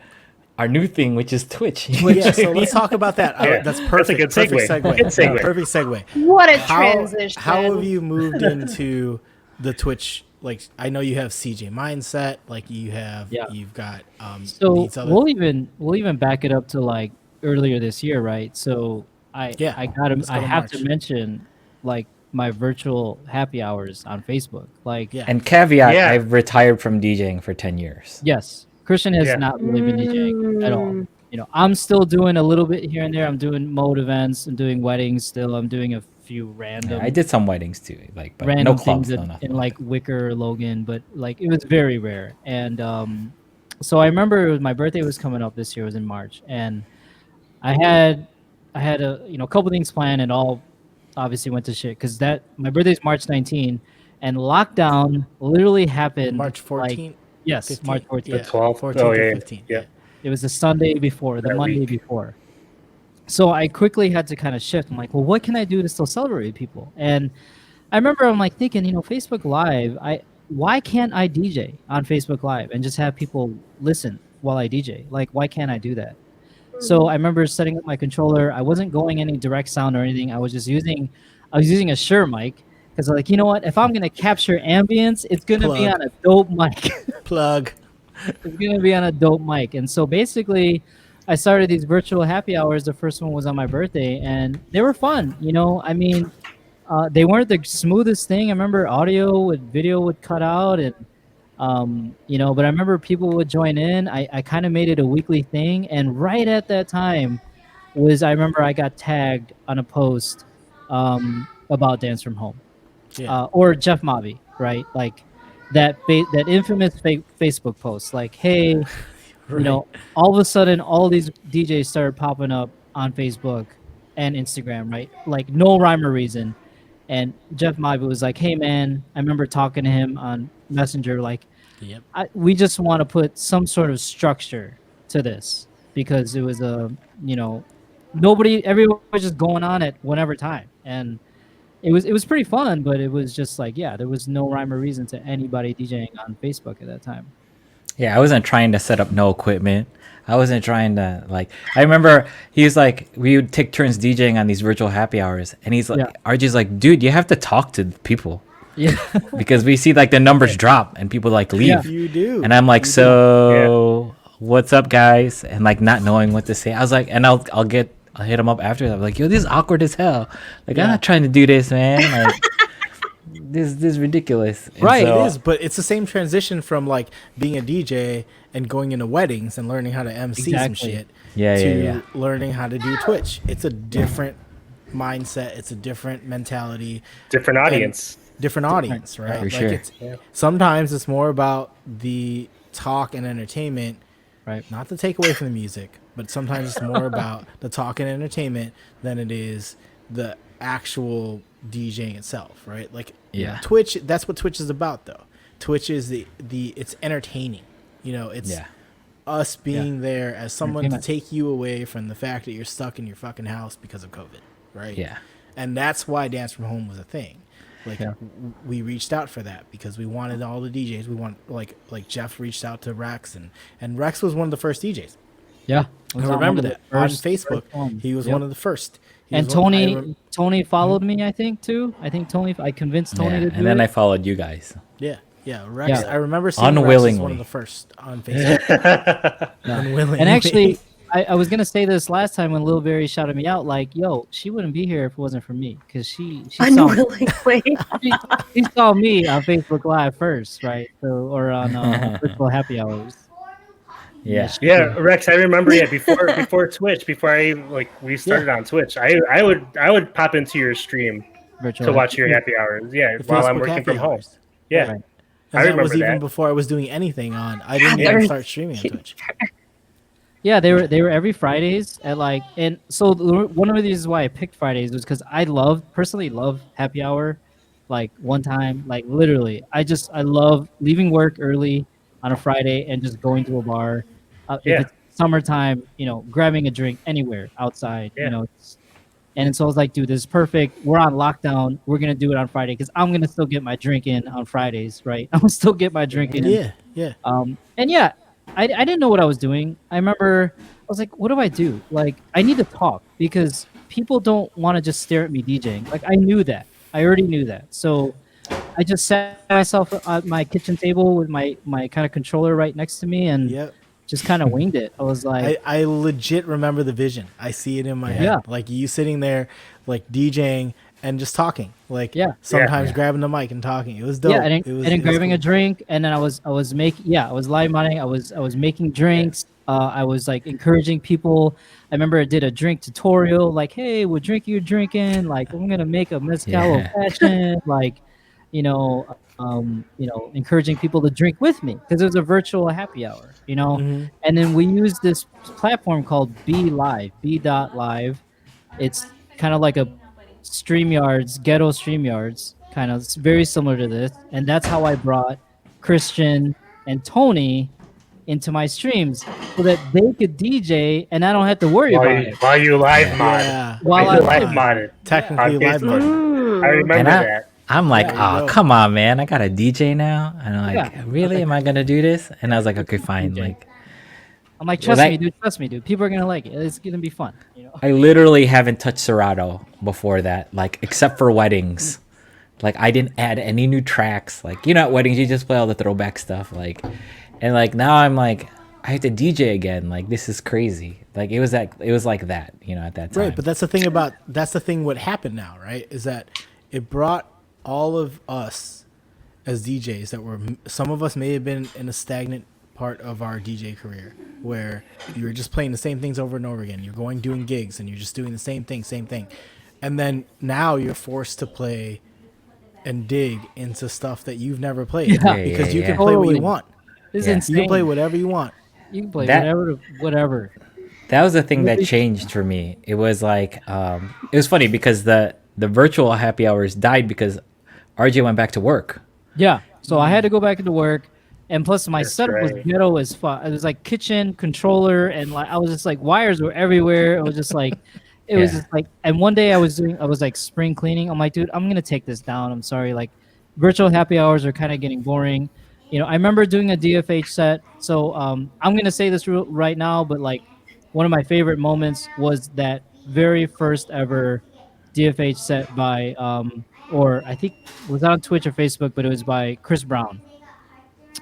our new thing, which is Twitch. Yeah, so let's talk about that. Yeah. That's perfect. That's a good Perfect segue. segue. Good segue. Yeah, perfect segue. What a transition. How have you moved into the Twitch? Like, I know you have CJ Mindset. Like, you've got So these other. we'll even back it up to like earlier this year, right? So I Let's go I to have to March. mention like my virtual happy hours on Facebook. Like, Yeah. And caveat, Yeah. I've retired from DJing for 10 years. yes, Christian has Yeah. not really been DJing at all. You know, I'm still doing a little bit here and there. I'm doing mode events. I'm doing weddings still. I'm doing a few random I did some weddings too, like, but random no clubs, things no in nothing. like Wicker or Logan, but like it was very rare. And so I remember my birthday was coming up this year, it was in March, and I had a couple things planned, and all obviously went to shit because that my birthday's March 19, and lockdown literally happened March 14th. yes, 15th? March 14th. Yeah, 12th? 14th Oh, or yeah. 15th. Yeah. It was the Sunday before, the That Monday week. before. So I quickly had to kind of shift. I'm like, well, what can I do to still celebrate with people? And I remember I'm like thinking, Facebook Live, why can't I DJ on Facebook Live and just have people listen while I DJ? Like, why can't I do that? So I remember setting up my controller. I wasn't going any direct sound or anything. I was using a Shure mic because like, you know what? If I'm gonna capture ambience, it's gonna be Plug. on a dope mic. Plug. It's gonna be on a dope mic. And so basically I started these virtual happy hours. The first one was on my birthday and they were fun. I mean, they weren't the smoothest thing. I remember video would cut out and but I remember people would join in. I kind of made it a weekly thing, and right at that time I remember I got tagged on a post about Dance from Home. Yeah. Or Jeff Mavi, right? Like that infamous Facebook post, like, hey, Right. all of a sudden, all these DJs started popping up on Facebook and Instagram, right? Like no rhyme or reason. And Jeff Mavi was like, hey, man, I remember talking to him on Messenger, like, Yep. we just want to put some sort of structure to this because it was everyone was just going on at whatever time. And it was pretty fun, but it was just like, there was no rhyme or reason to anybody DJing on Facebook at that time. Yeah, I wasn't trying to set up no equipment. I wasn't trying to I remember he was like, we would take turns DJing on these virtual happy hours, and he's like, Yeah. RJ's like, dude, you have to talk to people Yeah. because we see like the numbers drop and people like leave, Yeah. You do. and I'm like, so what's up, guys? And like not knowing what to say, I was like, and I'll hit him up after that. I'm like, yo, this is awkward as hell. Like, I'm not trying to do this, man. Like, this is ridiculous. And Right, so- it is, but it's the same transition from like being a DJ and going into weddings and learning how to MC some Exactly. shit Yeah, to yeah. learning how to do Twitch. It's a different mindset. It's a different mentality, Different audience. different audience, right? For sure. Sometimes it's more about the talk and entertainment, Right. not to take away from the music, but sometimes it's more about the talk and entertainment than it is the actual DJing itself, right? Like, Yeah. Twitch, that's what Twitch is about, though. Twitch is it's entertaining. It's Yeah. us being there as someone to Entertainment. take you away from the fact that you're stuck in your fucking house because of COVID, right? Yeah. And that's why Dance from Home was a thing. Like, Yeah. we reached out for that because we wanted all the DJs. We want like Jeff reached out to Rex, and Rex was one of the first DJs. Yeah, I remember that on Facebook. He was one of the first. And Tony followed me, I think, too. I think I convinced Tony to do it. And then I followed you guys. Yeah, Rex. I remember seeing unwillingly. Rex as one of the first on Facebook. Unwillingly. And actually, I was gonna say this last time when Lil Berry shouted me out, like, "Yo, she wouldn't be here if it wasn't for me," because she saw she saw me on Facebook Live first, right? So or on virtual happy hours. Yeah, Rex. I remember. Yeah, before Twitch, before we started on Twitch, I would pop into your stream to watch your happy hours. Yeah, while I'm working from home. Yeah, right. I remember that was even before I was doing anything on. I didn't even start streaming on Twitch. Yeah, they were every Fridays at and so one of the reasons why I picked Fridays was because I personally love happy hour. One time, literally, I love leaving work early on a Friday and just going to a bar. If it's summertime, grabbing a drink anywhere outside, and so I was like, dude, this is perfect. We're on lockdown. We're going to do it on Friday because I'm going to still get my drink in on Fridays, right? I'm going to still get my drink in. Yeah. And yeah, I didn't know what I was doing. I remember I was like, what do I do? I need to talk because people don't want to just stare at me DJing. I knew that. I already knew that. So I just sat myself at my kitchen table with my kind of controller right next to me and just kind of winged it. I was like, I legit remember the vision. I see it in my head. You sitting there, DJing and just talking. Sometimes grabbing the mic and talking. It was dope. Yeah, and then grabbing a drink, and then I was live mining. I was making drinks. I was encouraging people. I remember I did a drink tutorial. Hey, what drink are you drinking? I'm gonna make a mezcal old fashioned. Encouraging people to drink with me because it was a virtual happy hour, And then we used this platform called B.Live. It's kind of like a ghetto StreamYards, kind of very similar to this. And that's how I brought Christian and Tony into my streams so that they could DJ and I don't have to worry about it. While you live mod. While I live modded. Technically live mod. I remember that. I'm like, come on, man. I got a DJ now. And I'm like, really? Am I going to do this? And I was like, okay, fine. I'm like, trust me, dude. People are going to like it. It's going to be fun. I literally haven't touched Serato before that, except for weddings. I didn't add any new tracks. At weddings, you just play all the throwback stuff. And now I'm I have to DJ again. This is crazy. It was like that, at that time. Right, but that's the thing what happened now, right? Is that it brought all of us as DJs that were, some of us may have been in a stagnant part of our DJ career where you were just playing the same things over and over again. You're doing gigs and you're just doing the same thing. And then now you're forced to play and dig into stuff that you've never played because you can play what you want. This is insane. You can play whatever you want. You can play whatever. That was the thing that changed for me. It was it was funny because the virtual happy hours died because RJ went back to work. Yeah, so I had to go back into work, and plus my setup was ghetto as fuck. It was kitchen controller, and I was just wires were everywhere. It was just it was just and one day I was spring cleaning. I'm like, dude, I'm gonna take this down. I'm sorry, virtual happy hours are kind of getting boring. I remember doing a DFH set. So I'm gonna say this right now, but one of my favorite moments was that very first ever DFH set by or I think it was on Twitch or Facebook, but it was by Chris Brown.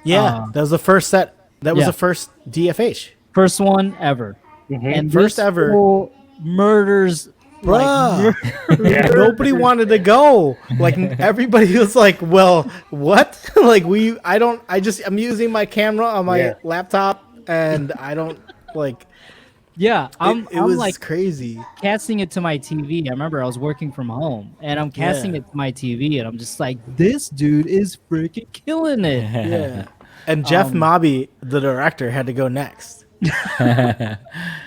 Yeah, that was the first set. That was the first DFH. First one ever. Mm-hmm. And first ever murders. Nobody wanted to go. Everybody was like, "Well, what?" I'm using my camera on my laptop, and I don't Yeah, it was crazy. Casting it to my TV. I remember I was working from home, and I'm casting it to my TV, and I'm just like, this dude is freaking killing it. Yeah. And Jeff Mobby, the director, had to go next.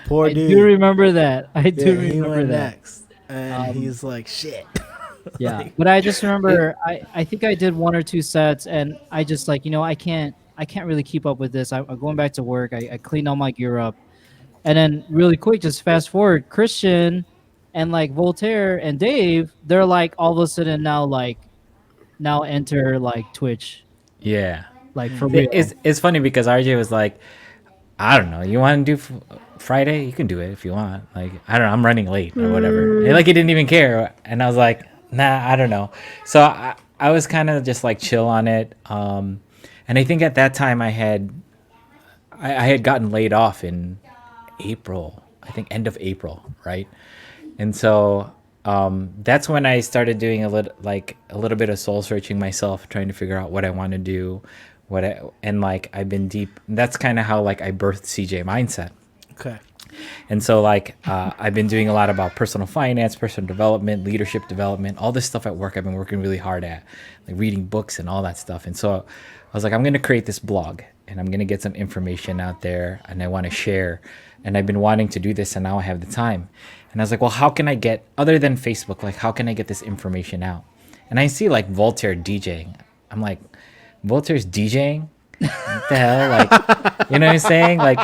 Poor dude. I do remember that. He went next, and he's like, shit. Yeah, but I just remember I think I did one or two sets, and I just I can't really keep up with this. I'm going back to work. I cleaned all my gear up. And then really quick, just fast forward, Christian and Voltaire and Dave, they're all of a sudden now enter Twitch. Yeah. For real. It's funny because RJ was I don't know, you want to do Friday, you can do it if you want. Like, I don't know, I'm running late or whatever. And, like, he didn't even care. And I was like, nah, I don't know. So I was kind of just like chill on it. And I think at that time I had gotten laid off in April, I think end of April, right? And so that's when I started doing a little bit of soul searching myself, trying to figure out what I want to do, and like I've been deep. That's kind of how like I birthed CJ Mindset. Okay. And so like I've been doing a lot about personal finance, personal development, leadership development, all this stuff at work. I've been working really hard at, like reading books and all that stuff. And so I was like, I'm going to create this blog and I'm going to get some information out there and I want to share. And I've been wanting to do this and now I have the time. And I was like, well, how can I get, other than Facebook, like how can I get this information out? And I see like Voltaire DJing. I'm like, Voltaire's DJing? What the hell? Like, you know what I'm saying? Like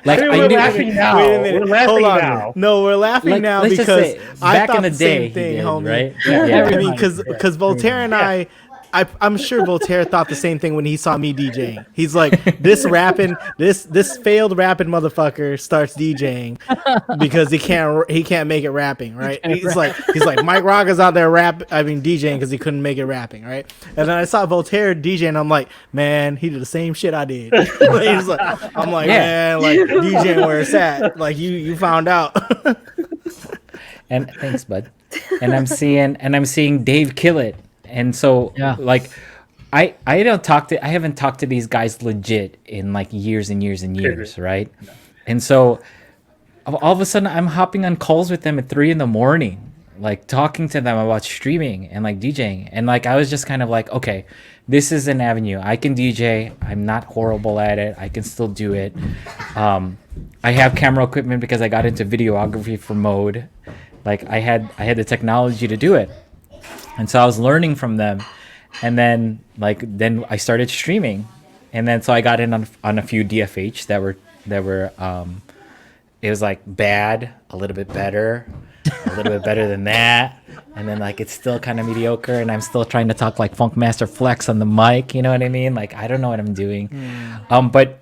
we're laughing now. Wait a minute. We're laughing Hold on. now. No, we're laughing Like, now let's just because say, I back thought in the the day, same thing, he did, homie. right? Yeah. I mean, because Voltaire and I'm sure Voltaire thought the same thing when he saw me DJing. He's like, this failed rapping motherfucker starts DJing because he can't make it rapping, right? He's like Mike Rocca's out there DJing because he couldn't make it rapping, right? And then I saw Voltaire DJing, and I'm like, man, he did the same shit I did. I'm like, man, like DJing where it's at. Like you found out. And thanks, bud. And I'm seeing Dave kill it. And so like I haven't talked to these guys legit in like years and years and years, right? And so all of a sudden I'm hopping on calls with them at 3 a.m, like talking to them about streaming and like DJing. And like I was just kind of like, okay, this is an avenue. I can DJ. I'm not horrible at it. I can still do it. I have camera equipment because I got into videography for Mode. Like I had the technology to do it. And so I was learning from them, and then I started streaming, and then so I got in on a few DFH that were it was like bad, a little bit better, a little bit better than that, and then like it's still kind of mediocre, and I'm still trying to talk like Funkmaster Flex on the mic, you know what I mean? Like I don't know what I'm doing, but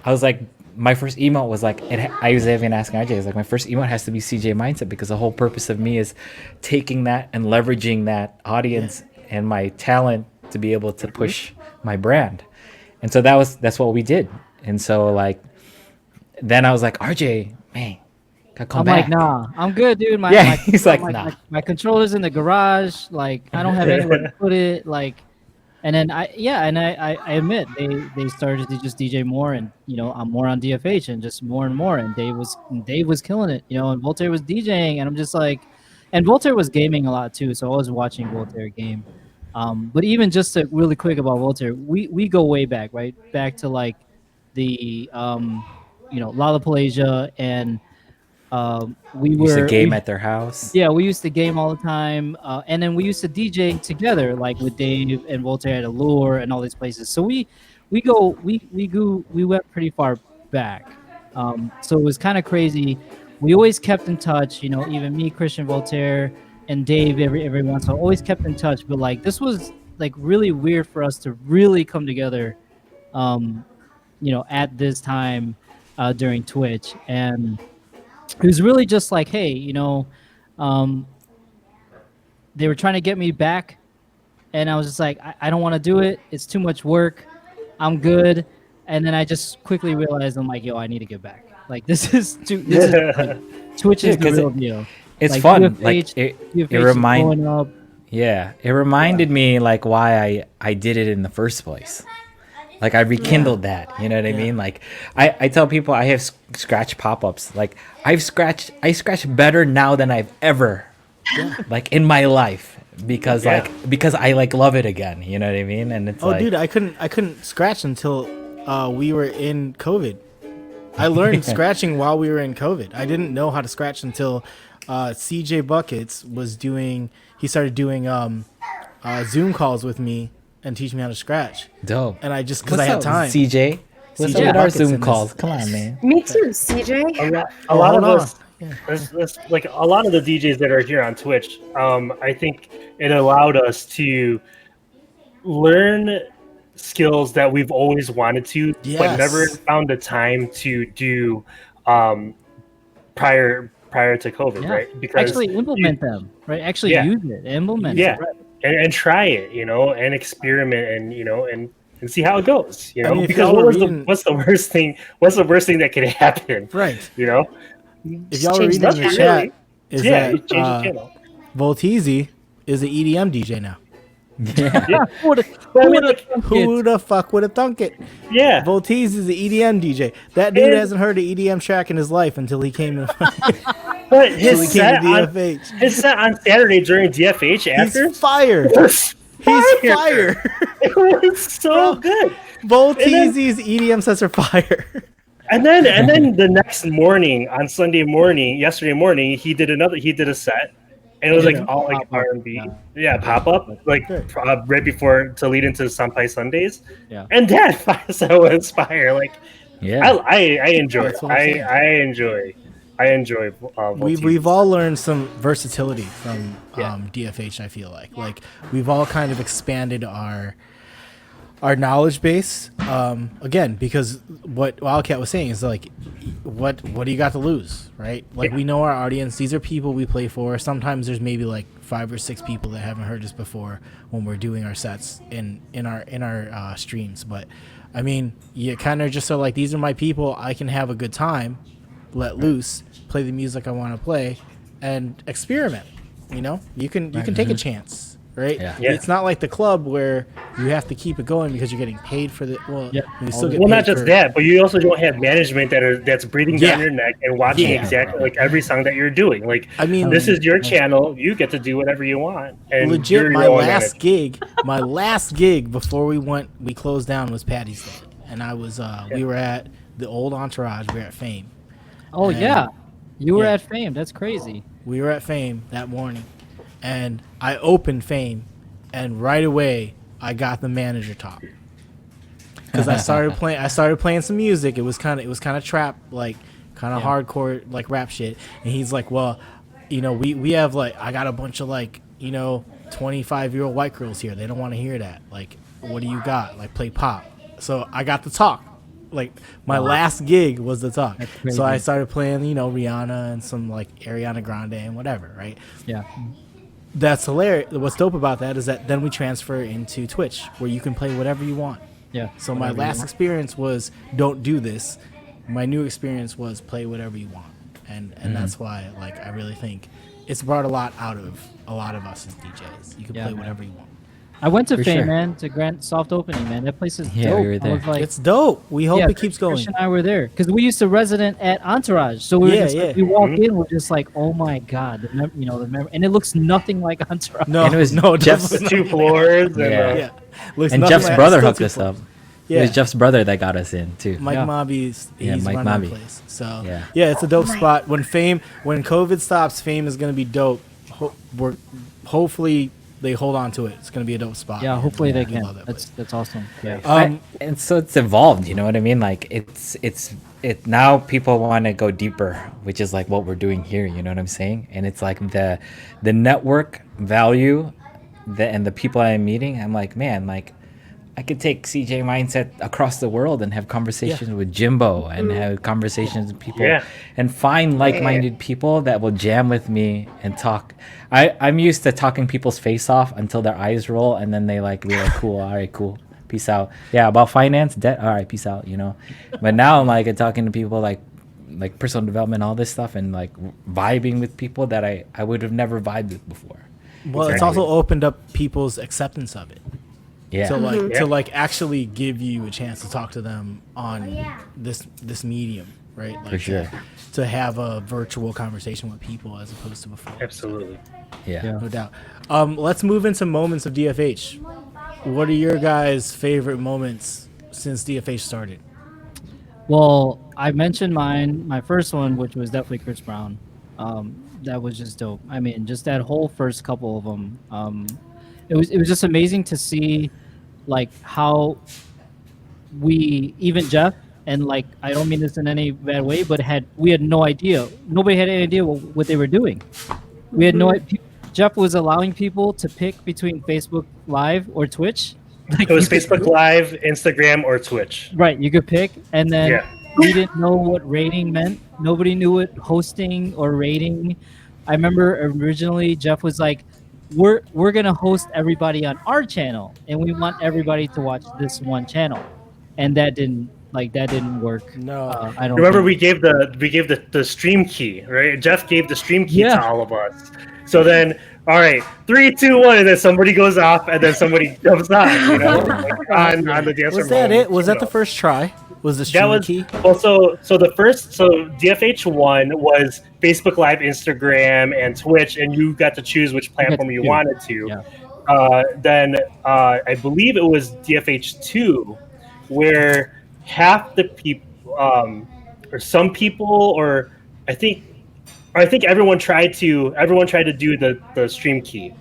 I was like. My first email was like, I was even asking RJ, I was like, my first email has to be CJ Mindset because the whole purpose of me is taking that and leveraging that audience and my talent to be able to push my brand. And so that's what we did. And so like, then I was like, RJ, man, gotta come back. Like, nah, I'm good, dude. He's like, nah. My controller's in the garage. Like, I don't have anywhere to put it. Like, and then I admit they started to just DJ more, and I'm more on DFH and just more and more, and Dave was killing it, and Voltaire was DJing, and I'm just like, and Voltaire was gaming a lot too, so I was watching Voltaire game. But even just to really quick about Voltaire, we go way back, right? Back to like the Lollapalooza, and we used to game at their house. Yeah, we used to game all the time, and then we used to DJ together, like with Dave and Voltaire at Allure and all these places. So we went pretty far back. So it was kind of crazy. We always kept in touch, even me, Christian, Voltaire, and Dave every once in a while, always kept in touch. But like this was like really weird for us to really come together, at this time during Twitch. And it was really just like, hey, they were trying to get me back, and I was just like, I don't want to do it. It's too much work. I'm good. And then I just quickly realized, I'm like, yo, I need to get back. Like Twitch is the real deal. It's like, fun. UFH, it reminded me like why I did it in the first place. Like I rekindled that, you know what I mean? Like I tell people I have scratch pop-ups. Like I scratch better now than I've ever, like in my life, because I like love it again. You know what I mean? And it's dude, I couldn't scratch until we were in COVID. I learned scratching while we were in COVID. I didn't know how to scratch until CJ Buckets he started doing Zoom calls with me and teach me how to scratch. Dope. And I just, because I had time. CJ? What's up with our Zoom calls? Come on, man. Me too, CJ. A lot of us, like a lot of the DJs that are here on Twitch, I think it allowed us to learn skills that we've always wanted to, but never found the time to do prior to COVID, right? Because actually implement them, right? Actually use it, implement it. Right? And try it, and experiment and see how it goes, I mean, because what's the worst thing that could happen, right? If y'all were reading in the chat, is that Volteezy is an EDM DJ now. Who the fuck would have thunk it? Yeah, Volteezy is an EDM DJ. That dude hasn't heard an EDM track in his life until he came in. But his set on Saturday during DFH after, he's fire. He's fire. It was so good. Volteezy's EDM sets are fire. And then the next morning, on yesterday morning, he did a set. And it was like all like R&B, pop up, like right before to lead into Sampai Sundays. Yeah, and that so was fire. Like, I enjoy it. I enjoy. We've all learned some versatility from DFH. I feel like we've all kind of expanded our knowledge base. Again, because what Wildcat was saying is like, what do you got to lose, right? Like we know our audience. These are people we play for. Sometimes there's maybe like 5 or 6 people that haven't heard us before when we're doing our sets in our streams. But I mean, you kind of just are like, these are my people. I can have a good time, let loose, play the music I want to play, and experiment. You can take a chance. Right? Yeah. It's not like the club where you have to keep it going because you're getting paid for the. You still get paid not just that, but you also don't have management that's breathing down your neck and watching exactly like every song that you're doing. Like, I mean, this is your channel. You get to do whatever you want. And legit, my last gig before we closed down was Patty's Day, and I was we were at the old Entourage. We were at Fame. Oh you were at Fame. That's crazy. We were at Fame that morning. And I opened Fame, and right away I got the manager talk because I started playing some music. It was kind of trap, like kind of hardcore, like rap shit. And he's like, "Well, we have like I got a bunch of like 25-year-old white girls here. They don't want to hear that. Like, what do you got? Like, play pop." So I got the talk. Like my last gig was the talk. So I started playing Rihanna and some like Ariana Grande and whatever, right? Yeah. That's hilarious. What's dope about that is that then we transfer into Twitch where you can play whatever you want. Yeah. So my last experience was don't do this. My new experience was play whatever you want. And that's why like I really think it's brought a lot out of a lot of us as DJs. You can play whatever you want. I went to Fame, man, to Grant soft opening, man. That place is dope. We were there. Like, it's dope. We hope it keeps going. Chris and I were there because we used to resident at Entourage, so we we walk in, we're just like, oh my god, the memory, and it looks nothing like Entourage. No, and it was Jeff's 2 floors. And Jeff's brother hooked us up. Yeah. It was Jeff's brother that got us in too. Mike Mobby's running the place. So it's a dope spot. When COVID stops, Fame is gonna be dope. Hopefully they hold on to it. It's going to be a dope spot. Yeah, hopefully they can. That's awesome. Yeah. And so it's evolved, you know what I mean? Like it's now people want to go deeper, which is like what we're doing here, you know what I'm saying? And it's like the network value and the people I'm meeting, I'm like, man, like I could take CJ Mindset across the world and have conversations with Jimbo and have conversations with people and find like-minded people that will jam with me and talk. I'm used to talking people's face off until their eyes roll and then they be like, cool, all right, cool, peace out. Yeah, about finance, debt, all right, peace out, But now I'm like talking to people like personal development, all this stuff, and like vibing with people that I would have never vibed with before. Well, it's also opened up people's acceptance of it. Yeah. To actually give you a chance to talk to them on this medium, right? Like for sure. To have a virtual conversation with people as opposed to before. Absolutely. Yeah. No doubt. Let's move into moments of DFH. What are your guys' favorite moments since DFH started? Well, I mentioned my first one, which was definitely Chris Brown. That was just dope. I mean, just that whole first couple of them. It was just amazing to see like how even Jeff, and like I don't mean this in any bad way, but we had no idea. Nobody had any idea what they were doing. We had no idea. Jeff was allowing people to pick between Facebook Live or Twitch. Like it was Facebook Live, Instagram, or Twitch. Right, you could pick, and then we didn't know what rating meant. Nobody knew what hosting or rating. I remember originally Jeff was like, we're gonna host everybody on our channel, and we want everybody to watch this one channel, and that didn't work. No. I don't Remember, think. we gave the stream key, right? Jeff gave the stream key Yeah. to all of us. So then, all right, 3, 2, 1, and then somebody goes off, and then somebody jumps on, you know, like on the dance. Was that it? Was that the first try? Was the stream key? Well, so DFH one was Facebook Live, Instagram, and Twitch, and you got to choose which platform you wanted to. Yeah. Then I believe it was DFH 2, where half the people, or some people, or I think everyone tried to do the stream key,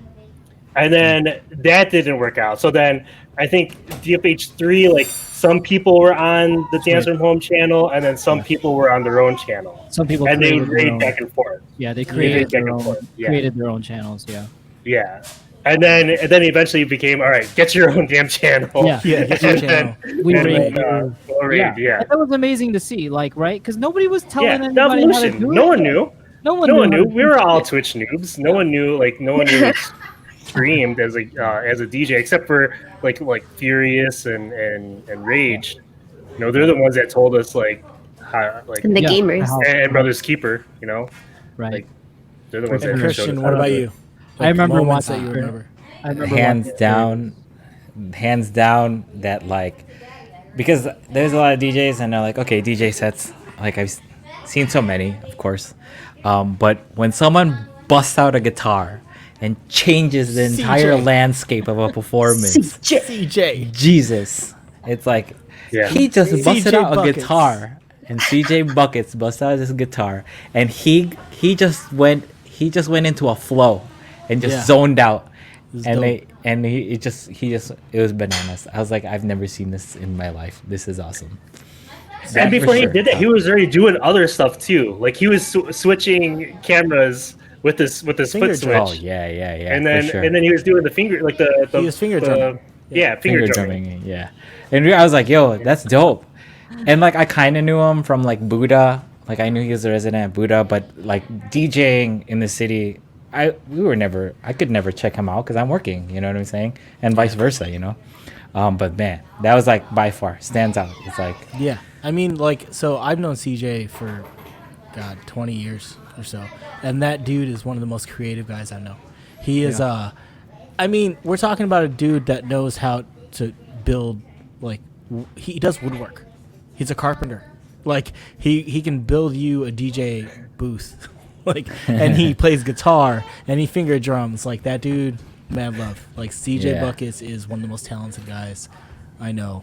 and then that didn't work out. So then I think DFH 3, like some people were on the Dance from Home channel, and then some people were on their own channel. Some people and they created their raid own. back and forth. Yeah, they created back their and own, forth. Yeah. created their own channels. Yeah. Yeah. And then eventually it became, all right, get your own damn channel. Yeah. Yeah, get your channel. We And raided. then, we'll raid, yeah. And that was amazing to see, like, right? Because nobody was telling Yeah, the anybody how to evolution. do it. No one knew. No one No one how knew. to We do were it. all Twitch noobs. No one knew like streamed as a DJ, except for like Furious and Rage. You know, they're the ones that told us like how like And the Yeah. gamers. How- and Brothers Keeper. You know, right. like, they're the ones And that showed us Christian, how what to about do it. you? I remember moments that watching you her. remember. I remember hands watching it. hands down that like, because there's a lot of DJs and they're like, okay, DJ sets, like I've seen so many, of course, but when someone busts out a guitar and changes the entire CJ. landscape of a performance, CJ. Jesus, it's like Yeah. he just busted CJ out a Buckets. guitar, and CJ Buckets busted out his guitar, and he just went into a flow and just Yeah. zoned out. was And dope. it was bananas. I was like, I've never seen this in my life. This is awesome. And For before he sure. did that, he was already doing other stuff too. Like he was switching cameras with his Finger foot switch. drum. Oh yeah, and for then sure. and then he was doing the finger like the He was finger drumming. Yeah, finger finger drumming. drumming, yeah. And I was like, yo, that's dope. And like I kind of knew him from like Buddha. Like I knew he was a resident at Buddha, but like DJing in the city, I could never check him out because I'm working. You know what I'm saying? And vice versa, you know. But man, that was like by far stands out. It's like Yeah. I mean, like, so I've known CJ for, 20 years or so. And that dude is one of the most creative guys I know. He is, I mean, we're talking about a dude that knows how to build, like, he does woodwork. He's a carpenter. Like, he can build you a DJ booth. Like, and he plays guitar and he finger drums. Like, that dude, mad love. Like, CJ Yeah. Buckets is one of the most talented guys I know.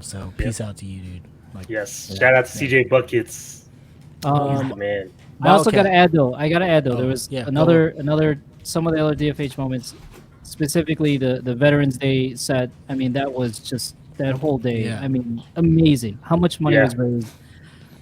So peace out to you, dude. Like, Yes. Shout out to CJ Buckets. Man. I also Okay. gotta add though. There was yeah, another some of the other DFH moments, specifically the Veterans Day set. I mean, that was just that whole day. Yeah. I mean, amazing. How much money Yeah. was raised.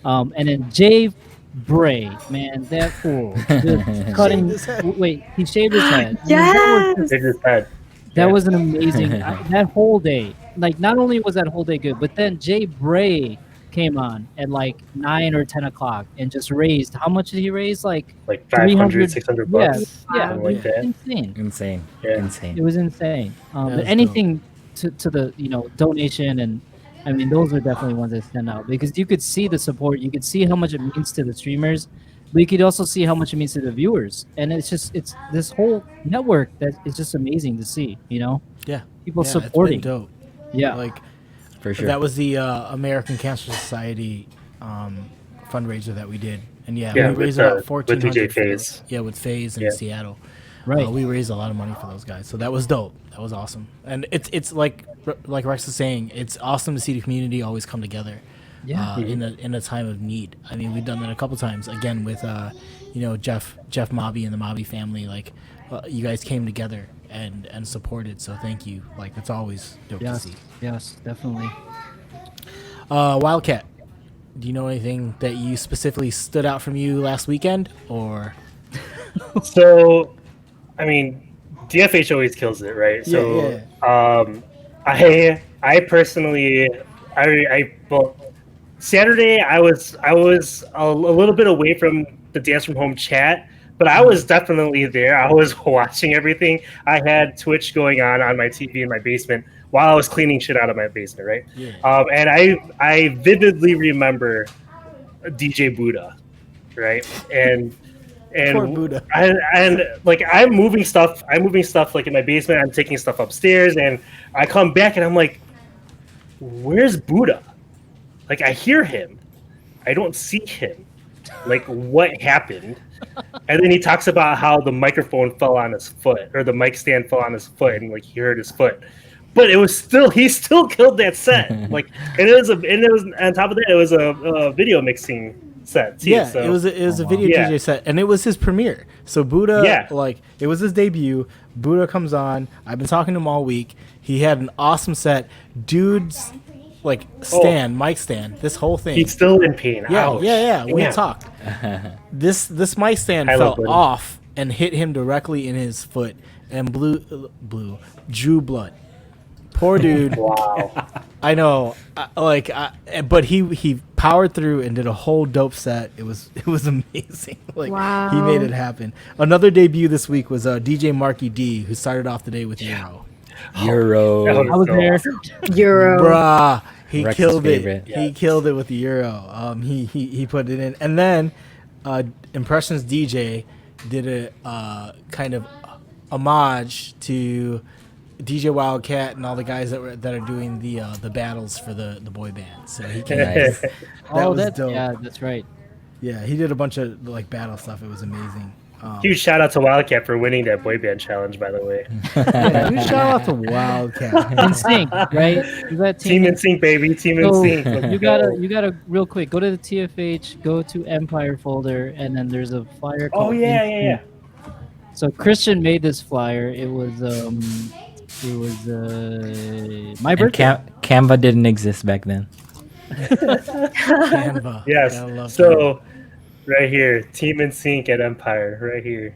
And then Jay Bray, man, that fool, just cutting. his head. Wait, he shaved his head. Yes. They just had That was an amazing that whole day. Like, not only was that whole day good, but then Jay Bray came on at like 9 or 10 o'clock and just raised. How much did he raise? Like 500, 600 bucks. Yeah, something like that. insane. insane, Yeah. insane. It was insane. But was anything to the donation, and I mean, those are definitely ones that stand out because you could see the support. You could see how much it means to the streamers, but you could also see how much it means to the viewers. And it's this whole network that is just amazing to see. Yeah. People Yeah, it's been supporting. dope. Yeah, Like, For sure. that was the American Cancer Society fundraiser that we did. And Yeah, we with, raised with about 1,400 DJ for FaZe. those. Yeah, with FaZe in Yeah. Seattle. right. We raised a lot of money for those guys. So that was dope. That was awesome. And it's like Rex is saying, it's awesome to see the community always come together. Yeah. In a time of need. I mean, we've done that a couple times. Again, with Jeff Mobby and the Mobby family. Like, you guys came together and supported. So thank you. Like, it's always dope to Yes, see. yes, definitely. Wildcat, do you know anything that you specifically stood out from you last weekend, or? So, I mean, DFH always kills it, right? So, I personally, well, Saturday I was a little bit away from the Dance from Home chat, but I was definitely there. I was watching everything. I had Twitch going on my TV in my basement while I was cleaning shit out of my basement, right? Yeah. And I vividly remember DJ Buddha, right? And Poor Buddha. and like I'm moving stuff like in my basement. I'm taking stuff upstairs, and I come back and I'm like, where's Buddha? Like, I hear him, I don't see him. Like, what happened? And then he talks about how the microphone fell on his foot, or the mic stand fell on his foot, and like he hurt his foot. But it was still, he still killed that set. Like, and it was on top of that, it was a video mixing set too. Yeah, so. it was a video DJ set, and it was his premiere. So Buddha, like, it was his debut. Buddha comes on. I've been talking to him all week. He had an awesome set. Dude's like mic stand, this whole thing. He's still in pain. Yeah, Ouch. yeah. We talked. This mic stand fell off and hit him directly in his foot and drew blood. Poor dude. Wow. I know. But he powered through and did a whole dope set. It was amazing. Like, wow. He made it happen. Another debut this week was DJ Marky D, who started off the day with Euro. Euro. I was there. Euro. Bruh. He Rex's killed favorite. it. Yeah. He killed it with the Euro. He put it in. And then Impressions DJ did a kind of homage to DJ Wildcat and all the guys that are doing the battles for the boy band. So he came Nice. that was dope. Yeah, that's right. Yeah, he did a bunch of like battle stuff. It was amazing. Huge shout out to Wildcat for winning that boy band challenge, by the way. Yeah, huge shout out to Wildcat. In sync, right? You got Team in sync, baby. Team in sync. You gotta real quick. Go to the TFH. Go to Empire folder, and then there's a flyer. Oh called yeah. So Christian made this flyer. It was my birthday. Canva didn't exist back then. Canva. Yes. So right here, Team in sync at Empire. Right here.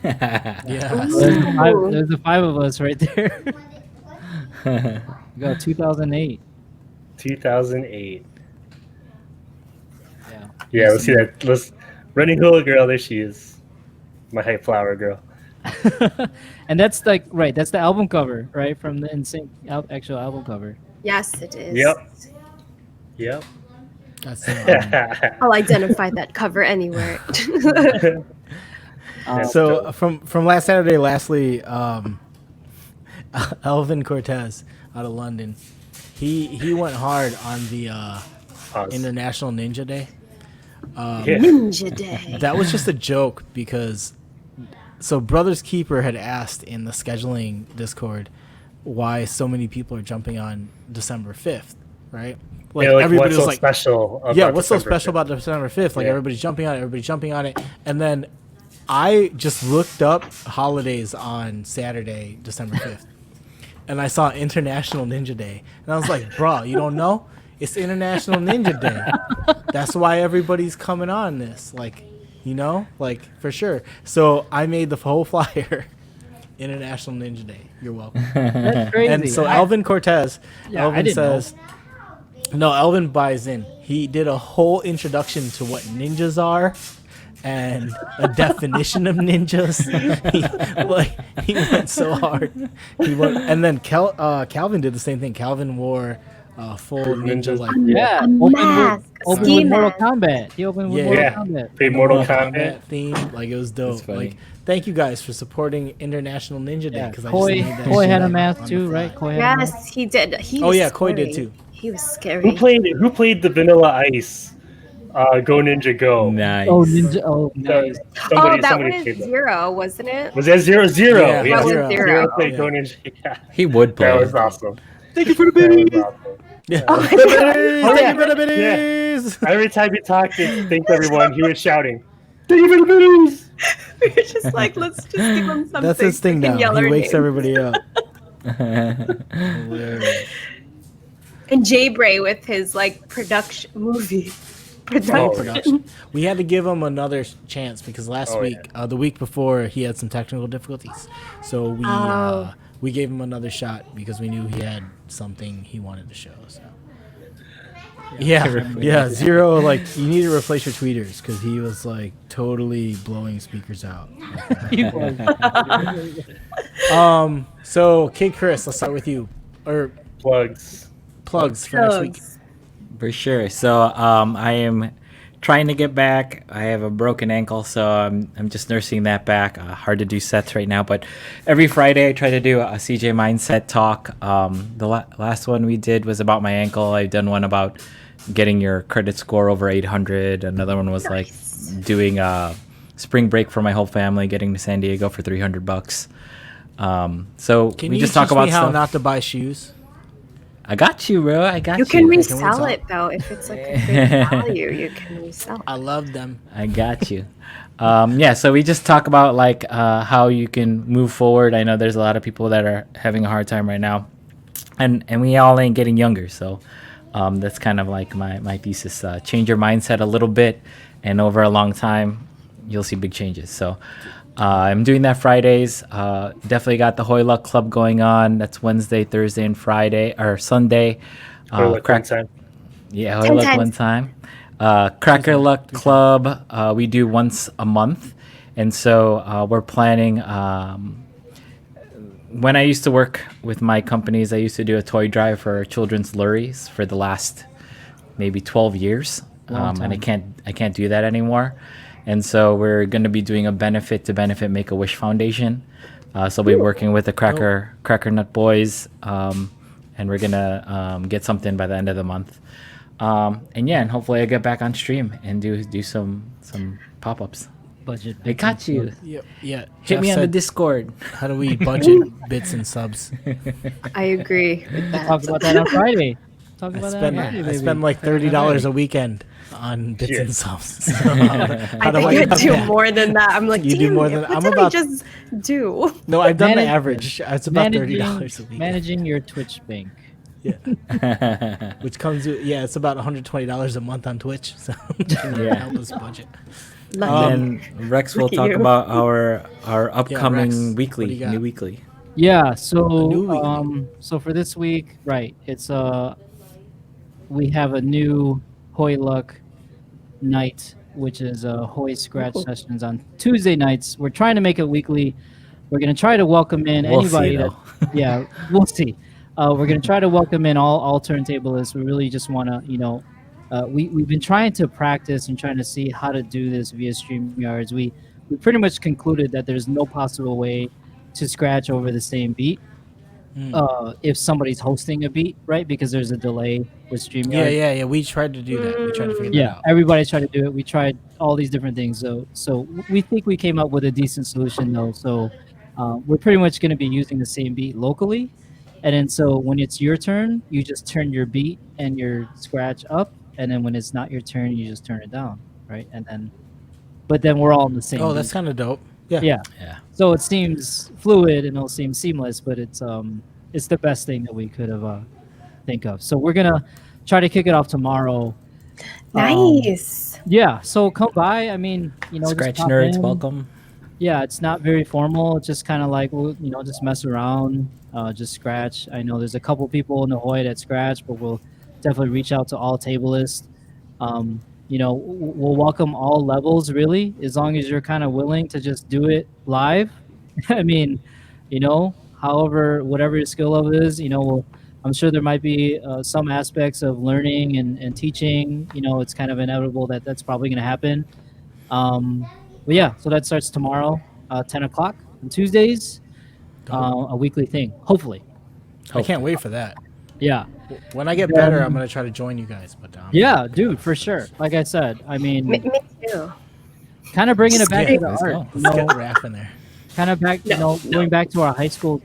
Yes. There's the 5 of us right there. We got 2008. 2008. Yeah. Yeah, let's see that. Let's running hula girl. There she is. My hype flower girl. And that's like that's the album cover, right? From the NSYNC actual album cover. Yes, it is. Yep. That's I'll identify that cover anywhere. so from last Saturday, lastly, Alvin Cortez out of London, he went hard on the International Ninja Day. Ninja Day. That was just a joke because Brothers Keeper had asked in the scheduling Discord why so many people are jumping on December 5th, right? Like, everybody was like, special? What's so special about December 5th? Like, everybody's jumping on it. And then I just looked up holidays on Saturday, December 5th. And I saw International Ninja Day. And I was like, bro, you don't know? It's International Ninja Day. That's why everybody's coming on this. Like, for sure. So I made the whole flyer International Ninja Day. You're welcome. That's crazy. And so Alvin Cortez, Alvin says, no, Alvin buys in. He did a whole introduction to what ninjas are and a definition of ninjas. He went so hard. And then Calvin did the same thing. Calvin wore full ninja open with Mortal Kombat. He opened with Mortal Kombat. Big Mortal Kombat theme. Like, it was dope. Like, thank you guys for supporting International Ninja Day. Because Koi had a mask too, right? Yes, he did. Koi did too. He was scary. Who played the Vanilla Ice? Go Ninja Go. Nice. Oh, Ninja. Oh, nice. That was Zero, wasn't it? Was that 0-0? Yeah, Yeah, that was Zero. Played Go Ninja. Yeah. He would play. That was awesome. Thank you for the biddies. Yeah. Thank you for the biddies. Every time he talked, thanks everyone. He was shouting, "Thank you for the biddies." We're just like, let's just give him something. That's his thing now. He wakes everybody up. And Jay Bray with his production. We had to give him another chance because last week, the week before, he had some technical difficulties. So we gave him another shot because we knew he had something he wanted to show. So Yeah. Zero. Like you need to replace your tweeters because he was like totally blowing speakers out. So KidKris, let's start with you. Or Plugs for next week. For sure. So I am trying to get back. I have a broken ankle, so I'm just nursing that back. Hard to do sets right now, but every Friday I try to do a CJ Mindset talk. The last one we did was about my ankle. I've done one about getting your credit score over 800. Another one was like doing a spring break for my whole family, getting to San Diego for $300. So Can we you just talk teach about me how stuff. not to buy shoes? I got you, bro. I got you. You can resell it though if it's like a good value. You can resell. I love them. I got you. So we just talk about like how you can move forward. I know there's a lot of people that are having a hard time right now, and we all ain't getting younger. So that's kind of like my thesis. Change your mindset a little bit, and over a long time, you'll see big changes. So I'm doing that Fridays. Definitely got the Hoy Luck Club going on. That's Wednesday, Thursday, and Friday or Sunday. Hoy Luck one time. Yeah, Hoy Luck one time. Cracker Luck Club, we do once a month. And so we're planning. When I used to work with my companies, I used to do a toy drive for children's lurries for the last maybe 12 years. And I can't do that anymore. And so we're going to be doing a benefit Make-A-Wish Foundation. So we'll be working with the Cracker Nut Boys, and we're going to get something by the end of the month. And hopefully I get back on stream and do some pop-ups. Budget. I got you. Yeah. Hit me on the Discord. How do we budget bits and subs? I agree with that. Talk about that on Friday. I spend like $30 a weekend on bits and subs. So I think I do more than that. I'm like, you do more than what did I just do? No, I've done the average. It's about $30 a week. Managing your Twitch bank. Yeah. Which comes with, it's about $120 a month on Twitch. So help us budget. And then Rex will talk about our upcoming new weekly. Yeah, so so for this week, right, it's we have a new Hoy Luck night, which is Hoy Scratch sessions on Tuesday nights. We're trying to make it weekly. We're going to try to welcome in anybody we'll see. We're going to try to welcome in all turntablists. We really just want to, we've been trying to practice and trying to see how to do this via StreamYards. We pretty much concluded that there's no possible way to scratch over the same beat if somebody's hosting a beat, right? Because there's a delay with StreamYard. Yeah. We tried to do that. We tried to figure that out. Everybody's tried to do it. We tried all these different things. So we think we came up with a decent solution, though. So we're pretty much going to be using the same beat locally. And then so when it's your turn, you just turn your beat and your scratch up. And then when it's not your turn, you just turn it down, right? But then we're all in the same beat. That's kind of dope. Yeah. So it seems fluid and it'll seem seamless, but it's the best thing that we could have think of. So we're gonna try to kick it off tomorrow. Nice. So come by. I mean, Scratch nerds, welcome. Yeah, it's not very formal. It's just kind of like just mess around, just scratch. I know there's a couple people in the Hoy that scratch, but we'll definitely reach out to all tablists. We'll welcome all levels, really, as long as you're kind of willing to just do it live. I mean, whatever your skill level is, I'm sure there might be some aspects of learning and teaching. It's kind of inevitable that's probably going to happen. So that starts tomorrow, 10 o'clock on Tuesdays, a weekly thing, hopefully. I can't wait for that. Yeah. When I get better, I'm going to try to join you guys. But dude, for sure. Like I said, I mean, me too. Kind of bringing it back to the art. Let's get Raph in there. Kind of back, going back to our high school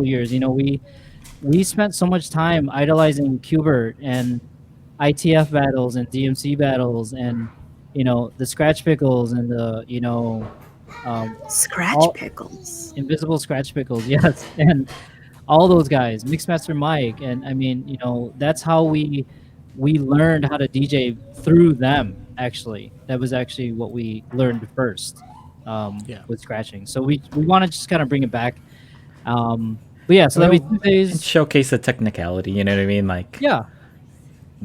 years. We spent so much time idolizing Qbert and ITF battles and DMC battles and the Scratch Pickles and the Pickles, Invisible Scratch Pickles, yes, and all those guys, Mixmaster Mike, and I mean, that's how we learned how to DJ through them. Actually, that was actually what we learned first with scratching. So we want to just kind of bring it back. So that'll be 2 days. Showcase the technicality. You know what I mean? Like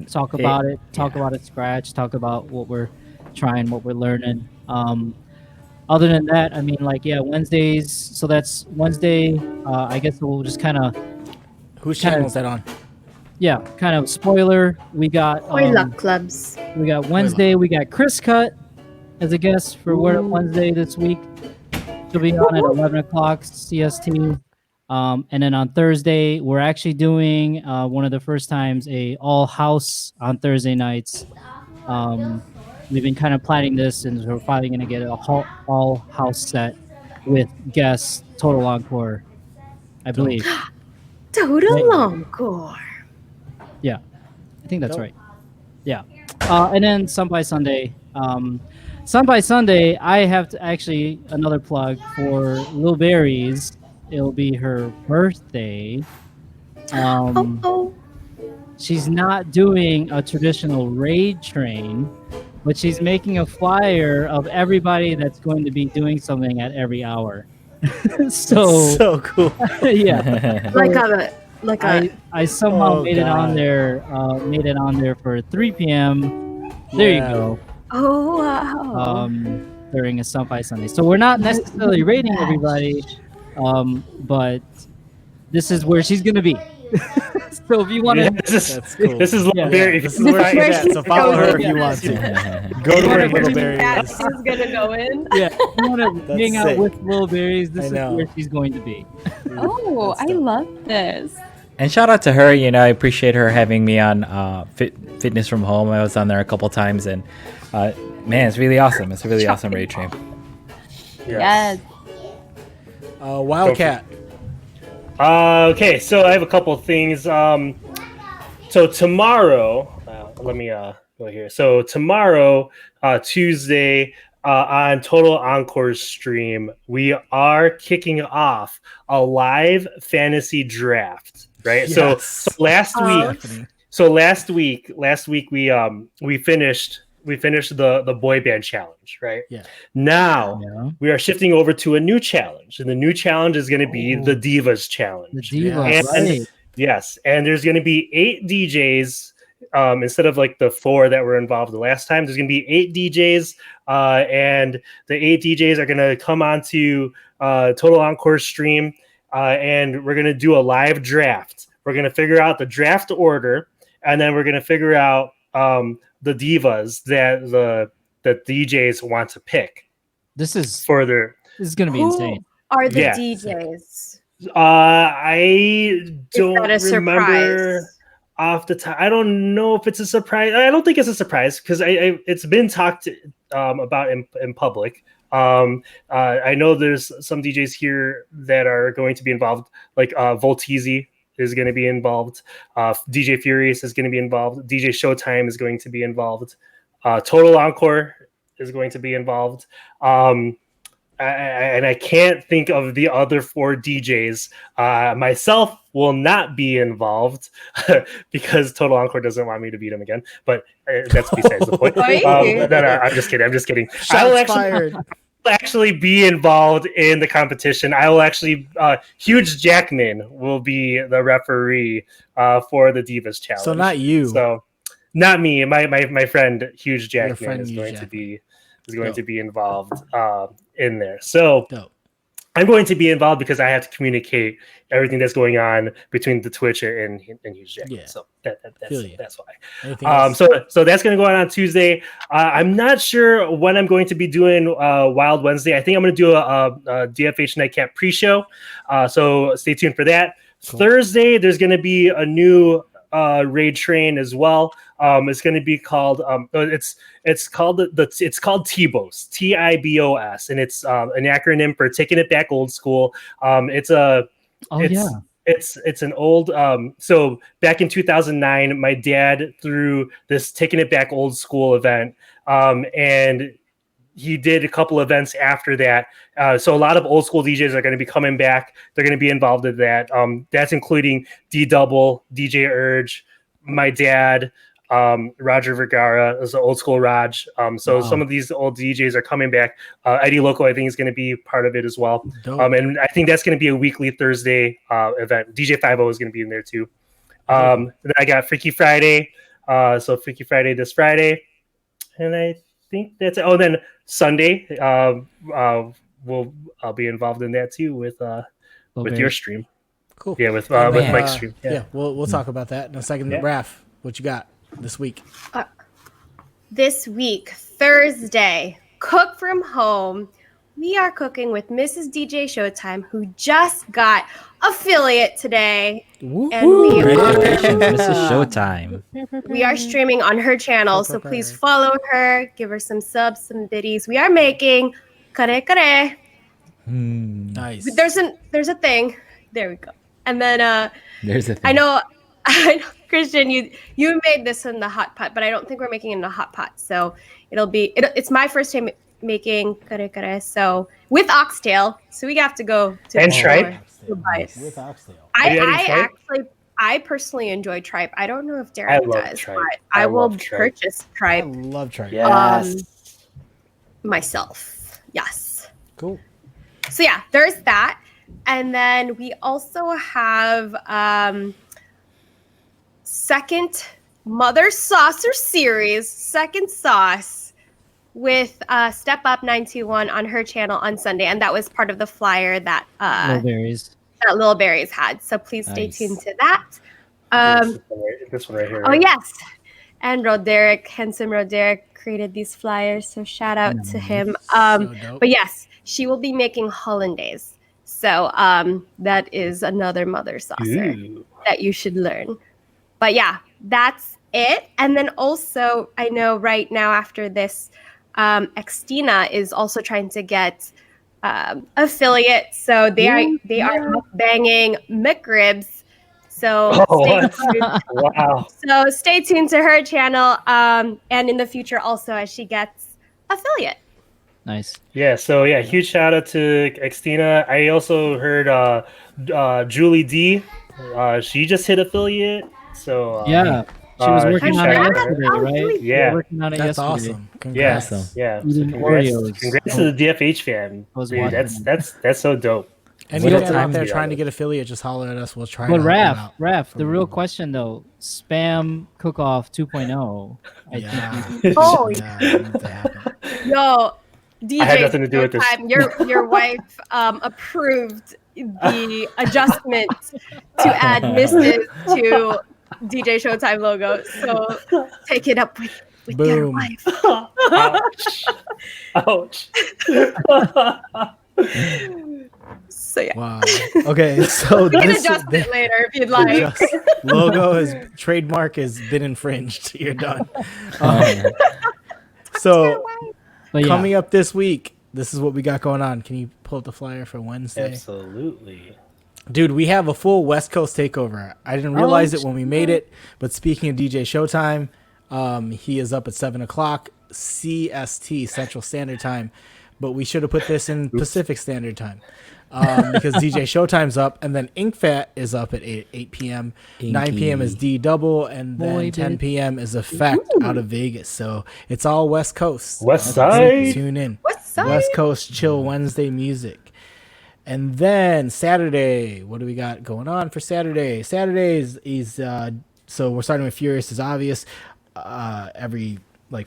talk about it, about it scratch, talk about what we're trying, what we're learning. Other than that, I mean, like, Wednesdays. So that's Wednesday. I guess we'll just kind of. Whose channel is that on? Yeah, kind of spoiler. We got clubs. We got Wednesday. We got Chris Cut as a guest for Word Up Wednesday this week. She'll be on at 11 o'clock CST. And then on Thursday, we're actually doing one of the first times a all house on Thursday nights. We've been kind of planning this, and we're finally going to get a all house set with guests, total encore, I believe. Total encore. Yeah, I think that's right. Yeah. And then Sun by Sunday. Sun by Sunday, I have to actually another plug for Lil Berries. It'll be her birthday. She's not doing a traditional raid train, but she's making a flyer of everybody that's going to be doing something at every hour. So cool. Yeah. I somehow made it on there. Made it on there for 3 p.m. There you go. Oh wow. During a Sun by Sunday. So we're not necessarily rating everybody, but this is where she's gonna be. So if you want to, that's cool. This is very. This is where she's at. So follow her if you want to. Go to where Little Berries. She's gonna go in. Yeah, if you want to hang out with Little Berries, this is where she's going to be. Oh, I love this. And shout out to her. You know, I appreciate her having me on Fitness from Home. I was on there a couple times, and man, it's really awesome. It's a really awesome raid train. Yes. Wildcat. Okay, so I have a couple of things. So tomorrow, let me go here. So tomorrow, Tuesday, on Total Encore's stream, we are kicking off a live fantasy draft. Right. Yes. So last week we finished the boy band challenge, right? Yeah. Now we are shifting over to a new challenge, and the new challenge is going to be the Divas challenge. The Divas, right. Yes, and there's going to be 8 DJs instead of like the 4 that were involved the last time. There's going to be 8 DJs, and the 8 DJs are going to come onto Total Encore stream, and we're going to do a live draft. We're going to figure out the draft order, and then we're going to figure out the divas that the DJs want to pick. This is going to be insane. Are the DJs? I don't remember off the top. I don't know if it's a surprise. I don't think it's a surprise because it's been talked about in public. I know there's some DJs here that are going to be involved, like Volteezy is going to be involved. DJ Furious is going to be involved. DJ Showtime is going to be involved. Total Encore is going to be involved. And I can't think of the other 4 DJs. Myself will not be involved because Total Encore doesn't want me to beat him again. But that's besides the point. No, I'm just kidding. Shots fired. Actually be involved in the competition. I will actually Huge Jackman will be the referee for the Divas challenge. So not you. So not me. My friend Huge Jackman is going to be involved in there. So dope. I'm going to be involved because I have to communicate everything that's going on between the Twitch and Huge Jackman. Yeah. So that's why. So that's going to go on Tuesday. I'm not sure when I'm going to be doing Wild Wednesday. I think I'm going to do a DFH Nightcap pre-show. So stay tuned for that. Cool. Thursday, there's going to be a new raid train as well. It's going to be called it's called TIBOS, TIBOS, and it's an acronym for Taking It Back Old School. It's an old so back in 2009 my dad threw this Taking It Back Old School event, and he did a couple events after that. So a lot of old school DJs are going to be coming back. They're going to be involved in that. That's including D-Double, DJ Urge, my dad, Roger Vergara is the old school Raj. Some of these old DJs are coming back. Eddie Loco, I think, is going to be part of it as well. And I think that's going to be a weekly Thursday event. DJ 50 is going to be in there too. Then I got Freaky Friday. So Freaky Friday this Friday, and I think that's it. Oh, then Sunday, I'll be involved in that too with your stream. Cool. Yeah, with then, Mike's stream. Yeah, we'll talk about that in a second. Yeah. Raph, what you got this week? This week, Thursday, Cook from Home. We are cooking with Mrs. DJ Showtime, who just got affiliate today. Woo-hoo. And we Mrs. Showtime. We are streaming on her channel, so please follow her, give her some subs, some biddies. We are making kare kare. Nice. There's a thing. There we go. And then There's a thing. I know, Christian, you made this in the hot pot, but I don't think we're making it in the hot pot. So it's my first time making kare kare, so with oxtail. So we have to go to and the tripe with oxtail. I personally enjoy tripe. I don't know if Derek does, tripe. but I will purchase I tripe love tripe. Yes. myself. Yes. Cool. So yeah, there's that. And then we also have second Mother Saucer series, second sauce with Step Up 921 on her channel on Sunday. And that was part of the flyer that Little Berries had. So please stay tuned to that. This one right here. Oh, yes. And Roderick, handsome Roderick, created these flyers. So shout out to him. But yes, she will be making hollandaise. So that is another Mother Saucer that you should learn. But yeah, that's it. And then also, I know right now after this, Xtina is also trying to get affiliate. So they are banging McRibs. So stay tuned. Wow. So stay tuned to her channel, and in the future also as she gets affiliate. Nice. Yeah, so huge shout out to Xtina. I also heard Julie D. She just hit affiliate. So she was working on it yesterday, Oh, right? really? Yeah, Working on it That's yesterday. awesome. Congrats. yeah. So Eating Oreos. congrats to the DFH fan. Dude, that's so dope. And What you a guys out time there to be trying to get affiliate, just holler at us. We'll try. But to help them out. Raph, the real question though, spam cook-off 2.0 Yeah. Oh, Yeah, it needs to happen. Yo, DJ, I had nothing to do with this. Your wife approved the adjustment to add Mrs. to DJ Showtime logo. So take it up with your Boom. wife. Ouch. So yeah. Wow. Okay, so We can this adjust it later if you'd like. trademark has been infringed. You're done. So But yeah, coming up this week, this is what we got going on. Can you pull up the flyer for Wednesday? Absolutely. Dude, we have a full West Coast takeover. I didn't realize it when we made it, but speaking of DJ Showtime, he is up at 7 o'clock CST, Central Standard Time, but we should have put this in Pacific Standard Time because DJ Showtime's up, and then Ink Fat is up at 8 p.m. 9 p.m. is D Double, and then 10 p.m. is Effect out of Vegas. So it's all West Coast. West Side. Tune in. West Side. West Coast Chill Wednesday music. And then Saturday, what do we got going on for Saturday? Saturday is so we're starting with Furious is obvious. Every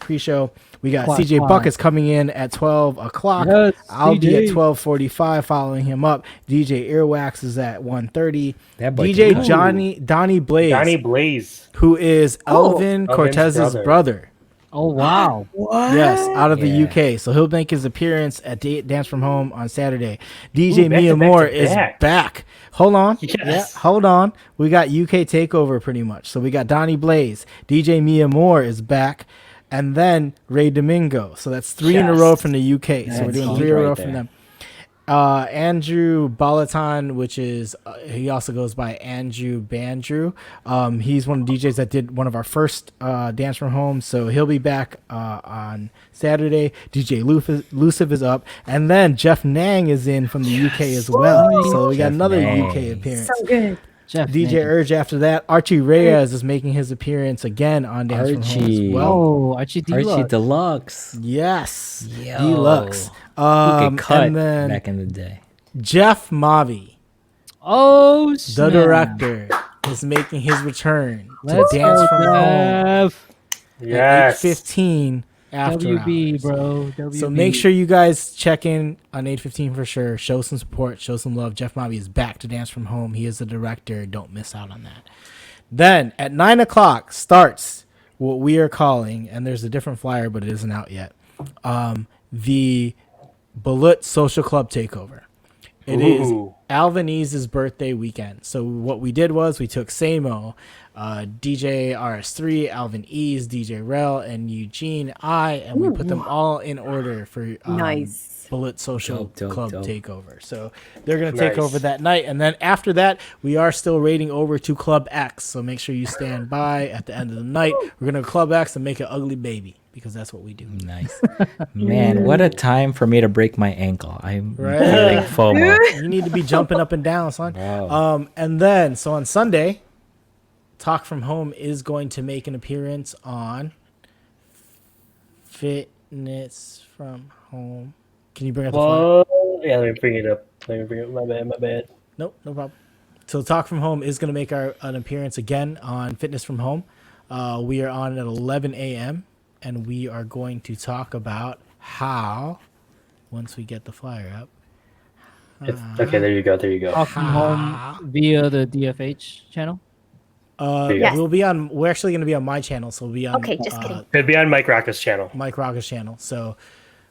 pre-show, we got CJ Buckets coming in at 12 o'clock. Yes, I'll be at CJ. 12:45 following him up. DJ Earwax is at 1:30. That boy DJ can- Donnie Blaze, Donnie Blaze. who is Elvin Cortez's brother. oh wow, Yes, out of the Yeah. UK. So he'll make his appearance at Dance From Home on Saturday. DJ Ooh, back Mia to back Moore to is back. back. Hold on. Yes. Yeah, hold on. We got UK takeover pretty much. So we got Donnie Blaze. DJ Mia Moore is back. And then Ray Domingo. So that's 3 in a row from the UK. So we're That's doing huge 3 in a right row from there. them. Andrew Balaton, which is he also goes by Andrew Bandrew. He's one of the DJs that did one of our first Dance From Home, so he'll be back on Saturday. DJ Luciv is up, and then Jeff Nang is in from the UK as well. So we got Jeff another Nang. UK appearance. So good. Jeff. DJ man. Urge after that. Archie Reyes is making his appearance again on Dance From Home as Archie. well. Oh, Archie Deluxe. Archie Deluxe. Yes, Yo. Deluxe. Who could cut And then back in the day. Jeff Mavi, Oh, the snap. director is making his return to Let's Dance go, from Home Jeff. at 8:15 after WB, hours. bro. WB. So make sure you guys check in on 8:15 for sure. Show some support. Show some love. Jeff Mobby is back to Dance from Home. He is the director. Don't miss out on that. Then at 9 o'clock starts what we are calling, and there's a different flyer, but it isn't out yet, the Balut Social Club Takeover. It is Alvanise's birthday weekend. So what we did was we took Samo, DJ RS3, Alvin Ease, DJ Rel, and Eugene and we put them all in order for Nice. Balut Social Club dope. Takeover. So they're going to take over that night. And then after that, we are still raiding over to Club X. So make sure you stand by at the end of the night. We're going to Club X and make an ugly baby because that's what we do. Nice. Man, what a time for me to break my ankle. I'm Right. feeling FOMO. You need to be jumping up and down, son. Wow. And then, so on Sunday, Talk From Home is going to make an appearance on Fitness From Home. Can you bring up the flyer? Yeah, let me bring it up. My bad. Nope, no problem. So Talk From Home is going to make an appearance again on Fitness From Home. We are on at 11 a.m. and we are going to talk about how, once we get the flyer up. Okay, there you go. Talk from home via the DFH channel. Yes. We're actually going to be on my channel, so we'll be on Okay, just kidding. It'd be on Mike Rocca's channel. Mike Rocca's channel. So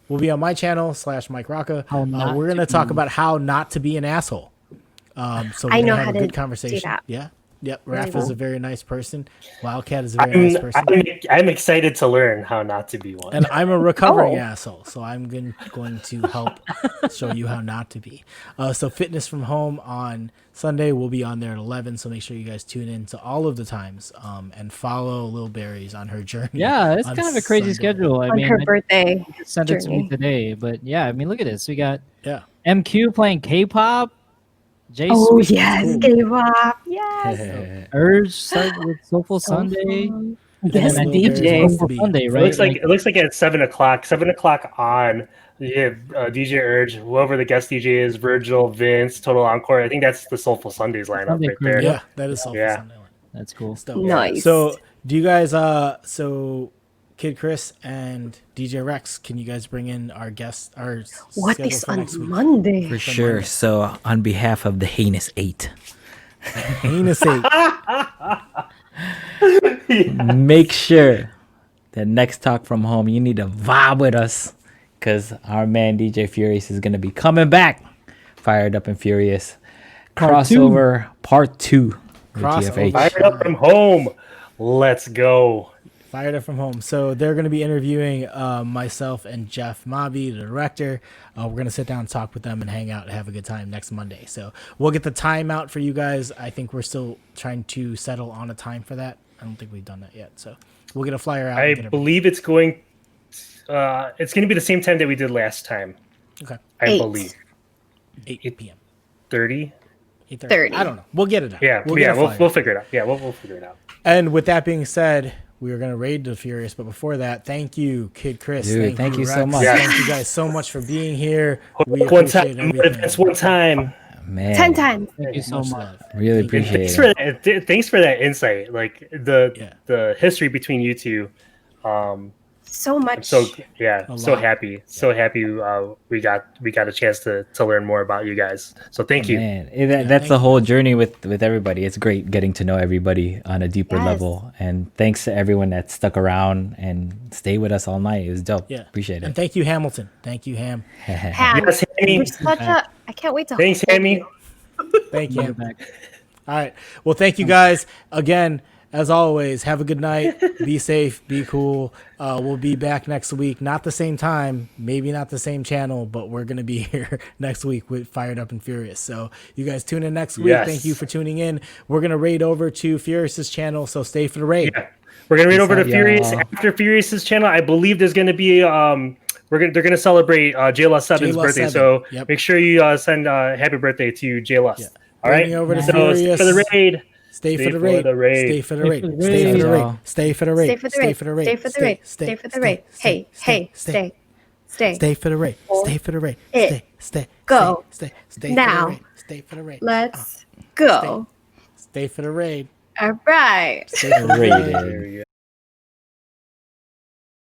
we'll be on my channel / Mike Rocca. We're going to talk about how not to be an asshole. So we're I know gonna have how a to good do conversation. that. Yeah. Yep. Raph is a very nice person. Wildcat is a very nice person. I'm excited to learn how not to be one. And I'm a recovering asshole, so I'm going to help show you how not to be. So Fitness From Home on Sunday will be on there at 11, so make sure you guys tune in to all of the times and follow Lil Berries on her journey. Yeah, it's on kind of a crazy Sunday. schedule. I On mean, her birthday. I just sent it to me journey. today, but yeah, I mean, look at this. We got Yeah. MQ playing K-pop. Jay Oh, Sweet, yes. K-pop. Yes. Urge started with Soulful Sunday. Yes, then DJ. Soulful Sunday, It right? looks like at 7:00. 7:00 on. You have DJ Urge, whoever the guest DJ is, Virgil, Vince, Total Encore. I think that's the Soulful Sundays lineup Sunday right crew, there. Yeah, that is Soulful Yeah. Sunday. That's cool. Dope. Nice. So do you guys so KidKris and DJ Rex, can you guys bring in our guests, our What schedule is for on next week? Monday? For sure. So on behalf of the Heinous Eight, Heinous Eight. make sure that next Talk From Home, you need to vibe with us because our man DJ Furious is going to be coming back. Fired Up and Furious. Crossover Part 2 with Crossover. TFH. Fired Up From Home. Let's go. Fired Up From Home. So they're going to be interviewing myself and Jeff Mobby, the director. We're going to sit down and talk with them and hang out and have a good time next Monday. So we'll get the time out for you guys. I think we're still trying to settle on a time for that. I don't think we've done that yet. So we'll get a flyer out. I believe it's going to be the same time that we did last time. Okay. I 8. believe 8 p.m. 30. 8:30. I don't know. We'll get it out. Yeah, We'll get a flyer. we'll figure it out. Yeah, we'll figure it out. And with that being said, we are going to raid the Furious, but before that, thank you, KidKris. Dude, thank you so Rex. much. Thank you guys so much for being here. We One appreciate time. everything. It's one time. Man, 10 times. Thank you so Much much. love. really Thank you. appreciate it. Thanks for that insight. Like the history between you two. So much. So A so lot. happy. So happy we got a chance to learn more about you guys. So thank you. Man, that's the whole journey with everybody. It's great getting to know everybody on a deeper Yes. level. And thanks to everyone that stuck around and stayed with us all night. It was dope. Yeah. Appreciate And it. thank you, Hamilton. Thank you, Ham. Ham. Yes, Hammy. You're such a. I can't wait to. Thanks, hold Hammy. you. Thank you. Back. All right. Well, thank you guys again. As always, have a good night. Be safe. Be cool. We'll be back next week. Not the same time, maybe not the same channel, but we're going to be here next week with Fired Up and Furious. So you guys tune in next week. Yes. Thank you for tuning in. We're going to raid over to Furious's channel, so stay for the raid. Yeah. We're gonna read over to out, Furious y'all. after Furious's channel. I believe there's gonna be they're gonna celebrate JLaw 7's JLaw birthday. 7. So Yep. make sure you send happy birthday to JLaw. Yeah. All right. Bring me over to So Furious. for the raid. Stay for the raid. Stay for the raid. Stay for the raid. Stay for the raid. Stay for the raid. Stay for the raid. Stay for the raid. Hey, hey, stay. Stay. Stay for the raid. Stay for the raid. It. Stay. Go. Stay. Stay. Now. For the raid. Stay for the raid. Let's go. Stay for the raid. All right. Stay for the Raid. raid. There we go.